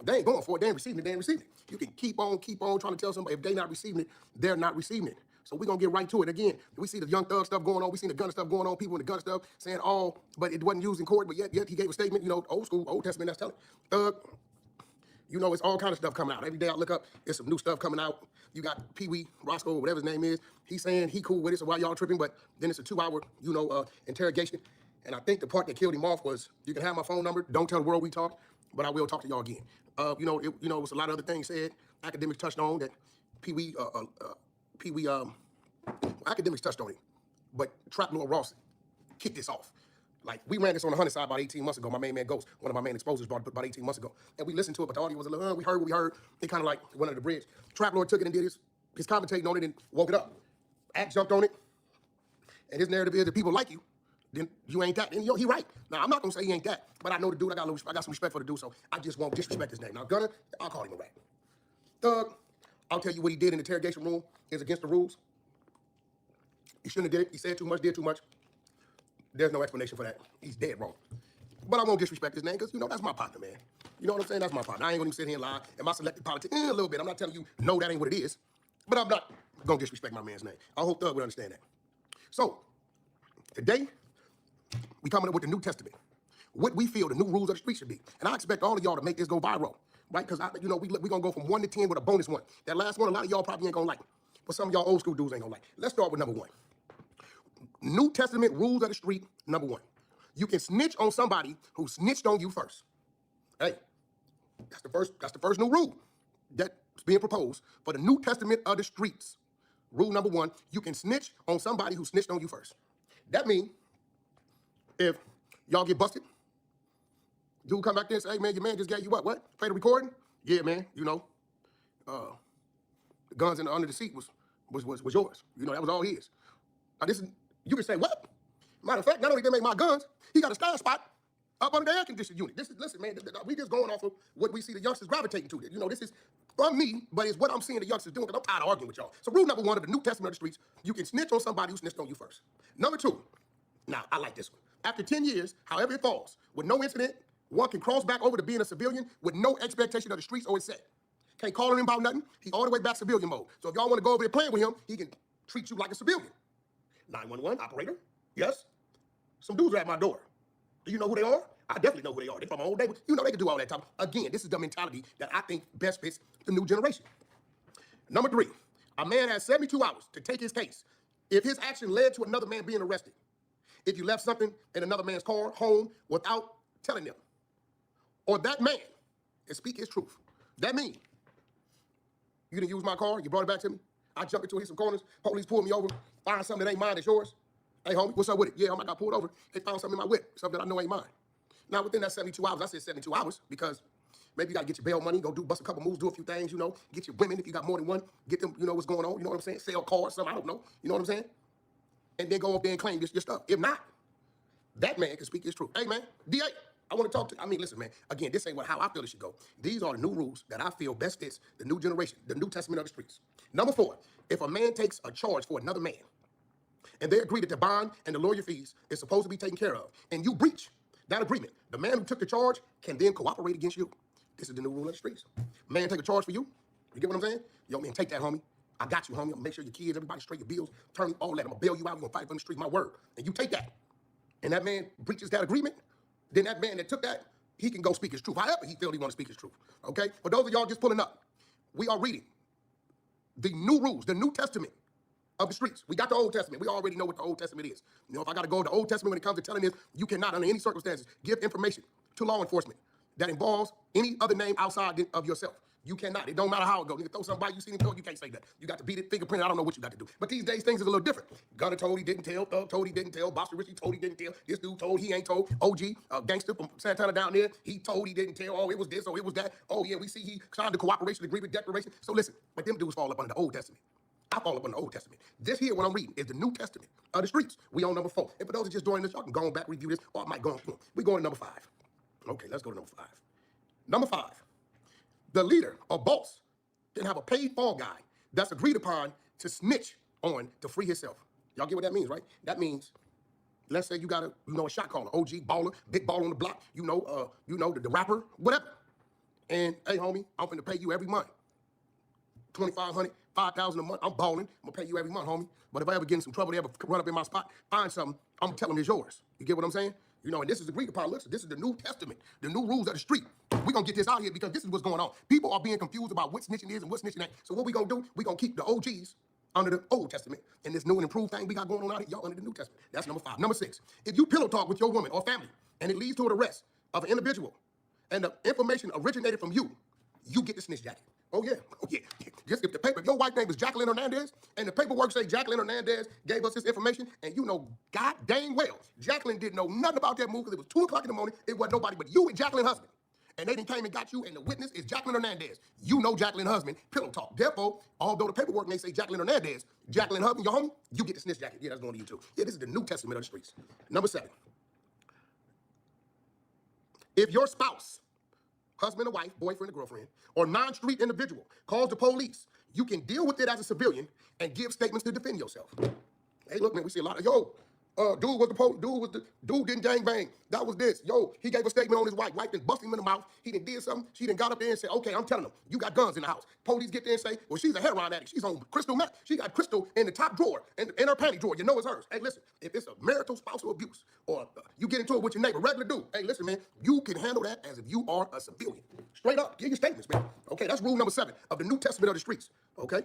they ain't going for it. They ain't receiving it. They ain't receiving it. You can keep on trying to tell somebody if they not receiving it, they're not receiving it. So we're going to get right to it. Again, we see the Young Thug stuff going on. We seen the gun stuff going on. People in the gun stuff saying, oh, but it wasn't used in court. But yet he gave a statement, you know, old school, Old Testament, that's telling. Thug, you know, it's all kind of stuff coming out. Every day I look up, there's some new stuff coming out. You got Pee Wee, Roscoe, whatever his name is. He's saying he cool with it, so why y'all tripping? But then it's a 2-hour, you know, interrogation. And I think the part that killed him off was, you can have my phone number. Don't tell the world we talked, but I will talk to y'all again. You know, it was a lot of other things said. Academics touched on that. Academics touched on it. But Trap Lord Ross kicked this off. Like, we ran this on the 100 side about 18 months ago. My main man Ghost, one of my main exposers, brought it about 18 months ago. And we listened to it, but the audio was a little, we heard what we heard. It kind of like went under the bridge. Trap Lord took it and did his commentating on it and woke it up. Act jumped on it. And his narrative is that people like you, then you ain't that. And he right. Now, I'm not going to say he ain't that, but I know the dude, I got some respect for the dude, so I just won't disrespect his name. Now, Gunner, I'll call him a rat. Thug, I'll tell you what he did in the interrogation room is against the rules. He shouldn't have did it. He said too much, did too much. There's no explanation for that. He's dead wrong. But I won't disrespect his name because, you know, that's my partner, man. You know what I'm saying? That's my partner. I ain't going to sit here and lie. Am I selected politics? A little bit. I'm not telling you, no, that ain't what it is. But I'm not going to disrespect my man's name. I hope Thug would understand that. So, today, we coming up with the New Testament. What we feel the new rules of the street should be. And I expect all of y'all to make this go viral, right? Because, you know, we going to go from 1 to 10 with a bonus 1. That last one, a lot of y'all probably ain't going to like. But some of y'all old school dudes ain't going to like. Let's start with number 1. New Testament rules of the street, number 1. You can snitch on somebody who snitched on you first. Hey, that's the first new rule that's being proposed for the New Testament of the streets. Rule number 1, you can snitch on somebody who snitched on you first. That means if y'all get busted, dude come back there and say, hey man, your man just gave you what? Play the recording? Yeah, man, you know, the guns under the seat was yours. You know, that was all his. Now this is, you can say, what? Matter of fact, not only did they make my guns, he got a stash spot up under the air conditioning unit. Listen, man, we just going off of what we see the youngsters gravitating to. You know, this is from me, but it's what I'm seeing the youngsters doing because I'm tired of arguing with y'all. So rule number 1 of the New Testament of the streets, you can snitch on somebody who snitched on you first. Number 2, now I like this one. After 10 years, however it falls, with no incident, one can cross back over to being a civilian with no expectation of the streets or it's set. Can't call him about nothing. He all the way back civilian mode. So if y'all want to go over there playing with him, he can treat you like a civilian. 911, operator, yes? Some dudes are at my door. Do you know who they are? I definitely know who they are. They're from my old neighborhood. You know they can do all that time. Again, this is the mentality that I think best fits the new generation. Number 3, a man has 72 hours to take his case. If his action led to another man being arrested, if you left something in another man's car, home, without telling them, or that man and speak his truth. That means you didn't use my car, you brought it back to me, I jumped into some corners, police pulled me over, find something that ain't mine, that's yours. Hey, homie, what's up with it? Yeah, I got pulled over. They found something in my whip, something that I know ain't mine. Now, within that 72 hours, I said 72 hours because maybe you got to get your bail money, go bust a couple moves, do a few things, you know, get your women if you got more than one, get them, you know what's going on, you know what I'm saying? Sell cars, something, I don't know, you know what I'm saying? And then go up there and claim your stuff. If not, that man can speak his truth. Hey, man, DA, I want to talk to you. I mean, listen, man, again, this ain't how I feel it should go. These are the new rules that I feel best fits the new generation, the New Testament of the streets. Number 4, if a man takes a charge for another man, and they agree that the bond and the lawyer fees is supposed to be taken care of, and you breach that agreement, the man who took the charge can then cooperate against you. This is the new rule of the streets. Man take a charge for you. You get what I'm saying? Yo, man, take that, homie. I got you, homie. I'm gonna make sure your kids, everybody straight, your bills, turn all that. I'm gonna bail you out. We're gonna fight from the street, my word. And you take that. And that man breaches that agreement, then that man that took that, he can go speak his truth. However he feels he want to speak his truth. Okay? For those of y'all just pulling up, we are reading the new rules, the New Testament of the streets. We got the Old Testament. We already know what the Old Testament is. You know, if I got to go to the Old Testament when it comes to telling this, you cannot, under any circumstances, give information to law enforcement that involves any other name outside of yourself. You cannot. It don't matter how it goes. You can throw somebody, you see him throw, you can't say that. You got to beat it, fingerprint. I don't know what you got to do. But these days, things is a little different. Gunner told he didn't tell. Thug told he didn't tell. Boster Richie told he didn't tell. This dude told he ain't told. OG, gangster from Santana down there, he told he didn't tell. Oh, it was this, oh, it was that. Oh, yeah, we see he signed the cooperation agreement declaration. So listen, but them dudes fall up under the Old Testament. I fall up on the Old Testament. This here, what I'm reading, is the New Testament of the streets. We on number 4. And for those who just joining us, y'all can go on back, review this, or I might go on. We going to number 5. Okay, let's go to number 5. Number 5, the leader or boss can have a paid fall guy that's agreed upon to snitch on to free himself. Y'all get what that means, right? That means, let's say you got a shot caller, OG baller, big baller on the block, the rapper, whatever. And hey, homie, I'm finna pay you every month. $2,500, $5,000 a month. I'm balling. I'm gonna pay you every month, homie. But if I ever get in some trouble, they ever run up in my spot, find something, I'm gonna tell them it's yours. You get what I'm saying? You know, and this is agreed upon. Listen, this is the New Testament, the new rules of the street. We're gonna get this out here because this is what's going on. People are being confused about what snitching is and what snitching ain't. So what we gonna do? We gonna keep the OGs under the Old Testament, and this new and improved thing we got going on out here, y'all under the New Testament. That's number 5. Number 6, if you pillow talk with your woman or family, and it leads to an arrest of an individual, and the information originated from you, you get the snitch jacket. Oh yeah, Just if the paper, if your wife name is Jacqueline Hernandez, and the paperwork say Jacqueline Hernandez gave us this information, and you know god dang well, Jacqueline didn't know nothing about that move because it was 2 o'clock in the morning, it wasn't nobody but you and Jacqueline's husband. And they didn't came and got you, and the witness is Jacqueline Hernandez. You know Jacqueline's husband, pillow talk. Therefore, although the paperwork may say Jacqueline Hernandez, Jacqueline's husband, your homie, you get the snitch jacket. Yeah, that's going to you too. Yeah, this is the New Testament of the streets. Number 7. If your spouse, husband or wife, boyfriend or girlfriend, or non-street individual calls the police, you can deal with it as a civilian and give statements to defend yourself. Hey, look, man, we see a lot of, dude didn't gang bang. That was this. Yo, he gave a statement on his wife. Wife done busted him in the mouth. He done did something. She done got up there and said, okay, I'm telling him, you got guns in the house. Police get there and say, well, she's a heroin addict. She's on crystal meth. She got crystal in the top drawer, in her panty drawer. You know it's hers. Hey, listen, if it's a marital spousal abuse or you get into it with your neighbor, regular dude, hey, listen, man, you can handle that as if you are a civilian. Straight up, give your statements, man. Okay, that's rule number 7 of the New Testament of the streets. Okay?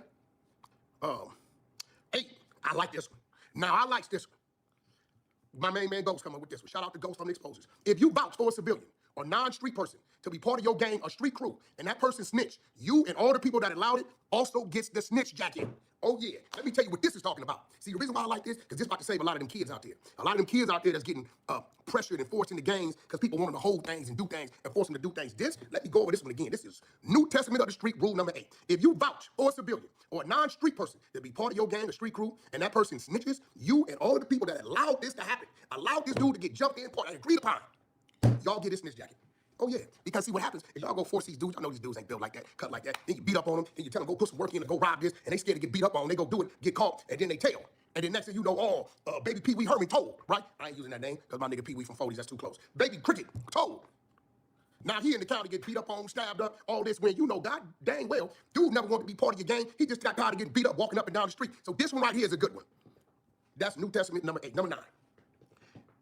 8, I like this one. Now, I like this one. My main man Ghost coming with this one. Shout out to Ghost on the Exposures. If you vouch for a civilian or non-street person to be part of your gang or street crew, and that person snitch, you and all the people that allowed it also gets the snitch jacket. Oh yeah, let me tell you what this is talking about. See, the reason why I like this, because this is about to save a lot of them kids out there. A lot of them kids out there that's getting pressured and forced into gangs because people want them to hold things and do things and force them to do things. Let me go over this one again. This is New Testament of the street, rule number 8. If you vouch for a civilian or a non-street person to be part of your gang or street crew, and that person snitches, you and all of the people that allowed this to happen, allowed this dude to get jumped in, agreed upon, y'all get this snitch jacket. Oh yeah, because see what happens is y'all go force these dudes. I know these dudes ain't built like that, cut like that. Then you beat up on them, and you tell them go put some work in and go rob this, and they scared to get beat up on. They go do it, get caught, and then they tell. And then next thing you know, baby Pee Wee Herman told, right? I ain't using that name because my nigga Pee Wee from 40s, that's too close. Baby Cricket told. Now he in the county get beat up on, stabbed up, all this when you know god dang well, dude never wanted to be part of your gang. He just got tired of getting beat up walking up and down the street. So this one right here is a good one. That's New Testament number 8. Number 9.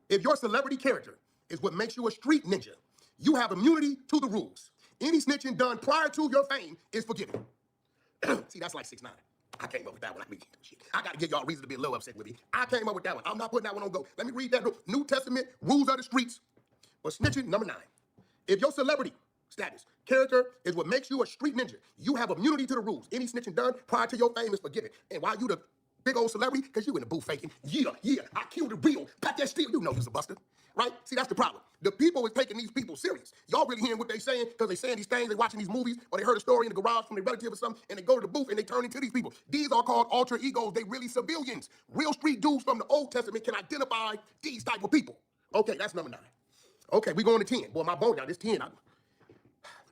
If your celebrity character is what makes you a street ninja, you have immunity to the rules. Any snitching done prior to your fame is forgiven. See, that's like 6ix9ine. I came up with that one. I got to give y'all a reason to be a little upset with me. I came up with that one. I'm not putting that one on go. Let me read that New Testament rules of the streets for snitching, number 9. If your celebrity status, character is what makes you a street ninja, you have immunity to the rules. Any snitching done prior to your fame is forgiven. And while you the big old celebrity, because you in the booth faking, I killed the real, pat that steel, you know you's a buster, right? See, that's the problem. The people is taking these people serious. Y'all really hearing what they saying because they saying these things, they watching these movies, or they heard a story in the garage from their relative or something, and they go to the booth and they turn into these people. These are called alter egos. They really civilians. Real street dudes from the Old Testament can identify these type of people. Okay, that's number 9. Okay, we going to 10. Boy, my bone down, this 10.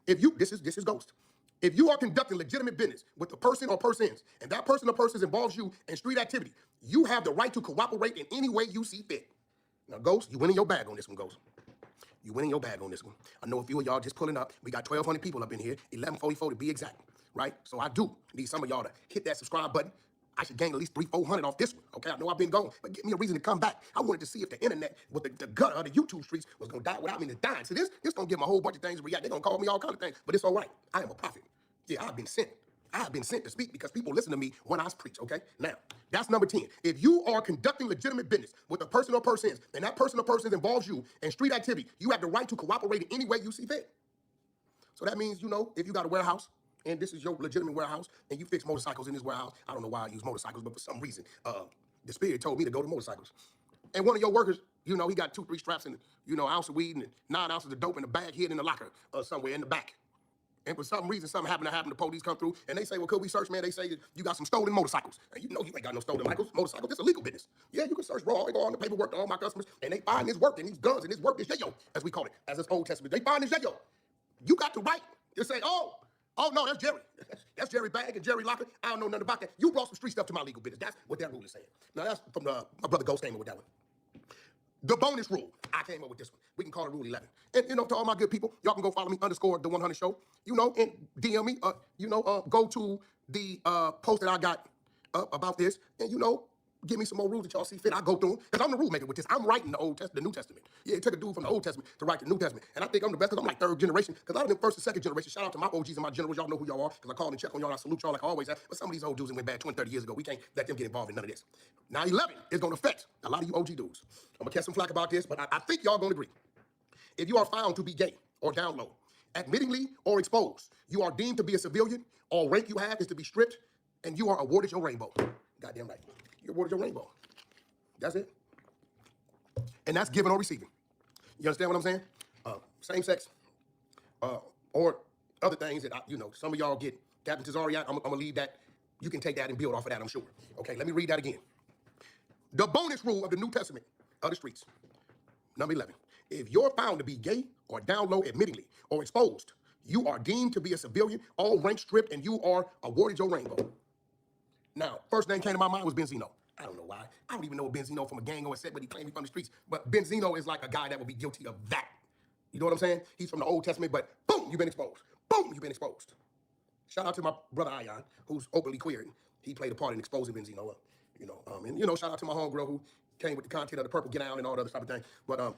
This is Ghost. If you are conducting legitimate business with a person or persons, and that person or persons involves you in street activity, you have the right to cooperate in any way you see fit. Now, Ghost, you winning your bag on this one, Ghost. You winning your bag on this one. I know a few of y'all just pulling up. We got 1,200 people up in here, 1144 to be exact, right? So I do need some of y'all to hit that subscribe button. I should gain at least 300-400 off this one, okay? I know I've been gone, but give me a reason to come back. I wanted to see if the internet, with the gutter of the YouTube streets, was gonna die without me dying. So this gonna give them a whole bunch of things to react. They're gonna call me all kind of things, but it's all right. I am a prophet. Yeah, I've been sent. I've been sent to speak because people listen to me when I preach, okay? Now, that's number 10. If you are conducting legitimate business with a person or persons, and that person or persons involves you in street activity, you have the right to cooperate in any way you see fit. So that means, if you got a warehouse, and this is your legitimate warehouse, and you fix motorcycles in this warehouse, I don't know why I use motorcycles, but for some reason, the spirit told me to go to motorcycles. And one of your workers, he got 2-3 straps and, ounce of weed and 9 ounces of dope in the bag hid in the locker somewhere in the back. And for some reason, something happened, the police come through, and they say, well, could we search, man? They say you got some stolen motorcycles. And you ain't got no stolen motorcycles. It's a legal business. Yeah, you can search raw. They go on the paperwork to all my customers, and they find this work and these guns and this work, this yayo, as we call it, as this Old Testament. They find this yayo. You got the right to say, oh, no, that's Jerry. That's Jerry Bag and Jerry Locker. I don't know nothing about that. You brought some street stuff to my legal business. That's what that rule is saying. Now, that's from my brother Ghost came in with that one. The bonus rule. I came up with this one. We can call it Rule 11. And, you know, to all my good people, y'all can go follow me, _ the 100 show, you know, and DM me, go to the post that I got up about this, and, you know, give me some more rules that y'all see fit. I go through them, because I'm the rule maker with this. I'm writing the New Testament. Yeah, it took a dude from the Old Testament to write the New Testament. And I think I'm the best, because I'm like third generation, because a lot of them first and second generation, shout out to my OGs and my generals, y'all know who y'all are, because I call and check on y'all, and I salute y'all like I always have. But some of these old dudes that went bad 20, 30 years ago, we can't let them get involved in none of this. Now, 11 is going to affect a lot of you OG dudes. I'm going to catch some flack about this, but I think y'all going to agree. If you are found to be gay or down low, admittingly or exposed, you are deemed to be a civilian, all rank you have is to be stripped, and you are awarded your rainbow. Goddamn right. You're awarded your rainbow. That's it. And that's giving or receiving. You understand what I'm saying? Same sex, or other things that, some of y'all get. Captain Tazariak, I'm going to leave that. You can take that and build off of that, I'm sure. Okay, let me read that again. The bonus rule of the New Testament of the streets. Number 11. If you're found to be gay or down low admittingly or exposed, you are deemed to be a civilian, all rank stripped, and you are awarded your rainbow. Now, first name came to my mind was Benzino. I don't know why. I don't even know Benzino from a gang or a set, but he claimed me from the streets. But Benzino is like a guy that would be guilty of that. You know what I'm saying? He's from the Old Testament, but boom, you've been exposed. Boom, you've been exposed. Shout out to my brother Ion, who's openly queer. He played a part in exposing Benzino. Shout out to my homegirl who came with the content of the Purple Get Out and all that other type of thing. But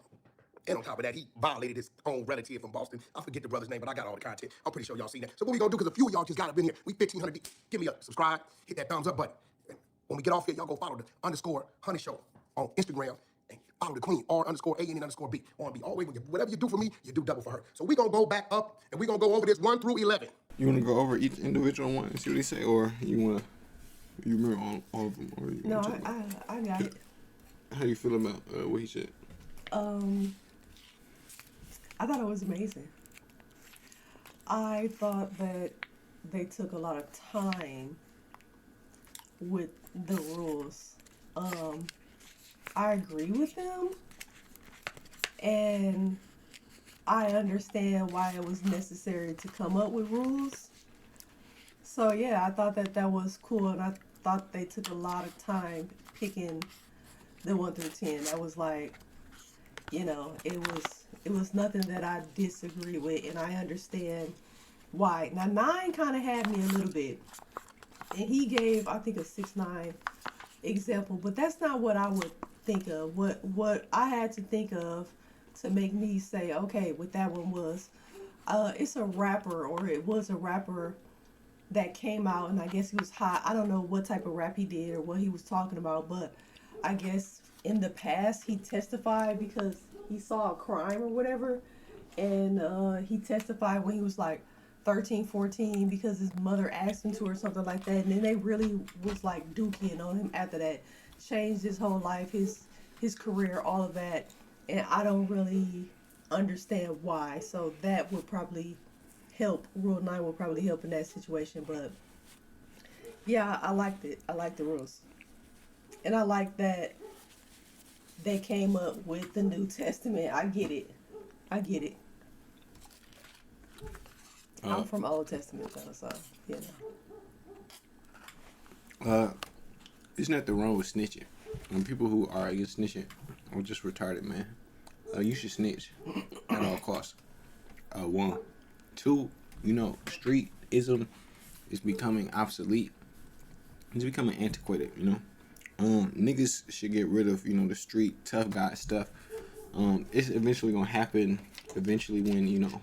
and on top of that, he violated his own relative from Boston. I forget the brother's name, but I got all the content. I'm pretty sure y'all seen that. So what we gonna do, because a few of y'all just got up in here. We 1,500 deep. Give me a subscribe, hit that thumbs up button. And when we get off here, y'all go follow the _Honey Show on Instagram and follow the Queen, R_A_N_B. On be always, whatever you do for me, you do double for her. So we gonna go back up and we gonna go over this 1 through 11. You want to go over each individual one and see what they say, or you remember all of them, or you No, want to I got it. How do you feel about what he said? I thought it was amazing. I thought that they took a lot of time with the rules. I agree with them, and I understand why it was necessary to come up with rules. So yeah, I thought that was cool, and I thought they took a lot of time picking the 1 through 10. I was like, it was nothing that I disagree with, and I understand why. Now 9 kind of had me a little bit, and he gave, I think, a 6'9" example, but that's not what I would think of. What I had to think of to make me say, okay, what that one was, it's a rapper, or it was a rapper that came out, and I guess he was hot. I don't know what type of rap he did or what he was talking about, but I guess in the past he testified because he saw a crime or whatever, and he testified when he was like 13, 14 because his mother asked him to or something like that, and then they really was like dookie on him after that. Changed his whole life, his career, all of that, and I don't really understand why. So that would probably help. Rule 9 will probably help in that situation, but yeah, I liked it. I liked the rules, and I like that they came up with the New Testament. I get it. I'm from Old Testament though, so Isn't that the wrong with snitching? When people who are against snitching are just retarded, man. You should snitch at all costs. 1. 2, streetism is becoming obsolete. It's becoming antiquated, Niggas should get rid of, the street tough guy stuff. It's eventually gonna happen when,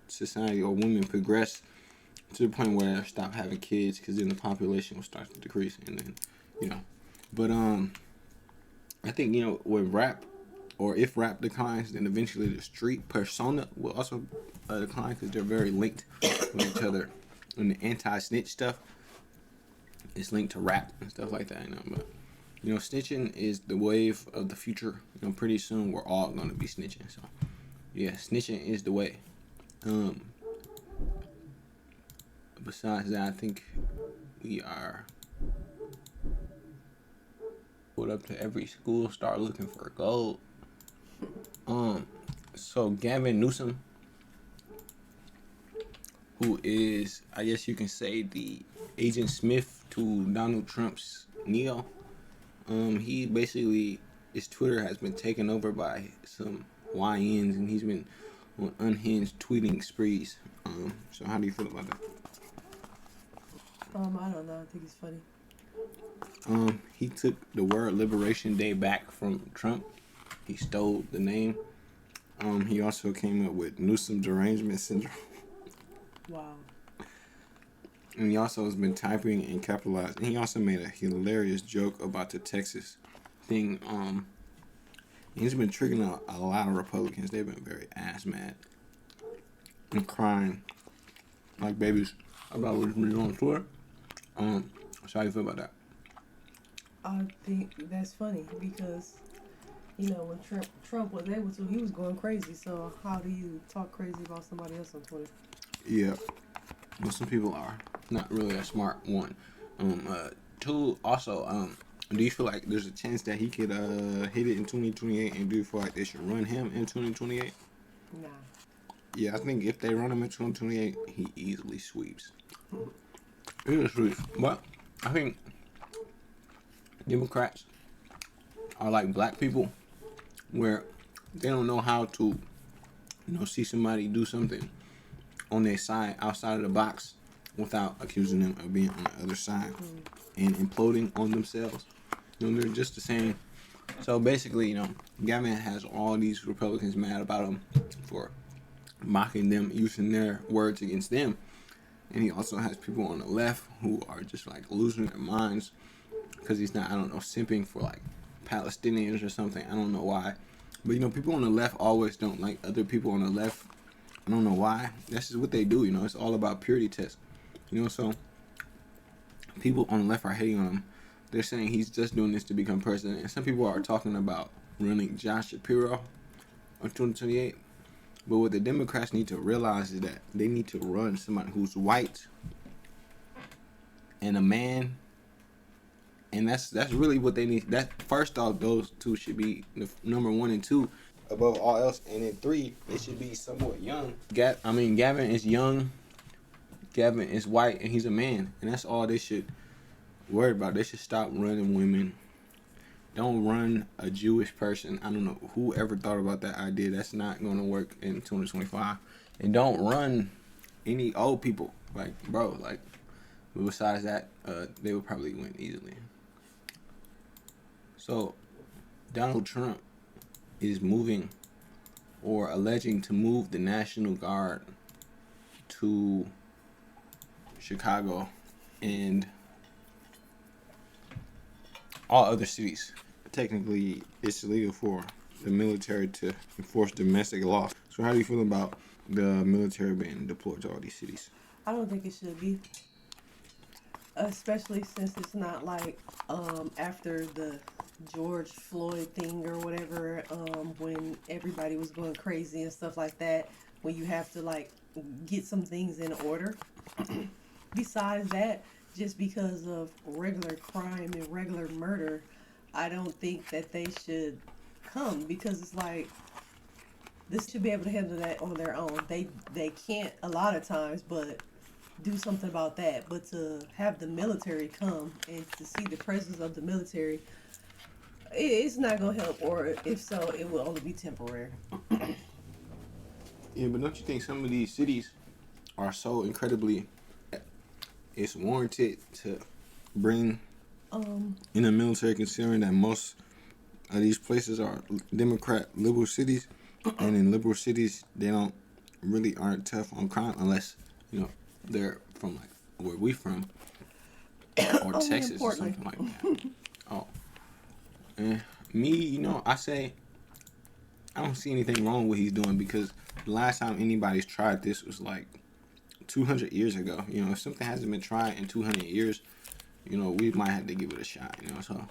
society or women progress to the point where they stop having kids, because then the population will start to decrease, and then, But I think, when rap, or if rap declines, then eventually the street persona will also decline, because they're very linked with each other. And the anti-snitch stuff is linked to rap and stuff like that, But, snitching is the wave of the future. Pretty soon we're all going to be snitching. So, yeah, snitching is the way. Besides that, I think we are put up to every school start looking for gold. So Gavin Newsom, who is, I guess you can say, the Agent Smith to Donald Trump's Neo, he basically his Twitter has been taken over by some YNs, and he's been on unhinged tweeting sprees. So how do you feel about that? I don't know. I think it's funny. He took the word Liberation Day back from Trump. He stole the name. He also came up with Newsom derangement syndrome. Wow. And he also has been typing and capitalized. And he also made a hilarious joke about the Texas thing. He's been triggering a lot of Republicans. They've been very ass mad and crying like babies about what's been on Twitter. So how do you feel about that? I think that's funny because, you know, when Trump was able to, he was going crazy. So how do you talk crazy about somebody else on Twitter? Yeah. Well, some people are not really a smart one. Two, also, do you feel like there's a chance that he could hit it in 2028, and do you feel like they should run him in 2028? Nah. Yeah, I think if they run him in 2028, he easily sweeps. He sweeps. But I think Democrats are like black people, where they don't know how to, you know, see somebody do something on their side, outside of the box, without accusing them of being on the other side and imploding on themselves. You know, they're just the same. So basically, you know, Gavin has all these Republicans mad about him for mocking them, using their words against them. And he also has people on the left who are just like losing their minds because he's not, I don't know, simping for like Palestinians or something. I don't know why. But, you know, people on the left always don't like other people on the left. I don't know why. That's just what they do, you know. It's all about purity tests. You know, so people on the left are hating on him. They're saying he's just doing this to become president. And some people are talking about running Josh Shapiro on 2028. But what the Democrats need to realize is that they need to run somebody who's white and a man. And that's really what they need. That first off, those two should be number 1 and 2 above all else. And then 3, they should be somewhat young. Gavin is young. Gavin is white, and he's a man. And that's all they should worry about. They should stop running women. Don't run a Jewish person. I don't know who ever thought about that idea. That's not going to work in 2025. And don't run any old people. Like, bro, like, besides that, they would probably win easily. So, Donald Trump is moving or alleging to move the National Guard to Chicago and all other cities. Technically, it's illegal for the military to enforce domestic law. So how do you feel about the military being deployed to all these cities? I don't think it should be. Especially since it's not like after the George Floyd thing or whatever, when everybody was going crazy and stuff like that, when you have to like get some things in order. Besides that, just because of regular crime and regular murder, I don't think that they should come, because it's like this should be able to handle that on their own. They can't a lot of times, but do something about that. But to have the military come and to see the presence of the military, it's not gonna help, or if so, it will only be temporary. Yeah, but don't you think some of these cities are so incredibly, it's warranted to bring in the military, considering that most of these places are Democrat liberal cities, and in liberal cities they don't really aren't tough on crime unless, you know, they're from like where we from or Texas or something like that. And me, you know, I say I don't see anything wrong with what he's doing, because the last time anybody's tried this was like 200 years ago. You know, if something hasn't been tried in 200 years, you know, we might have to give it a shot, you know. So,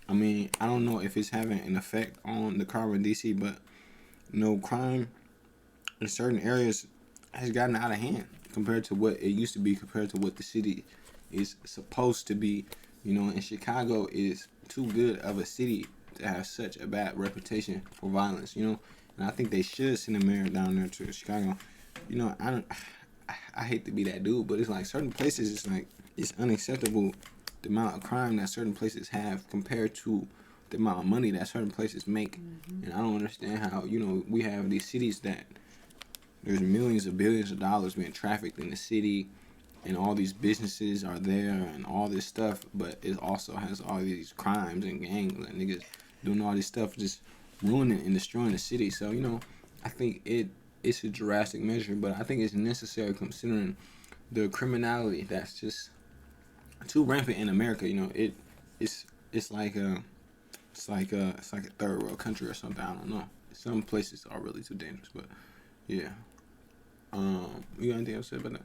I mean, I don't know if it's having an effect on the crime in DC, but, you know, crime in certain areas has gotten out of hand compared to what it used to be, compared to what the city is supposed to be. You know, and Chicago is too good of a city to have such a bad reputation for violence, you know. And I think they should send a mayor down there to Chicago. You know, I hate to be that dude, but it's like certain places, it's like, it's unacceptable the amount of crime that certain places have compared to the amount of money that certain places make. And I don't understand how, you know, we have these cities that there's millions of billions of dollars being trafficked in the city, and all these businesses are there and all this stuff, but it also has all these crimes and gangs and niggas doing all this stuff, just ruining and destroying the city. So, you know, I think it's a drastic measure, but I think it's necessary considering the criminality that's just too rampant in America. You know, it's like a third world country or something. I don't know. Some places are really too dangerous, but yeah. You got anything else to say about that?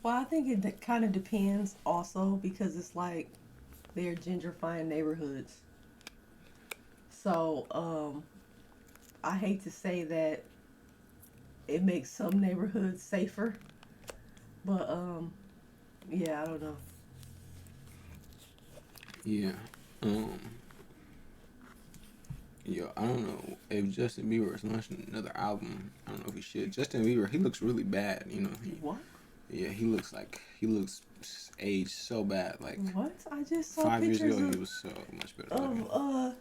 Well, I think it kind of depends also, because it's like they're gentrifying neighborhoods. So, I hate to say that it makes some neighborhoods safer, but, yeah, I don't know. Yeah. Yo, I don't know if Justin Bieber is launching another album. I don't know if he should. Justin Bieber, he looks really bad, you know. What? Yeah, he looks aged so bad. Like What? I just saw 5 years pictures ago, of, he was so much better.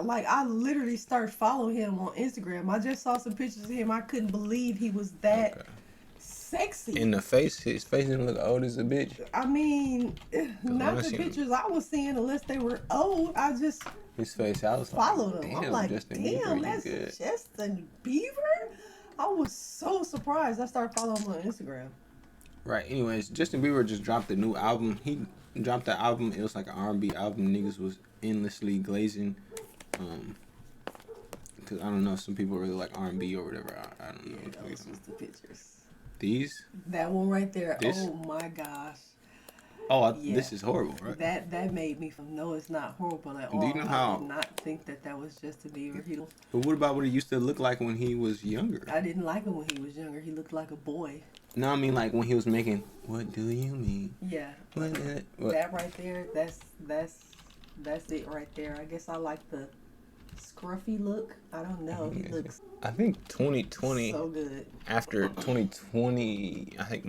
like, I literally started following him on Instagram. I just saw some pictures of him. I couldn't believe he was that sexy. In the face, his face didn't look old as a bitch. I mean, not I the seen pictures I was seeing, unless they were old. I just His face, I was followed like, him. damn, I'm like, Justin damn, Bieber, you that's good. Justin Bieber? I was so surprised. I started following him on Instagram. Right. Anyways, Justin Bieber just dropped a new album. He dropped the album. It was like an R&B album. Niggas was endlessly glazing. Cause I don't know. Some people really like R&B or whatever. I don't know. Yeah, those was the pictures. These? That one right there. This? Oh my gosh. Oh, Yeah. this is horrible, right? That made me feel, no, it's not horrible at all. Do you know I how? did not think that was Justin Bieber. But what about what he used to look like when he was younger? I didn't like him when he was younger. He looked like a boy. No, I mean like when he was making. What do you mean? Yeah. What? That right there. That's it right there. I guess I like the scruffy look. I don't know. He looks I think 2020. so good. After 2020, I think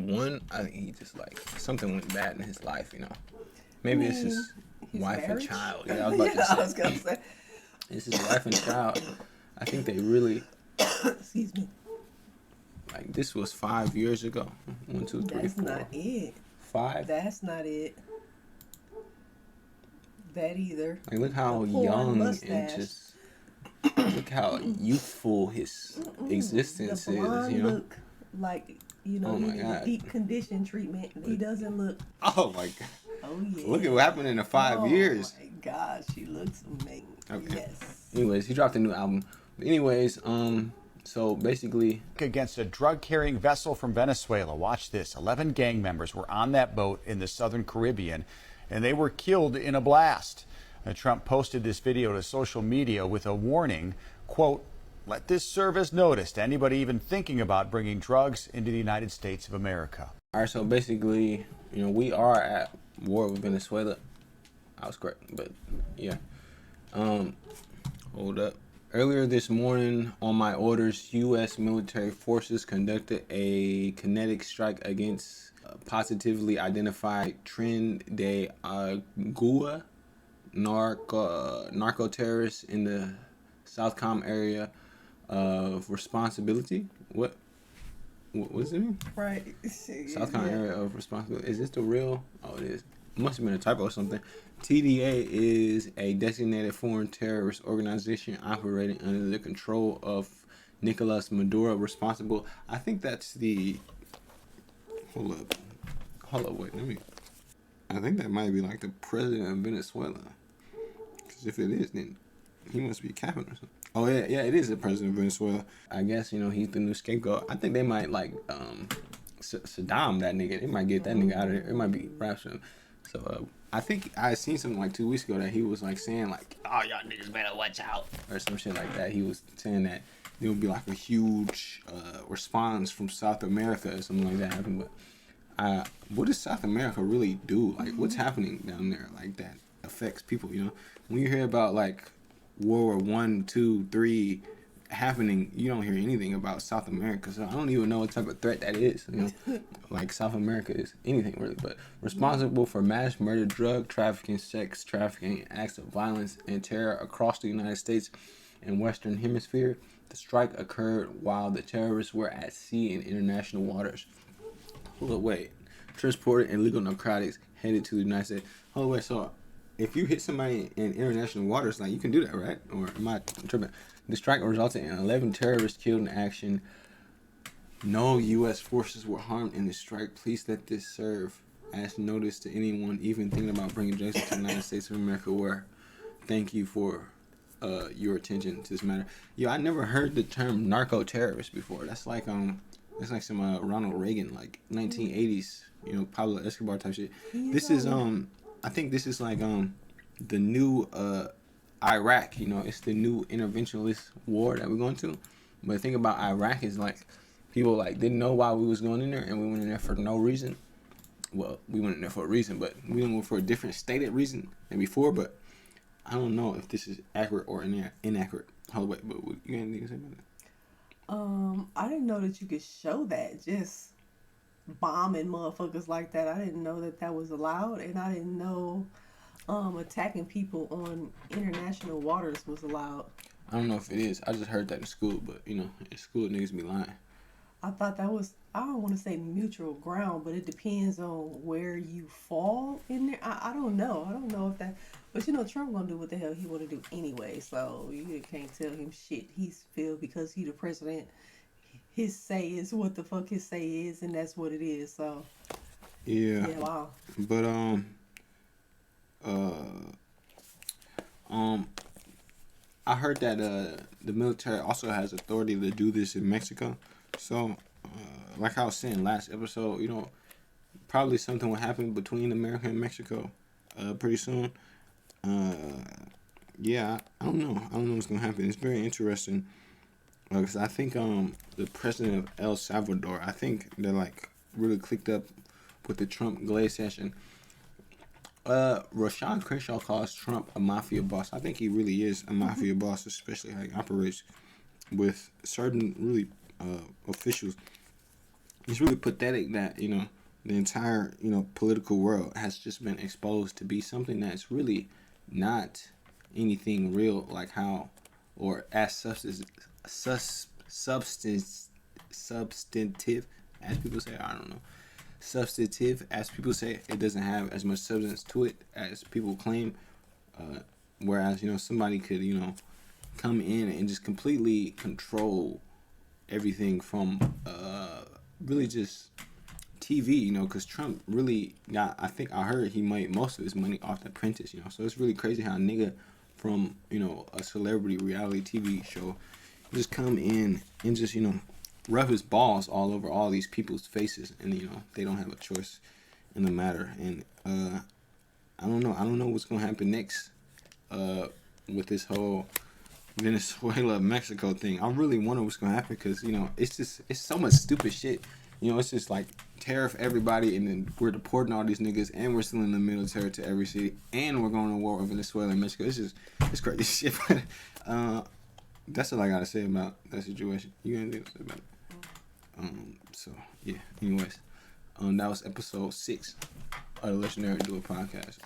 he just like something went bad in his life. You know, maybe it's his wife marriage? and child. Yeah, I was about to say. I was gonna say. It's his wife and child. I think they really. Excuse me. Like this was 5 years ago. 1, 2, 3, That's 4. not it. 5. That's not it. That either. Like look how The porn young mustache. and just look how youthful his existence the is. blonde You know. look like, you know, Oh my needed God. a deep condition treatment. He doesn't look. Oh my god. Oh yeah. Look at what happened in the 5 years. Oh my gosh, she looks amazing. Okay. Yes. Anyways, he dropped a new album. Anyways, so basically, against a drug-carrying vessel from Venezuela. Watch this. 11 gang members were on that boat in the southern Caribbean, and they were killed in a blast. Trump posted this video to social media with a warning, quote, "Let this serve as notice to anybody even thinking about bringing drugs into the United States of America." all right, so basically, you know, we are at war with Venezuela. I was correct, but yeah. Hold up. Earlier this morning, on my orders, U.S. military forces conducted a kinetic strike against positively identified Tren de Agua narco terrorists in the Southcom area of responsibility. What does it mean? Right. Southcom area of responsibility. Is this the real? Oh, it is. Must have been a typo or something. TDA is a designated foreign terrorist organization operating under the control of Nicolas Maduro, responsible. I think that's the. Hold up, wait, I think that might be like the president of Venezuela. Because if it is, then he must be capping or something. Oh yeah, it is the president of Venezuela. I guess, you know, he's the new scapegoat. I think they might like Saddam that nigga. They might get that nigga out of there. It might be rapture. So I think I seen something like 2 weeks ago that he was like saying like, "Oh, y'all niggas better watch out," or some shit like that. He was saying that there would be like a huge response from South America or something like that happen. But what does South America really do? Like, what's happening down there like that affects people? You know, when you hear about like World War 1, 2, 3, happening, you don't hear anything about South America. So I don't even know what type of threat that is. You know, like South America is anything really. But responsible for mass murder, drug trafficking, sex trafficking, acts of violence and terror across the United States and Western Hemisphere. The strike occurred while the terrorists were at sea in international waters. Hold wait. Transported illegal narcotics headed to the United States. Hold wait, so if you hit somebody in international waters, like you can do that, right? Or am I tripping? The strike resulted in 11 terrorists killed in action. No U.S. forces were harmed in the strike. Please let this serve as notice to anyone even thinking about bringing justice to the United States of America. Where, thank you for your attention to this matter. Yo, I never heard the term narco-terrorist before. That's like some Ronald Reagan, like 1980s, you know, Pablo Escobar type shit. This is I think this is like the new Iraq, you know, it's the new interventionist war that we're going to. But the thing about Iraq is like people like didn't know why we was going in there, and we went in there for no reason. Well, we went in there for a reason, but we went for a different stated reason than before. But I don't know if this is accurate or inaccurate. Hold wait, but you got anything to say about that? I didn't know that you could show that, just bombing motherfuckers like that. I didn't know that was allowed, and I didn't know attacking people on international waters was allowed. I don't know if it is. I just heard that in school, but you know, in school niggas be lying. I thought that was, I don't want to say neutral ground, but it depends on where you fall in there. I don't know. I don't know if that, but you know, Trump gonna do what the hell he want to do anyway, so you can't tell him shit. He's feel because he the president, his say is what the fuck his say is, and that's what it is, so. Yeah. Yeah, wow. But, I heard that, the military also has authority to do this in Mexico. So, like I was saying last episode, you know, probably something will happen between America and Mexico, pretty soon. Yeah, I don't know. I don't know what's gonna happen. It's very interesting. Because I think, the president of El Salvador, I think they're like really clicked up with the Trump Glade session. Rashawn Crenshaw calls Trump a mafia boss. I think he really is a mafia boss, especially how he operates with certain really officials. It's really pathetic that, you know, the entire, you know, political world has just been exposed to be something that's really not anything real, like how, or as substantive as people say. I don't know. Substantive as people say, it doesn't have as much substance to it as people claim. Whereas, you know, somebody could, you know, come in and just completely control everything from really just TV, you know, because Trump really got, I think I heard he made most of his money off The Apprentice, you know, so it's really crazy how a nigga from, you know, a celebrity reality TV show just come in and just, you know, rub his balls all over all these people's faces, and you know, they don't have a choice in the matter. And I don't know what's gonna happen next with this whole Venezuela Mexico thing. I really wonder what's gonna happen, because you know, it's so much stupid shit. You know, it's just like tariff everybody, and then we're deporting all these niggas, and we're sending the military to every city, and we're going to war with Venezuela and Mexico. It's crazy shit. But that's all I gotta say about that situation. You got anything to say about it? So yeah, anyways, that was episode 6 of the Legendary Duo podcast.